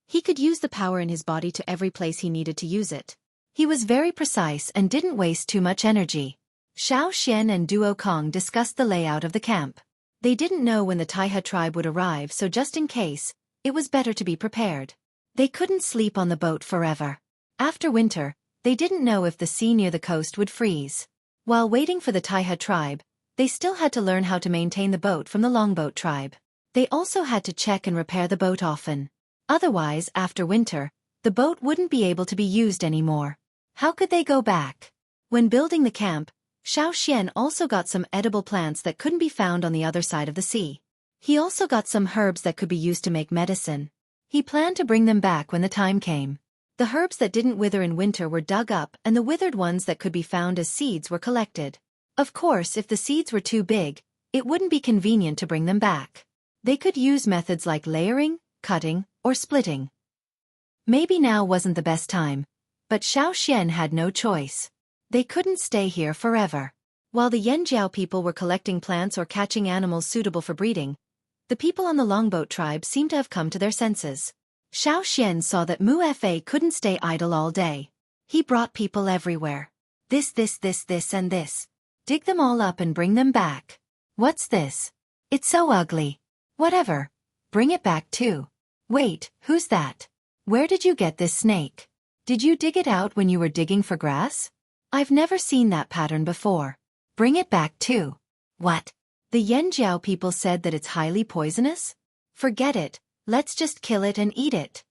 he could use the power in his body to every place he needed to use it. He was very precise and didn't waste too much energy. Xian and Duo Kong discussed the layout of the camp. They didn't know when the Taiha tribe would arrive, so just in case, it was better to be prepared. They couldn't sleep on the boat forever. After winter, they didn't know if the sea near the coast would freeze. While waiting for the Taiha tribe, they still had to learn how to maintain the boat from the Longboat tribe. They also had to check and repair the boat often. Otherwise, after winter, the boat wouldn't be able to be used anymore. How could they go back? When building the camp, Xian also got some edible plants that couldn't be found on the other side of the sea. He also got some herbs that could be used to make medicine. He planned to bring them back when the time came. The herbs that didn't wither in winter were dug up and the withered ones that could be found as seeds were collected. Of course, if the seeds were too big, it wouldn't be convenient to bring them back. They could use methods like layering, cutting, or splitting. Maybe now wasn't the best time, But Xiao Xian had no choice. They couldn't stay here forever. While the Yanjiao people were collecting plants or catching animals suitable for breeding, the people on the longboat tribe seemed to have come to their senses. Xiao Xian saw that Mu Fa couldn't stay idle all day. He brought people everywhere. This and this. Dig them all up and bring them back. What's this? It's so ugly. Whatever. Bring it back too. Wait, who's that? Where did you get this snake? Did you dig it out when you were digging for grass? I've never seen that pattern before. Bring it back too. What? The Yanjiao people said that it's highly poisonous? Forget it, let's just kill it and eat it.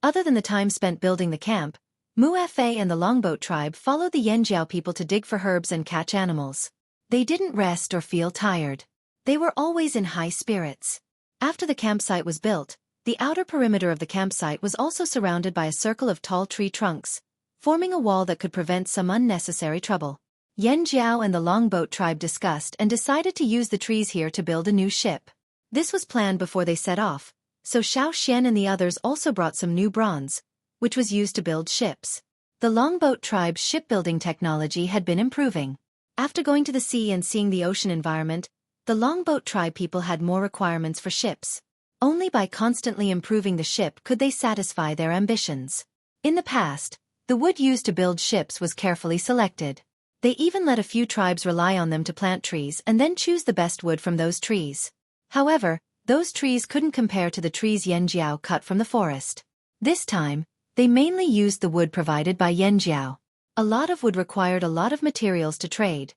Other than the time spent building the camp, Mu Fei and the longboat tribe followed the Yanjiao people to dig for herbs and catch animals. They didn't rest or feel tired. They were always in high spirits. After the campsite was built, the outer perimeter of the campsite was also surrounded by a circle of tall tree trunks, forming a wall that could prevent some unnecessary trouble. Yanjiao and the longboat tribe discussed and decided to use the trees here to build a new ship. This was planned before they set off, so Xiao Xian and the others also brought some new bronze, which was used to build ships. The longboat tribe's shipbuilding technology had been improving. After going to the sea and seeing the ocean environment, the longboat tribe people had more requirements for ships. Only by constantly improving the ship could they satisfy their ambitions. In the past, the wood used to build ships was carefully selected. They even let a few tribes rely on them to plant trees and then choose the best wood from those trees. However, those trees couldn't compare to the trees Yanjiao cut from the forest. This time, they mainly used the wood provided by Yanjiao. A lot of wood required a lot of materials to trade.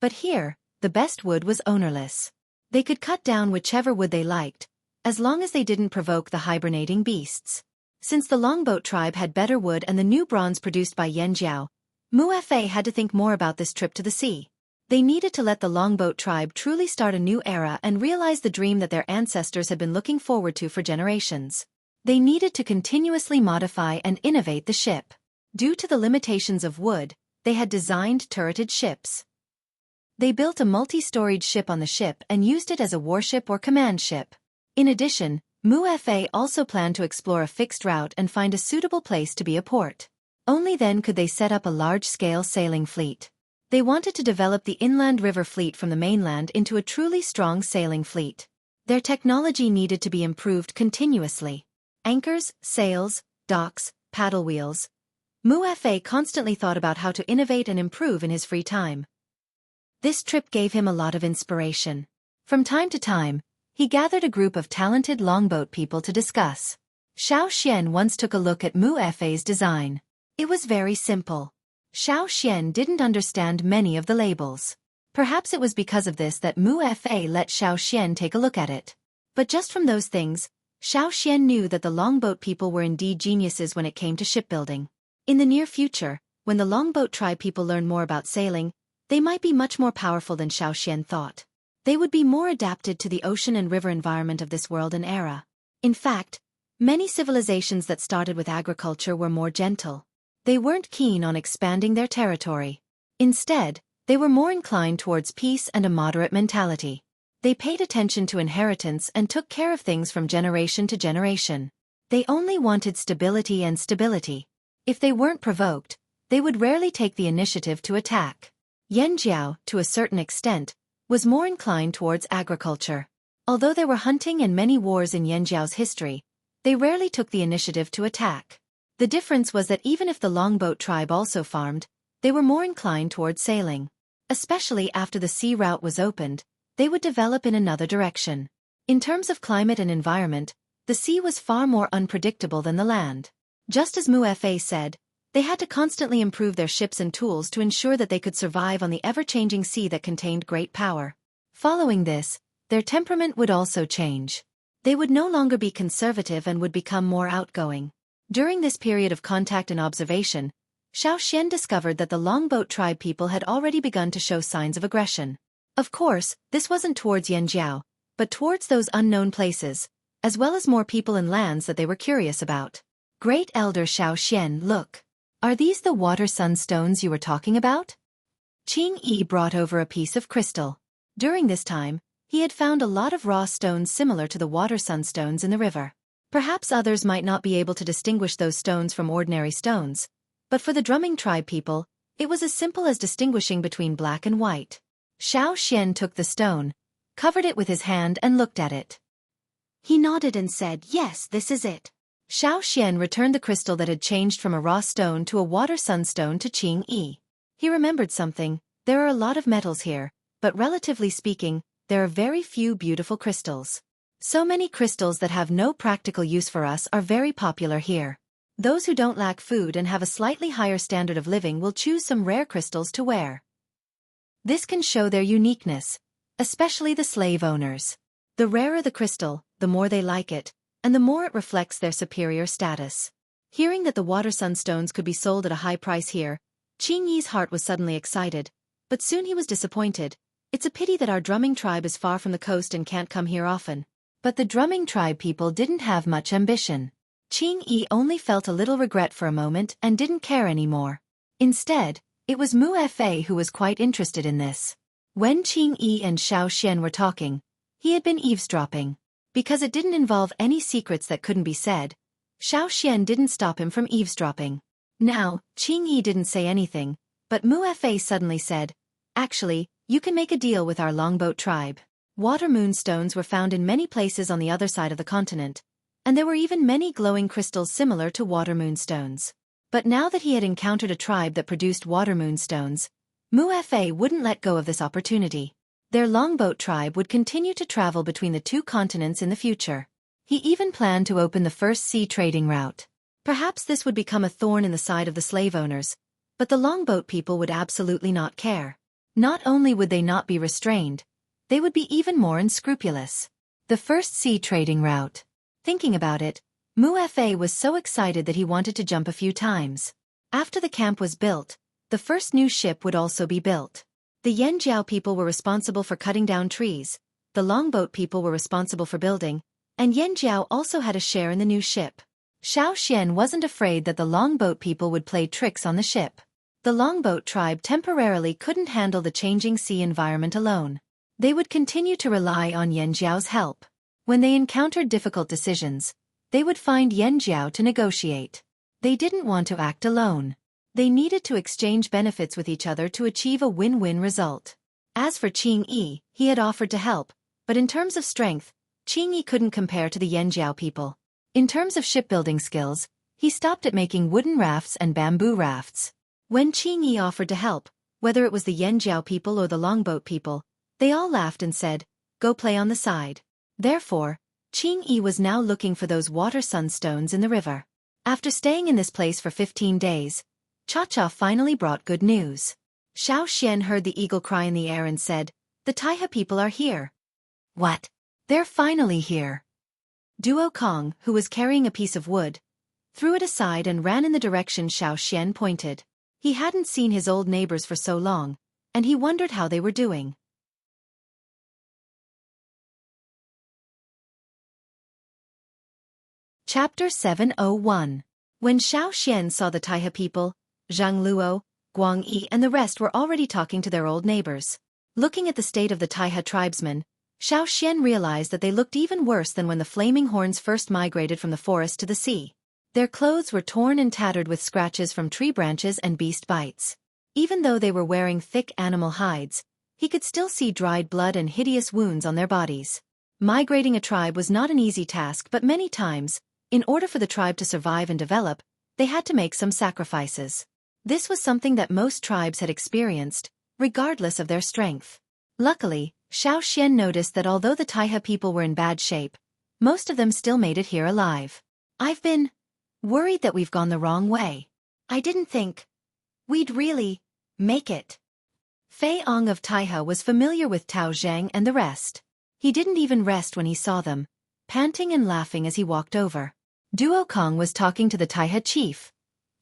But here, the best wood was ownerless. They could cut down whichever wood they liked, as long as they didn't provoke the hibernating beasts. Since the longboat tribe had better wood and the new bronze produced by Yanjiao, Mu Fei had to think more about this trip to the sea. They needed to let the longboat tribe truly start a new era and realize the dream that their ancestors had been looking forward to for generations. They needed to continuously modify and innovate the ship. Due to the limitations of wood, they had designed turreted ships. They built a multi-storied ship on the ship and used it as a warship or command ship. In addition, Mu Fei also planned to explore a fixed route and find a suitable place to be a port. Only then could they set up a large-scale sailing fleet. They wanted to develop the inland river fleet from the mainland into a truly strong sailing fleet. Their technology needed to be improved continuously. Anchors, sails, docks, paddle wheels. Mu Fei constantly thought about how to innovate and improve in his free time. This trip gave him a lot of inspiration. From time to time, he gathered a group of talented longboat people to discuss. Xiao Xian once took a look at Mu Fei's design. It was very simple. Xiao Xian didn't understand many of the labels. Perhaps it was because of this that Mu Fei let Xiao Xian take a look at it. But just from those things, Xiao Xian knew that the longboat people were indeed geniuses when it came to shipbuilding. In the near future, when the longboat tribe people learn more about sailing, they might be much more powerful than Xiao Xian thought. They would be more adapted to the ocean and river environment of this world and era. In fact, many civilizations that started with agriculture were more gentle. They weren't keen on expanding their territory. Instead, they were more inclined towards peace and a moderate mentality. They paid attention to inheritance and took care of things from generation to generation. They only wanted stability and stability. If they weren't provoked, they would rarely take the initiative to attack. Yanjiao, to a certain extent, was more inclined towards agriculture. Although there were hunting and many wars in Yanjiao's history, they rarely took the initiative to attack. The difference was that even if the longboat tribe also farmed, they were more inclined towards sailing. Especially after the sea route was opened, they would develop in another direction. In terms of climate and environment, the sea was far more unpredictable than the land. Just as Mu Fei said, they had to constantly improve their ships and tools to ensure that they could survive on the ever-changing sea that contained great power. Following this, their temperament would also change. They would no longer be conservative and would become more outgoing. During this period of contact and observation, Xiao Xian discovered that the longboat tribe people had already begun to show signs of aggression. Of course, this wasn't towards Yanjiao, but towards those unknown places, as well as more people and lands that they were curious about. Great Elder Xiao Xian, look. Are these the water sunstones you were talking about? Qing Yi brought over a piece of crystal. During this time, he had found a lot of raw stones similar to the water sunstones in the river. Perhaps others might not be able to distinguish those stones from ordinary stones, But for the drumming tribe people, it was as simple as distinguishing between black and white. Xian took the stone, covered it with his hand and looked at it. He nodded and said, "Yes, this is it." Xian returned the crystal that had changed from a raw stone to a water sunstone to Qingyi. He remembered something. There are a lot of metals here, but relatively speaking, there are very few beautiful crystals. So many crystals that have no practical use for us are very popular here. Those who don't lack food and have a slightly higher standard of living will choose some rare crystals to wear. This can show their uniqueness, especially the slave owners. The rarer the crystal, the more they like it, and the more it reflects their superior status. Hearing that the water sunstones could be sold at a high price here, Qingyi's heart was suddenly excited, but soon he was disappointed. It's a pity that our drumming tribe is far from the coast and can't come here often. But the drumming tribe people didn't have much ambition. Qingyi only felt a little regret for a moment and didn't care anymore. Instead, it was Mu Fei who was quite interested in this. When Qingyi and Xian were talking, he had been eavesdropping. Because it didn't involve any secrets that couldn't be said, Xian didn't stop him from eavesdropping. Now, Qingyi didn't say anything, but Mu Fei suddenly said, "Actually, you can make a deal with our longboat tribe." Water moonstones were found in many places on the other side of the continent, and there were even many glowing crystals similar to water moonstones. But now that he had encountered a tribe that produced water moonstones, Mu Fei wouldn't let go of this opportunity. Their longboat tribe would continue to travel between the two continents in the future. He even planned to open the first sea trading route. Perhaps this would become a thorn in the side of the slave owners, but the longboat people would absolutely not care. Not only would they not be restrained, they would be even more unscrupulous. The first sea trading route. Thinking about it, Mu Fei was so excited that he wanted to jump a few times. After the camp was built, the first new ship would also be built. The Yanjiao people were responsible for cutting down trees, the longboat people were responsible for building, and Yanjiao also had a share in the new ship. Xian wasn't afraid that the longboat people would play tricks on the ship. The longboat tribe temporarily couldn't handle the changing sea environment alone. They would continue to rely on Yanjiao's help. When they encountered difficult decisions, they would find Yanjiao to negotiate. They didn't want to act alone. They needed to exchange benefits with each other to achieve a win-win result. As for Qingyi, he had offered to help, but in terms of strength, Qingyi couldn't compare to the Yanjiao people. In terms of shipbuilding skills, he stopped at making wooden rafts and bamboo rafts. When Qingyi offered to help, whether it was the Yanjiao people or the longboat people, they all laughed and said, "Go play on the side." Therefore, Qingyi was now looking for those water sunstones in the river. After staying in this place for 15 days, Cha-Cha finally brought good news. Xian heard the eagle cry in the air and said, "The Taiha people are here." "What? They're finally here." Duo Kong, who was carrying a piece of wood, threw it aside and ran in the direction Xian pointed. He hadn't seen his old neighbors for so long, and he wondered how they were doing. Chapter 701. When Xian saw the Taiha people, Zhang Luo, Guang Yi and the rest were already talking to their old neighbors. Looking at the state of the Taiha tribesmen, Xian realized that they looked even worse than when the flaming horns first migrated from the forest to the sea. Their clothes were torn and tattered with scratches from tree branches and beast bites. Even though they were wearing thick animal hides, he could still see dried blood and hideous wounds on their bodies. Migrating a tribe was not an easy task, but many times, in order for the tribe to survive and develop, they had to make some sacrifices. This was something that most tribes had experienced, regardless of their strength. Luckily, Xian noticed that although the Taiha people were in bad shape, most of them still made it here alive. "I've been worried that we've gone the wrong way. I didn't think we'd really make it." Fei Ong of Taiha was familiar with Tao Zhang and the rest. He didn't even rest when he saw them, panting and laughing as he walked over. Duo Kong was talking to the Taiha chief,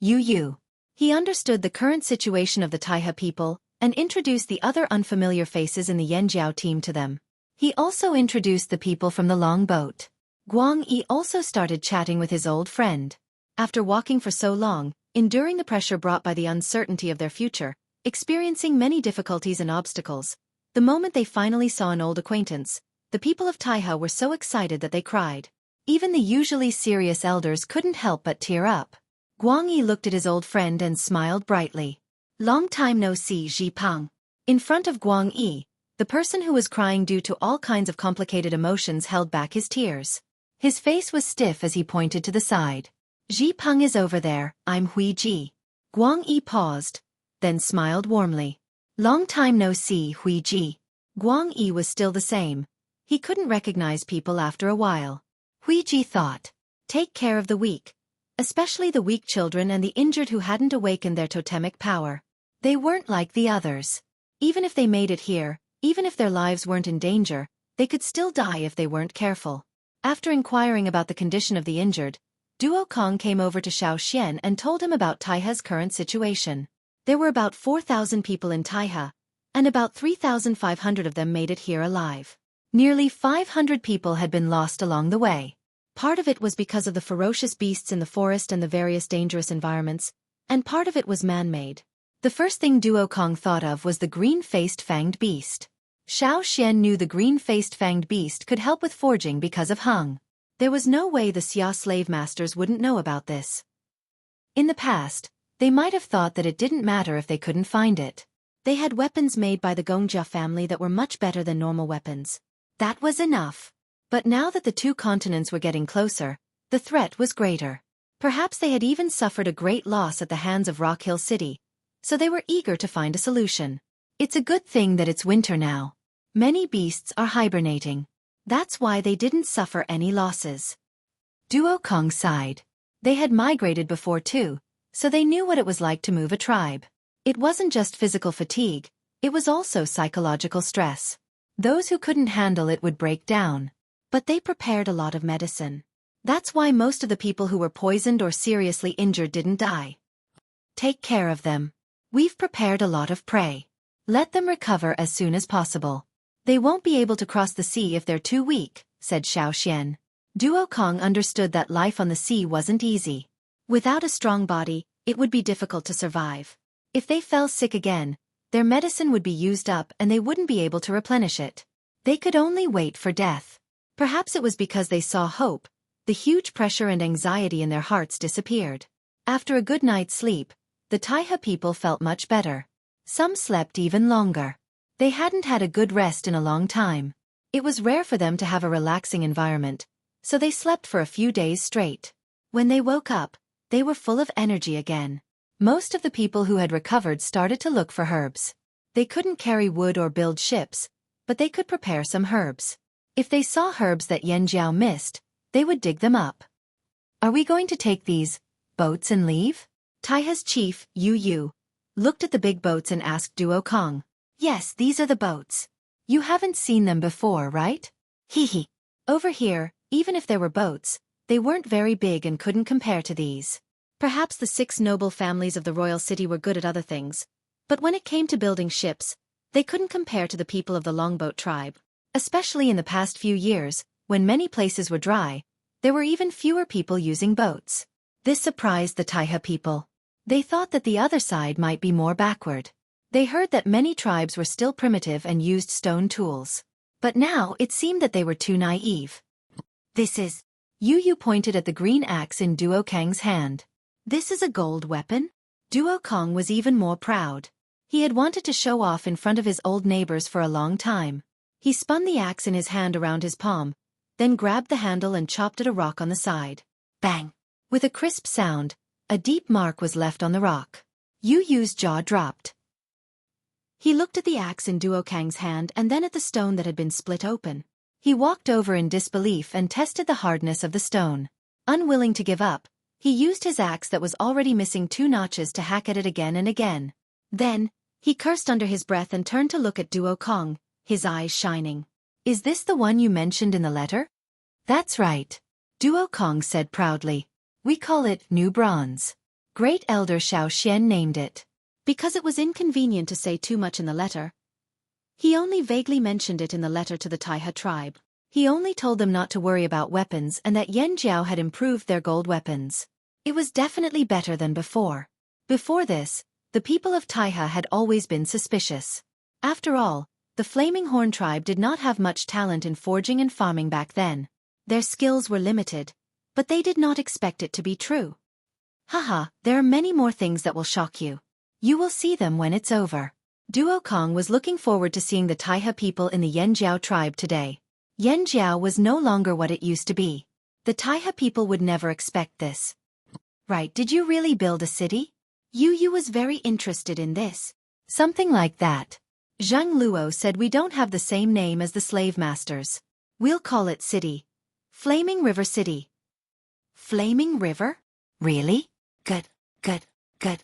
Yu Yu. He understood the current situation of the Taiha people and introduced the other unfamiliar faces in the Yanjiao team to them. He also introduced the people from the long boat. Guang Yi also started chatting with his old friend. After walking for so long, enduring the pressure brought by the uncertainty of their future, experiencing many difficulties and obstacles, the moment they finally saw an old acquaintance, the people of Taiha were so excited that they cried. Even the usually serious elders couldn't help but tear up. Guang Yi looked at his old friend and smiled brightly. Long time no see, Ji Peng. In front of Guang Yi, the person who was crying due to all kinds of complicated emotions held back his tears. His face was stiff as he pointed to the side. Ji Peng is over there, I'm Hui Ji. Guang Yi paused, then smiled warmly. Long time no see, Hui Ji. Guang Yi was still the same. He couldn't recognize people after a while. Hui Ji thought. Take care of the weak. Especially the weak children and the injured who hadn't awakened their totemic power. They weren't like the others. Even if they made it here, even if their lives weren't in danger, they could still die if they weren't careful. After inquiring about the condition of the injured, Duo Kong came over to Xiao and told him about Taiha's current situation. There were about 4,000 people in Taiha, and about 3,500 of them made it here alive. Nearly 500 people had been lost along the way. Part of it was because of the ferocious beasts in the forest and the various dangerous environments, and part of it was man-made. The first thing Duo Kong thought of was the green-faced fanged beast. Xiao Xian knew the green-faced fanged beast could help with forging because of Hung. There was no way the Xia slave masters wouldn't know about this. In the past, they might have thought that it didn't matter if they couldn't find it. They had weapons made by the Gongjia family that were much better than normal weapons. That was enough. But now that the two continents were getting closer, the threat was greater. Perhaps they had even suffered a great loss at the hands of Rock Hill City, so they were eager to find a solution. It's a good thing that it's winter now. Many beasts are hibernating. That's why they didn't suffer any losses. Duo Kong sighed. They had migrated before too, so they knew what it was like to move a tribe. It wasn't just physical fatigue, it was also psychological stress. Those who couldn't handle it would break down. But they prepared a lot of medicine. That's why most of the people who were poisoned or seriously injured didn't die. Take care of them. We've prepared a lot of prey. Let them recover as soon as possible. They won't be able to cross the sea if they're too weak, said Xiao Xian. Duo Kong understood that life on the sea wasn't easy. Without a strong body, it would be difficult to survive. If they fell sick again, their medicine would be used up and they wouldn't be able to replenish it. They could only wait for death. Perhaps it was because they saw hope. The huge pressure and anxiety in their hearts disappeared. After a good night's sleep, the Taiha people felt much better. Some slept even longer. They hadn't had a good rest in a long time. It was rare for them to have a relaxing environment, so they slept for a few days straight. When they woke up, they were full of energy again. Most of the people who had recovered started to look for herbs. They couldn't carry wood or build ships, but they could prepare some herbs. If they saw herbs that Yan Jiao missed, they would dig them up. Are we going to take these boats and leave? Taiha's chief, Yu Yu, looked at the big boats and asked Duo Kong. Yes, these are the boats. You haven't seen them before, right? Hee. Over here, even if there were boats, they weren't very big and couldn't compare to these. Perhaps the 6 noble families of the royal city were good at other things, but when it came to building ships, they couldn't compare to the people of the longboat tribe. Especially in the past few years, when many places were dry, there were even fewer people using boats. This surprised the Taiha people. They thought that the other side might be more backward. They heard that many tribes were still primitive and used stone tools. But now it seemed that they were too naive. This is... Yu Yu pointed at the green axe in Duo Kang's hand. This is a gold weapon? Duo Kong was even more proud. He had wanted to show off in front of his old neighbors for a long time. He spun the axe in his hand around his palm, then grabbed the handle and chopped at a rock on the side. Bang! With a crisp sound, a deep mark was left on the rock. Yu Yu's jaw dropped. He looked at the axe in Duo Kang's hand and then at the stone that had been split open. He walked over in disbelief and tested the hardness of the stone. Unwilling to give up, he used his axe that was already missing 2 notches to hack at it again and again. Then, he cursed under his breath and turned to look at Duo Kong, his eyes shining. Is this the one you mentioned in the letter? That's right. Duo Kong said proudly. We call it New Bronze. Great Elder Xiao Xian named it. Because it was inconvenient to say too much in the letter, he only vaguely mentioned it in the letter to the Taiha tribe. He only told them not to worry about weapons and that Yan Jiao had improved their gold weapons. It was definitely better than before. Before this, the people of Taiha had always been suspicious. After all, the Flaming Horn tribe did not have much talent in forging and farming back then. Their skills were limited, but they did not expect it to be true. Haha, there are many more things that will shock you. You will see them when it's over. Duo Kong was looking forward to seeing the Taiha people in the Yanjiao tribe today. Yanjiao was no longer what it used to be. The Taiha people would never expect this. Right, did you really build a city? Yu was very interested in this. Something like that. Zhang Luo said we don't have the same name as the slave masters. We'll call it city. Flaming River City. Flaming River? Really? Good, good, good.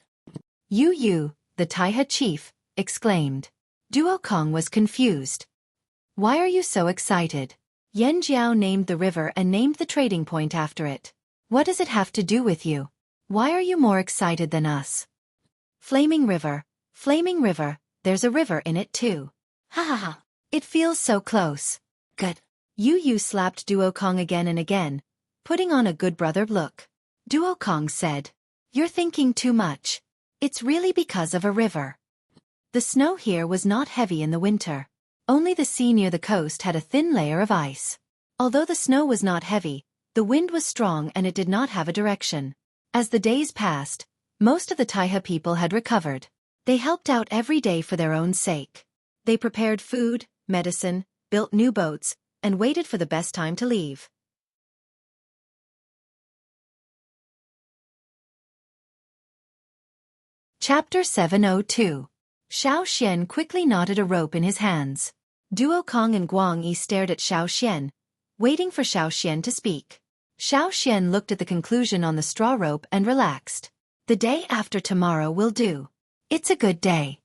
Yu, the Taiha chief, exclaimed. Duo Kong was confused. Why are you so excited? Yanjiao named the river and named the trading point after it. What does it have to do with you? Why are you more excited than us? Flaming River, there's a river in it too. Ha ha ha. It feels so close. Good. Yu slapped Duo Kong again and again, putting on a good brother look. Duo Kong said, "You're thinking too much. It's really because of a river." The snow here was not heavy in the winter. Only the sea near the coast had a thin layer of ice. Although the snow was not heavy, the wind was strong and it did not have a direction. As the days passed, most of the Taiha people had recovered. They helped out every day for their own sake. They prepared food, medicine, built new boats, and waited for the best time to leave. Chapter 702. Xiao Xian quickly knotted a rope in his hands. Duo Kong and Guang Yi stared at Xiao Xian, waiting for Xiao Xian to speak. Xiao Xian looked at the conclusion on the straw rope and relaxed. The day after tomorrow will do. It's a good day.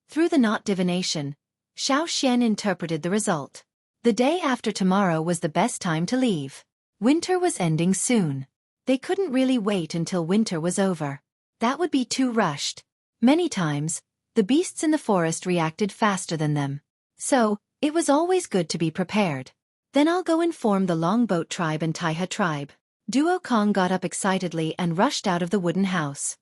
Through the knot divination, Xiao Xian interpreted the result. The day after tomorrow was the best time to leave. Winter was ending soon. They couldn't really wait until winter was over. That would be too rushed. Many times, the beasts in the forest reacted faster than them. So, it was always good to be prepared. Then I'll go inform the Longboat tribe and Taiha tribe. Duo Kong got up excitedly and rushed out of the wooden house.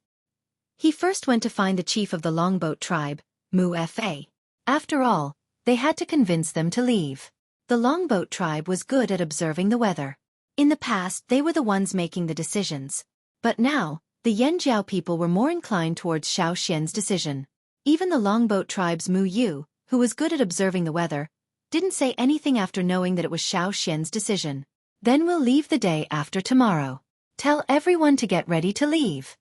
He first went to find the chief of the Longboat tribe, Mu Fa. After all, they had to convince them to leave. The Longboat tribe was good at observing the weather. In the past, they were the ones making the decisions. But now, the Yanjiao people were more inclined towards Xiao Xian's decision. Even the Longboat tribe's Mu Yu, who was good at observing the weather, didn't say anything after knowing that it was Xiao Xian's decision. Then we'll leave the day after tomorrow. Tell everyone to get ready to leave.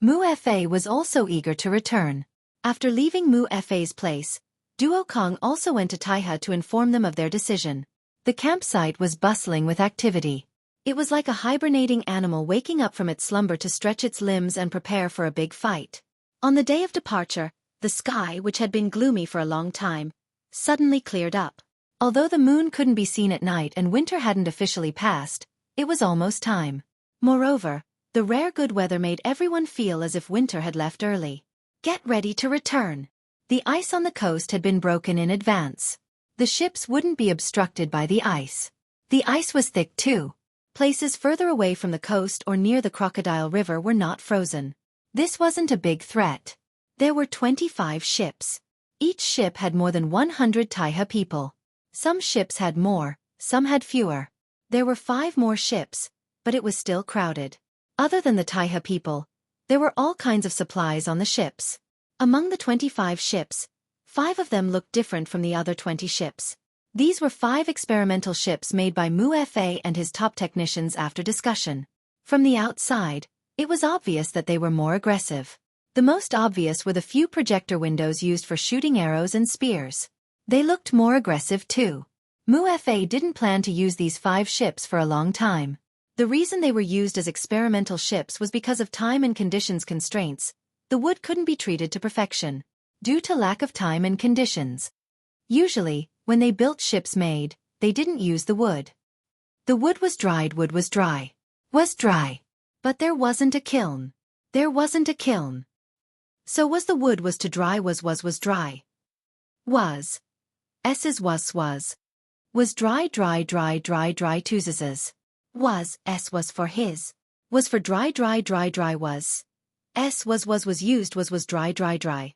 Mu Fa was also eager to return. After leaving Mu Fa's place, Duo Kong also went to Taiha to inform them of their decision. The campsite was bustling with activity. It was like a hibernating animal waking up from its slumber to stretch its limbs and prepare for a big fight. On the day of departure, the sky, which had been gloomy for a long time, suddenly cleared up. Although the moon couldn't be seen at night and winter hadn't officially passed, it was almost time. Moreover, the rare good weather made everyone feel as if winter had left early. Get ready to return. The ice on the coast had been broken in advance. The ships wouldn't be obstructed by the ice. The ice was thick too. Places further away from the coast or near the Crocodile River were not frozen. This wasn't a big threat. There were 25 ships. Each ship had more than 100 Taiha people. Some ships had more, some had fewer. There were 5 more ships, but it was still crowded. Other than the Taiha people, there were all kinds of supplies on the ships. Among the 25 ships, 5 of them looked different from the other 20 ships. These were 5 experimental ships made by Mu Fa and his top technicians after discussion. From the outside, it was obvious that they were more aggressive. The most obvious were the few projector windows used for shooting arrows and spears. They looked more aggressive too. Mu Fa didn't plan to use these 5 ships for a long time. The reason they were used as experimental ships was because of time and conditions constraints. The wood couldn't be treated to perfection, due to lack of time and conditions. Usually, when they built ships made, they didn't use the wood. The wood was dried, wood was dry. Was dry. But there wasn't a kiln. There wasn't a kiln. So was the wood was to dry was dry. Was. S's was. Was dry toozes. Was, S was for his. Was for dry was. S was used was dry.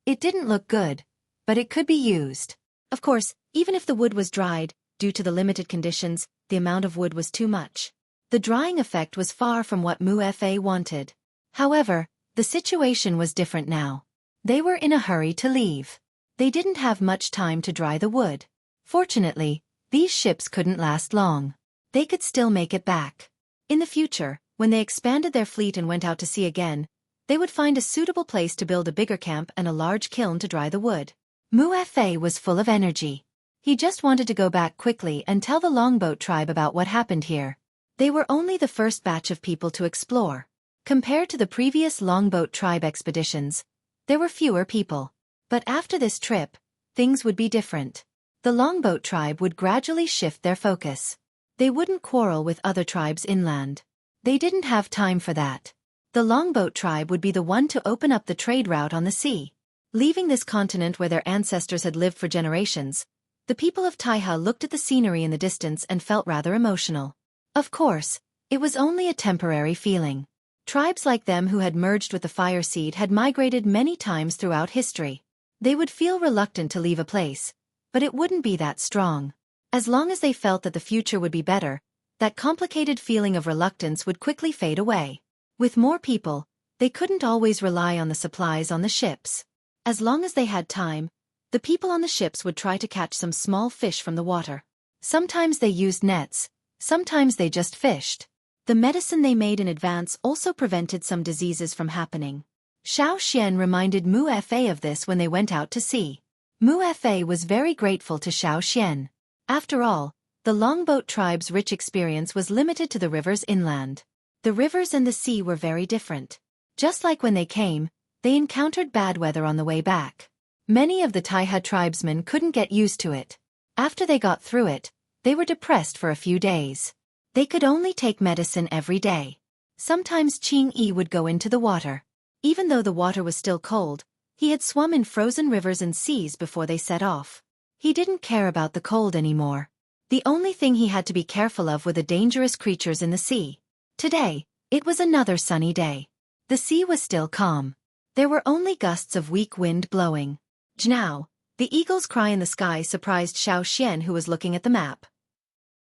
It didn't look good, but it could be used. Of course, even if the wood was dried, due to the limited conditions, the amount of wood was too much. The drying effect was far from what Xueqi wanted. However, the situation was different now. They were in a hurry to leave. They didn't have much time to dry the wood. Fortunately, these ships couldn't last long. They could still make it back. In the future, when they expanded their fleet and went out to sea again, they would find a suitable place to build a bigger camp and a large kiln to dry the wood. Xueqi was full of energy. He just wanted to go back quickly and tell the longboat tribe about what happened here. They were only the first batch of people to explore. Compared to the previous longboat tribe expeditions, there were fewer people. But after this trip, things would be different. The longboat tribe would gradually shift their focus. They wouldn't quarrel with other tribes inland. They didn't have time for that. The longboat tribe would be the one to open up the trade route on the sea. Leaving this continent where their ancestors had lived for generations, the people of Taiha looked at the scenery in the distance and felt rather emotional. Of course, it was only a temporary feeling. Tribes like them who had merged with the fire seed had migrated many times throughout history. They would feel reluctant to leave a place, but it wouldn't be that strong. As long as they felt that the future would be better, that complicated feeling of reluctance would quickly fade away. With more people, they couldn't always rely on the supplies on the ships. As long as they had time, the people on the ships would try to catch some small fish from the water. Sometimes they used nets, sometimes they just fished. The medicine they made in advance also prevented some diseases from happening. Xueqi reminded Xueqi of this when they went out to sea. Xueqi was very grateful to Xueqi. After all, the longboat tribe's rich experience was limited to the rivers inland. The rivers and the sea were very different. Just like when they came, they encountered bad weather on the way back. Many of the Taiha tribesmen couldn't get used to it. After they got through it, they were depressed for a few days. They could only take medicine every day. Sometimes Xueqi would go into the water. Even though the water was still cold, he had swum in frozen rivers and seas before they set off. He didn't care about the cold anymore. The only thing he had to be careful of were the dangerous creatures in the sea. Today, it was another sunny day. The sea was still calm. There were only gusts of weak wind blowing. Now, the eagle's cry in the sky surprised Xueqi, who was looking at the map.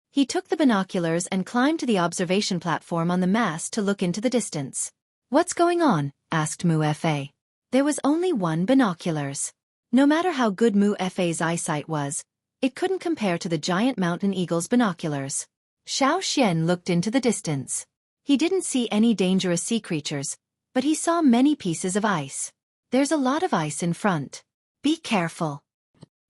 He took the binoculars and climbed to the observation platform on the mast to look into the distance. "What's going on?" asked Xueqi. There was only one binoculars. No matter how good Xueqi's eyesight was, it couldn't compare to the giant mountain eagle's binoculars. Xueqi looked into the distance. He didn't see any dangerous sea creatures, but he saw many pieces of ice. "There's a lot of ice in front. Be careful."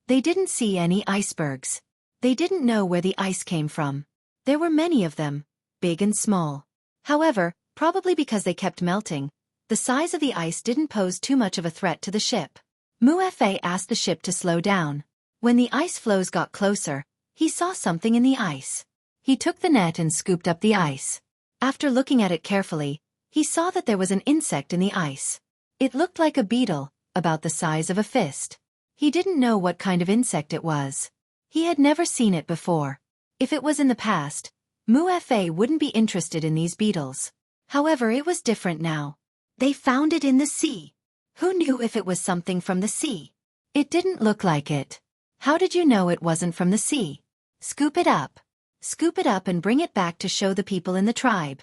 They didn't see any icebergs. They didn't know where the ice came from. There were many of them, big and small. However, probably because they kept melting, the size of the ice didn't pose too much of a threat to the ship. Xueqi asked the ship to slow down. When the ice floes got closer, he saw something in the ice. He took the net and scooped up the ice. After looking at it carefully, he saw that there was an insect in the ice. It looked like a beetle, about the size of a fist. He didn't know what kind of insect it was. He had never seen it before. If it was in the past, Xueqi wouldn't be interested in these beetles. However, it was different now. They found it in the sea. Who knew if it was something from the sea? It didn't look like it. How did you know it wasn't from the sea? Scoop it up. Scoop it up and bring it back to show the people in the tribe.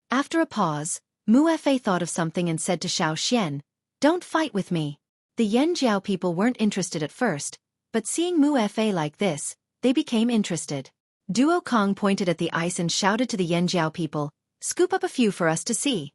After a pause, Xueqi thought of something and said to Xueqi, "Don't fight with me." The Yanjiao people weren't interested at first, but seeing Xueqi like this, they became interested. Duo Kong pointed at the ice and shouted to the Yanjiao people, "Scoop up a few for us to see."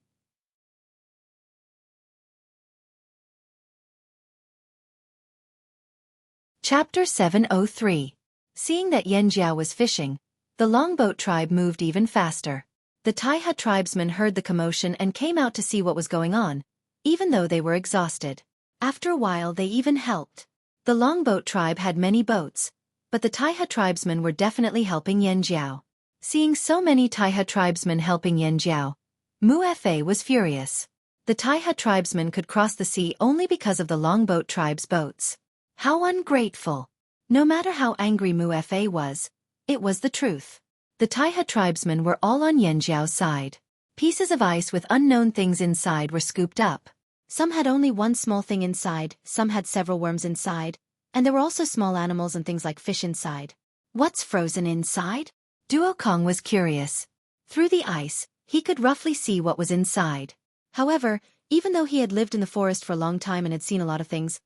Chapter 703. Seeing that Yanjiao was fishing, the longboat tribe moved even faster. The Taiha tribesmen heard the commotion and came out to see what was going on, even though they were exhausted. After a while they even helped. The longboat tribe had many boats, but the Taiha tribesmen were definitely helping Yanjiao. Seeing so many Taiha tribesmen helping Yanjiao, Xueqi was furious. The Taiha tribesmen could cross the sea only because of the longboat tribe's boats. How ungrateful! No matter how angry Xueqi was, it was the truth. The Taiha tribesmen were all on Yanjiao's side. Pieces of ice with unknown things inside were scooped up. Some had only one small thing inside, some had several worms inside, and there were also small animals and things like fish inside. What's frozen inside? Duo Kong was curious. Through the ice, he could roughly see what was inside. However, even though he had lived in the forest for a long time and had seen a lot of things,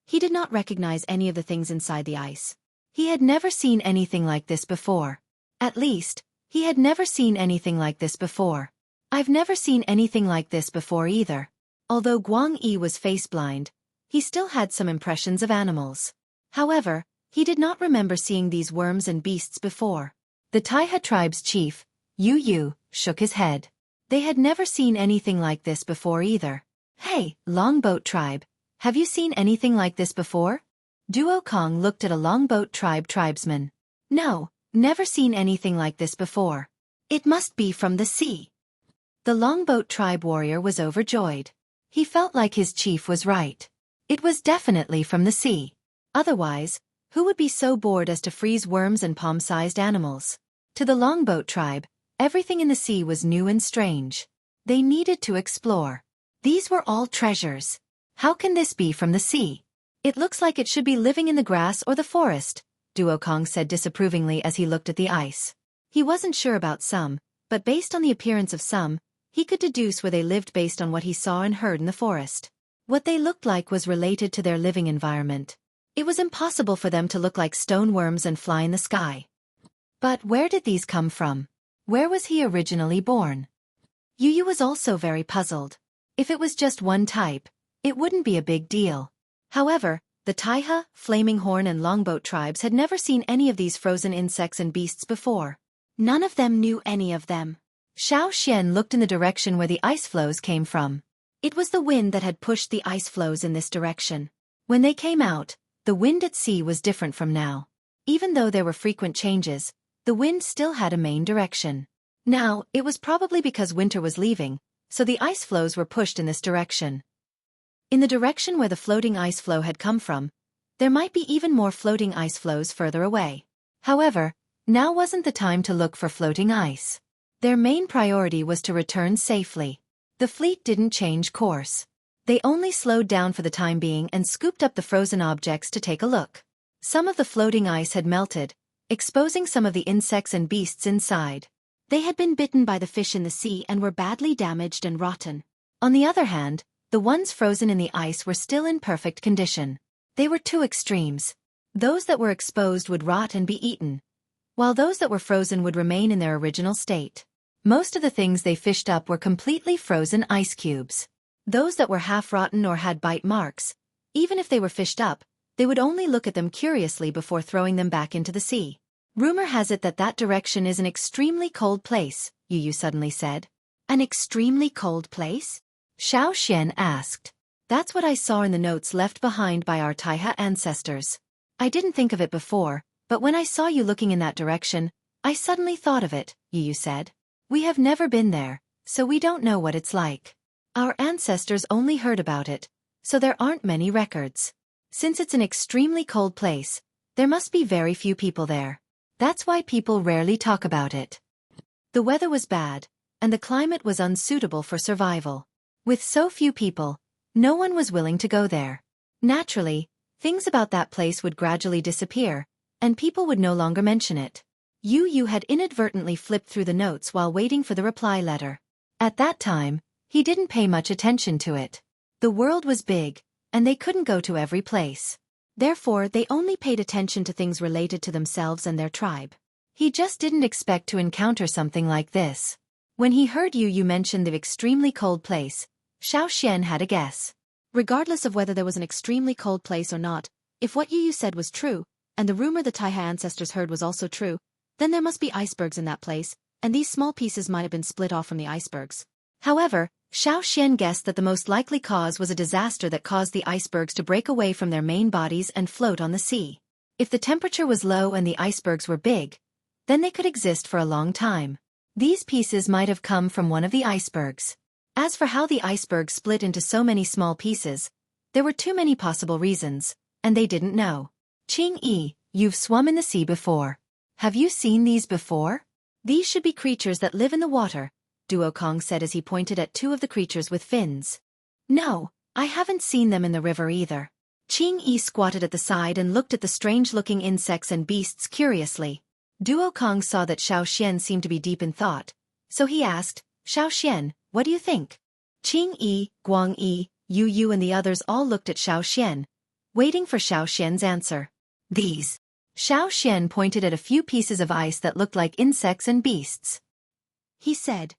he did not recognize any of the things inside the ice. He had never seen anything like this before. At least, he had never seen anything like this before. I've never seen anything like this before either. Although Guang Yi was face-blind, he still had some impressions of animals. However, he did not remember seeing these worms and beasts before. The Taiha tribe's chief, Yu Yu, shook his head. They had never seen anything like this before either. Hey, Longboat tribe, have you seen anything like this before? Duo Kong looked at a Longboat tribe tribesman. No, never seen anything like this before. It must be from the sea. The Longboat tribe warrior was overjoyed. He felt like his chief was right. It was definitely from the sea. Otherwise, who would be so bored as to freeze worms and palm-sized animals? To the Longboat tribe, everything in the sea was new and strange. They needed to explore. These were all treasures. How can this be from the sea? It looks like it should be living in the grass or the forest, Duo Kong said disapprovingly as he looked at the ice. He wasn't sure about some, but based on the appearance of some, he could deduce where they lived based on what he saw and heard in the forest. What they looked like was related to their living environment. It was impossible for them to look like stone worms and fly in the sky. But where did these come from? Where was he originally born? Yu Yu was also very puzzled. If it was just one type, it wouldn't be a big deal. However, the Taiha, Flaming Horn and Longboat tribes had never seen any of these frozen insects and beasts before. None of them knew any of them. Xiao Xian looked in the direction where the ice flows came from. It was the wind that had pushed the ice flows in this direction. When they came out, the wind at sea was different from now. Even though there were frequent changes, the wind still had a main direction. Now, it was probably because winter was leaving, so the ice flows were pushed in this direction. In the direction where the floating ice flow had come from, there might be even more floating ice flows further away. However, now wasn't the time to look for floating ice. Their main priority was to return safely. The fleet didn't change course. They only slowed down for the time being and scooped up the frozen objects to take a look. Some of the floating ice had melted, exposing some of the insects and beasts inside. They had been bitten by the fish in the sea and were badly damaged and rotten. On the other hand, the ones frozen in the ice were still in perfect condition. They were two extremes. Those that were exposed would rot and be eaten, while those that were frozen would remain in their original state. Most of the things they fished up were completely frozen ice cubes. Those that were half-rotten or had bite marks, even if they were fished up, they would only look at them curiously before throwing them back into the sea. Rumor has it that that direction is an extremely cold place, Yu Yu suddenly said. An extremely cold place? Xiao Xian asked. That's what I saw in the notes left behind by our Taiha ancestors. I didn't think of it before, but when I saw you looking in that direction, I suddenly thought of it, Yu Yu said. We have never been there, so we don't know what it's like. Our ancestors only heard about it, so there aren't many records. Since it's an extremely cold place, there must be very few people there. That's why people rarely talk about it. The weather was bad, and the climate was unsuitable for survival. With so few people, no one was willing to go there. Naturally, things about that place would gradually disappear, and people would no longer mention it. Yu Yu had inadvertently flipped through the notes while waiting for the reply letter. At that time, he didn't pay much attention to it. The world was big, and they couldn't go to every place. Therefore, they only paid attention to things related to themselves and their tribe. He just didn't expect to encounter something like this. When he heard Yu Yu mention the extremely cold place, Xiao Xian had a guess. Regardless of whether there was an extremely cold place or not, if what Yu Yu said was true, and the rumor the Taiha ancestors heard was also true, then there must be icebergs in that place, and these small pieces might have been split off from the icebergs. However, Xiao Xian guessed that the most likely cause was a disaster that caused the icebergs to break away from their main bodies and float on the sea. If the temperature was low and the icebergs were big, then they could exist for a long time. These pieces might have come from one of the icebergs. As for how the iceberg split into so many small pieces, there were too many possible reasons, and they didn't know. Qing Yi, you've swum in the sea before. Have you seen these before? These should be creatures that live in the water, Duo Kong said as he pointed at two of the creatures with fins. No, I haven't seen them in the river either. Qing Yi squatted at the side and looked at the strange-looking insects and beasts curiously. Duo Kong saw that Xiao Xian seemed to be deep in thought, So he asked, Xiaoxian, what do you think? Qingyi, Guangyi, Yu and the others all looked at Xiaoxian, waiting for Xiaoxian's answer. These. Xiaoxian pointed at a few pieces of ice that looked like insects and beasts. He said,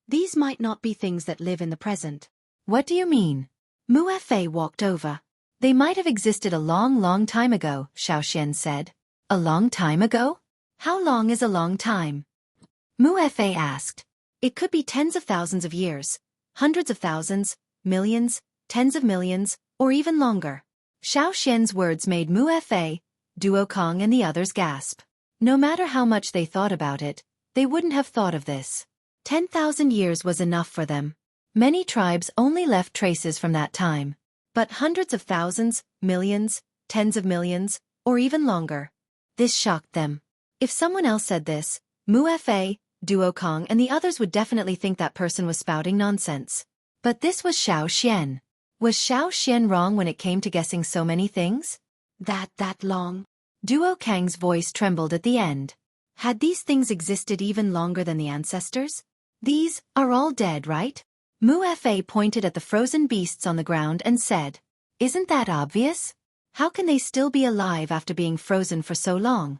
these might not be things that live in the present. What do you mean? Muefei walked over. They might have existed a long time ago, Xiaoxian said. A long time ago? How long is a long time? Muefei asked. It could be tens of thousands of years, hundreds of thousands, millions, tens of millions, or even longer. Xiaoxian's words made Muefei, Duokong and the others gasp. No matter how much they thought about it, they wouldn't have thought of this. 10,000 years was enough for them. Many tribes only left traces from that time. But hundreds of thousands, millions, tens of millions, or even longer. This shocked them. If someone else said this, Muefei, Duokong and the others would definitely think that person was spouting nonsense. But this was Xiaoxian. Was Xiaoxian wrong when it came to guessing so many things? That long? Duokang's voice trembled at the end. Had these things existed even longer than the ancestors? These are all dead, right? Muefei pointed at the frozen beasts on the ground and said, isn't that obvious? How can they still be alive after being frozen for so long?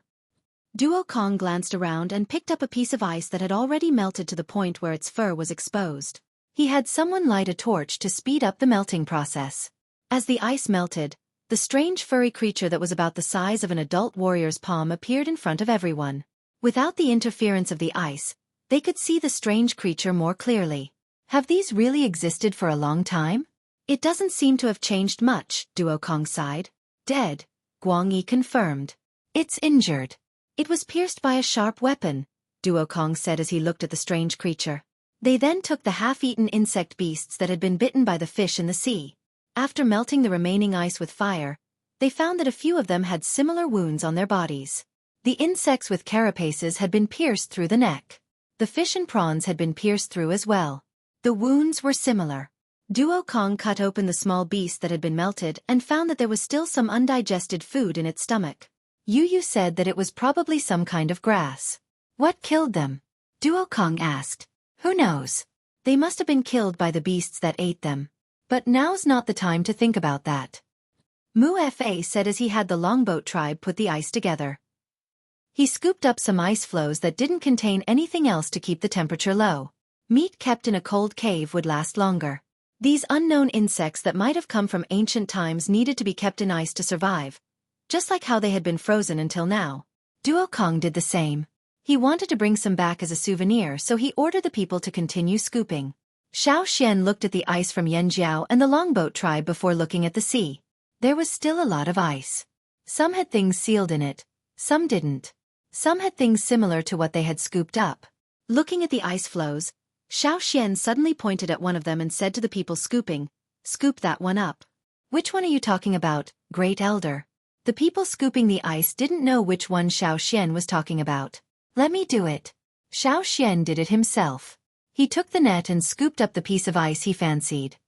Duokong glanced around and picked up a piece of ice that had already melted to the point where its fur was exposed. He had someone light a torch to speed up the melting process. As the ice melted, the strange furry creature that was about the size of an adult warrior's palm appeared in front of everyone. Without the interference of the ice, they could see the strange creature more clearly. Have these really existed for a long time? It doesn't seem to have changed much, Duokong sighed. Dead, Guangyi confirmed. It's injured. It was pierced by a sharp weapon, Duokong said as he looked at the strange creature. They then took the half-eaten insect beasts that had been bitten by the fish in the sea. After melting the remaining ice with fire, they found that a few of them had similar wounds on their bodies. The insects with carapaces had been pierced through the neck. The fish and prawns had been pierced through as well. The wounds were similar. Duokong cut open the small beast that had been melted and found that there was still some undigested food in its stomach. Yu said that it was probably some kind of grass. What killed them? Duokong asked. Who knows? They must have been killed by the beasts that ate them. But now's not the time to think about that. Muefei said as he had the longboat tribe put the ice together. He scooped up some ice floes that didn't contain anything else to keep the temperature low. Meat kept in a cold cave would last longer. These unknown insects that might have come from ancient times needed to be kept in ice to survive, just like how they had been frozen until now. Duokong did the same. He wanted to bring some back as a souvenir, so he ordered the people to continue scooping. Xiaoxian looked at the ice from Yanjiao and the longboat tribe before looking at the sea. There was still a lot of ice. Some had things sealed in it, some didn't. Some had things similar to what they had scooped up. Looking at the ice floes, Xiaoxian suddenly pointed at one of them and said to the people scooping, "Scoop that one up." "Which one are you talking about, Great Elder?" The people scooping the ice didn't know which one Xiaoxian was talking about. "Let me do it." Xiaoxian did it himself. He took the net and scooped up the piece of ice he fancied.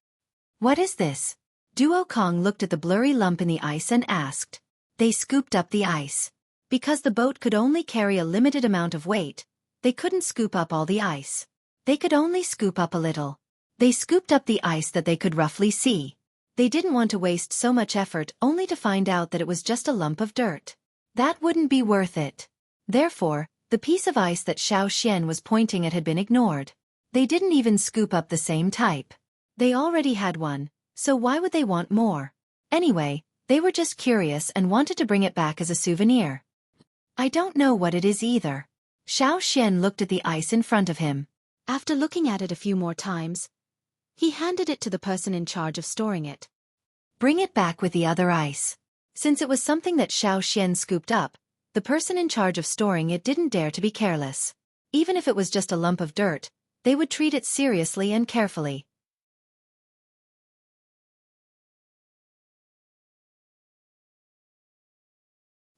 "What is this?" Duokong looked at the blurry lump in the ice and asked. They scooped up the ice. Because the boat could only carry a limited amount of weight, they couldn't scoop up all the ice. They could only scoop up a little. They scooped up the ice that they could roughly see. They didn't want to waste so much effort only to find out that it was just a lump of dirt. That wouldn't be worth it. Therefore, the piece of ice that Xiaoxian was pointing at had been ignored. They didn't even scoop up the same type. They already had one, so why would they want more? Anyway, they were just curious and wanted to bring it back as a souvenir. "I don't know what it is either." Xiaoxian looked at the ice in front of him. After looking at it a few more times, he handed it to the person in charge of storing it. "Bring it back with the other ice." Since it was something that Xiaoxian scooped up, the person in charge of storing it didn't dare to be careless. Even if it was just a lump of dirt, they would treat it seriously and carefully.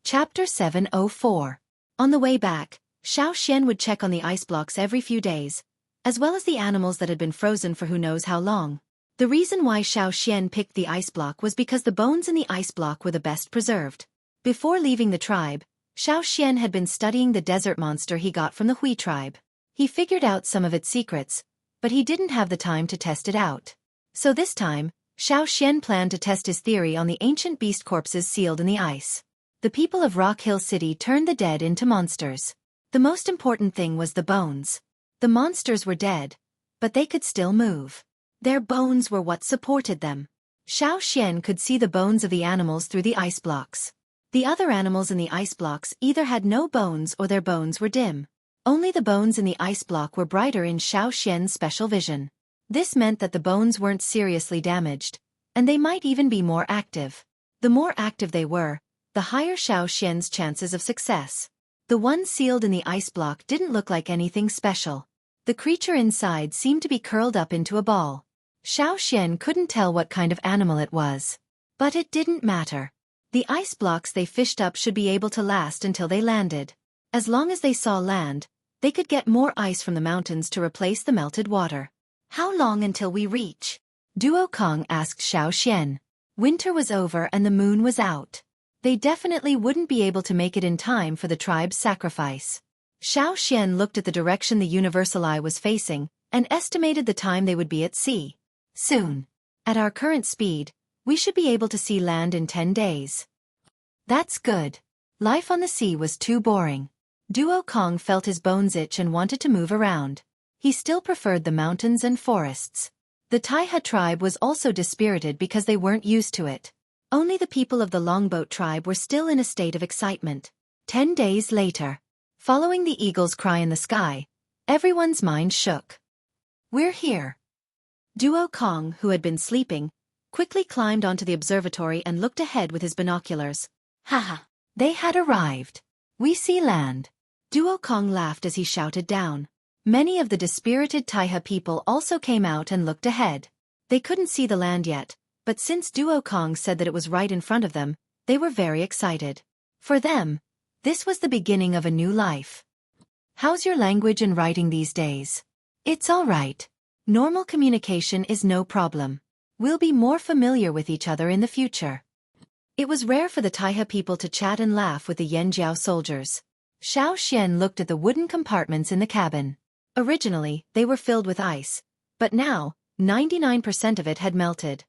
Chapter 704. On the way back, Xiaoxian would check on the ice blocks every few days, as well as the animals that had been frozen for who knows how long. The reason why Xiaoxian picked the ice block was because the bones in the ice block were the best preserved. Before leaving the tribe, Xiaoxian had been studying the desert monster he got from the Hui tribe. He figured out some of its secrets, but he didn't have the time to test it out. So this time, Xueqi planned to test his theory on the ancient beast corpses sealed in the ice. The people of Rock Hill City turned the dead into monsters. The most important thing was the bones. The monsters were dead, but they could still move. Their bones were what supported them. Xueqi could see the bones of the animals through the ice blocks. The other animals in the ice blocks either had no bones or their bones were dim. Only the bones in the ice block were brighter in Xueqi's special vision. This meant that the bones weren't seriously damaged, and they might even be more active. The more active they were, the higher Xueqi's chances of success. The one sealed in the ice block didn't look like anything special. The creature inside seemed to be curled up into a ball. Xueqi couldn't tell what kind of animal it was. But it didn't matter. The ice blocks they fished up should be able to last until they landed. As long as they saw land, they could get more ice from the mountains to replace the melted water. How long until we reach? Duo Kong asked Xueqi. Winter was over and the moon was out. They definitely wouldn't be able to make it in time for the tribe's sacrifice. Xueqi looked at the direction the universal eye was facing, and estimated the time they would be at sea. Soon. At our current speed, we should be able to see land in 10 days. That's good. Life on the sea was too boring. Duo Kong felt his bones itch and wanted to move around. He still preferred the mountains and forests. The Taiha tribe was also dispirited because they weren't used to it. Only the people of the Longboat tribe were still in a state of excitement. 10 days later. Following the eagle's cry in the sky, everyone's mind shook. We're here. Duo Kong, who had been sleeping, quickly climbed onto the observatory and looked ahead with his binoculars. Haha, they had arrived. We see land. Duo Kong laughed as he shouted down. Many of the dispirited Taiha people also came out and looked ahead. They couldn't see the land yet, but since Duo Kong said that it was right in front of them, they were very excited. For them, this was the beginning of a new life. How's your language and writing these days? It's all right. Normal communication is no problem. We'll be more familiar with each other in the future. It was rare for the Taiha people to chat and laugh with the Yanjiao soldiers. Xueqi looked at the wooden compartments in the cabin. Originally, they were filled with ice, but now, 99% of it had melted.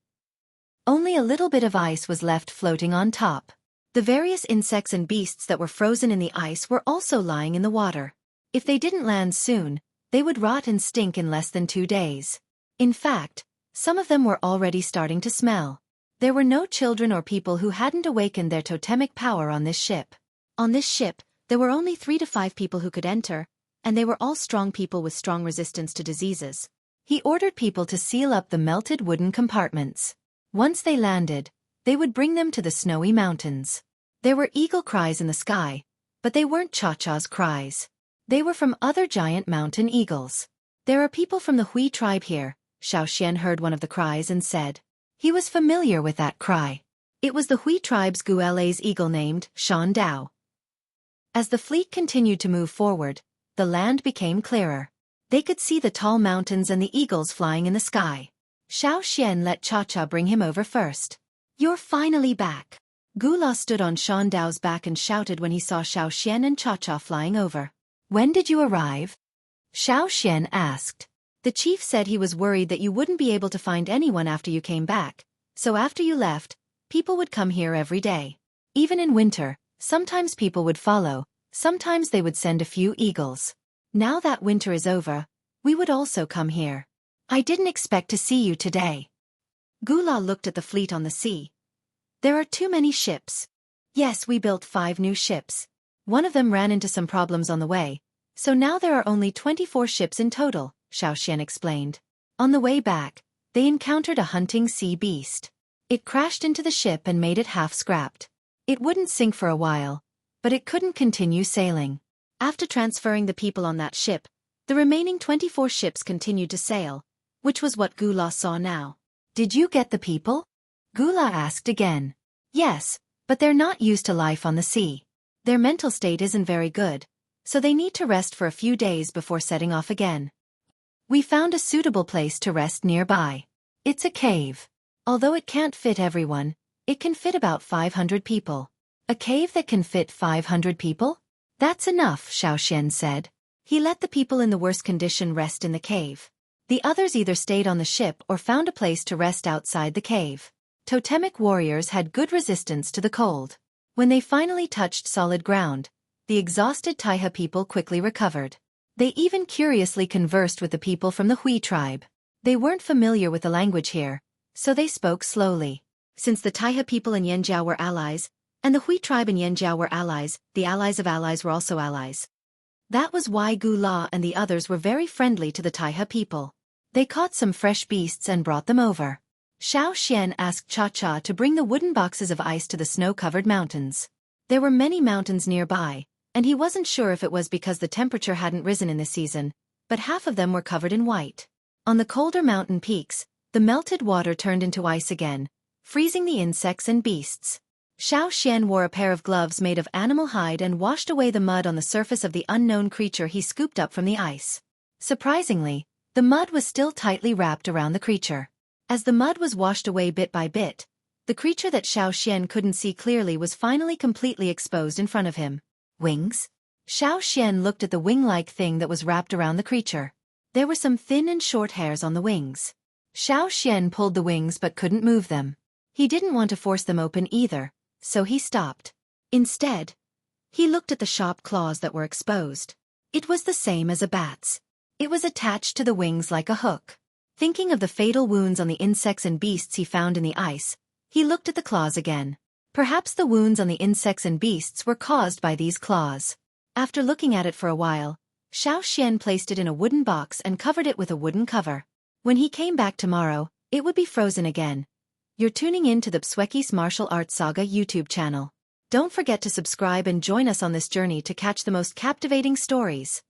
Only a little bit of ice was left floating on top. The various insects and beasts that were frozen in the ice were also lying in the water. If they didn't land soon, they would rot and stink in less than 2 days. In fact, some of them were already starting to smell. There were no children or people who hadn't awakened their totemic power on this ship. On this ship, there were only 3 to 5 people who could enter, and they were all strong people with strong resistance to diseases. He ordered people to seal up the melted wooden compartments. Once they landed, they would bring them to the snowy mountains. There were eagle cries in the sky, but they weren't Cha-Cha's cries. They were from other giant mountain eagles. There are people from the Hui tribe here, Xueqi heard one of the cries and said. He was familiar with that cry. It was the Hui tribe's Guele's eagle named Shan Dao. As the fleet continued to move forward, the land became clearer. They could see the tall mountains and the eagles flying in the sky. Xueqi let Cha-Cha bring him over first. You're finally back. Gula stood on Shan Dao's back and shouted when he saw Xueqi and Cha-Cha flying over. When did you arrive? Xueqi asked. The chief said he was worried that you wouldn't be able to find anyone after you came back, so after you left, people would come here every day. Even in winter, sometimes people would follow, sometimes they would send a few eagles. Now that winter is over, we would also come here. I didn't expect to see you today. Gula looked at the fleet on the sea. There are too many ships. Yes, we built 5 new ships. One of them ran into some problems on the way, so now there are only 24 ships in total, Xueqi explained. On the way back, they encountered a hunting sea beast. It crashed into the ship and made it half scrapped. It wouldn't sink for a while, but it couldn't continue sailing. After transferring the people on that ship, the remaining 24 ships continued to sail, which was what Gula saw now. Did you get the people? Gula asked again. Yes, but they're not used to life on the sea. Their mental state isn't very good, so they need to rest for a few days before setting off again. We found a suitable place to rest nearby. It's a cave. Although it can't fit everyone, it can fit about 500 people. A cave that can fit 500 people? That's enough, Xueqi said. He let the people in the worst condition rest in the cave. The others either stayed on the ship or found a place to rest outside the cave. Totemic warriors had good resistance to the cold. When they finally touched solid ground, the exhausted Taiha people quickly recovered. They even curiously conversed with the people from the Hui tribe. They weren't familiar with the language here, so they spoke slowly. Since the Taiha people in Yanjiao were allies, and the Hui tribe in Yanjiao were allies, the allies of allies were also allies. That was why Gu La and the others were very friendly to the Taiha people. They caught some fresh beasts and brought them over. Xiao Xian asked Cha-Cha to bring the wooden boxes of ice to the snow-covered mountains. There were many mountains nearby, and he wasn't sure if it was because the temperature hadn't risen in this season, but half of them were covered in white. On the colder mountain peaks, the melted water turned into ice again, freezing the insects and beasts. Xiao Xian wore a pair of gloves made of animal hide and washed away the mud on the surface of the unknown creature he scooped up from the ice. Surprisingly, the mud was still tightly wrapped around the creature. As the mud was washed away bit by bit, the creature that Xiao Xian couldn't see clearly was finally completely exposed in front of him. Wings? Xiao Xian looked at the wing-like thing that was wrapped around the creature. There were some thin and short hairs on the wings. Xiao Xian pulled the wings but couldn't move them. He didn't want to force them open either, so he stopped. Instead, he looked at the sharp claws that were exposed. It was the same as a bat's. It was attached to the wings like a hook. Thinking of the fatal wounds on the insects and beasts he found in the ice, he looked at the claws again. Perhaps the wounds on the insects and beasts were caused by these claws. After looking at it for a while, Xiao Xian placed it in a wooden box and covered it with a wooden cover. When he came back tomorrow, it would be frozen again. You're tuning in to the Xueqi's Martial Arts Saga YouTube channel. Don't forget to subscribe and join us on this journey to catch the most captivating stories.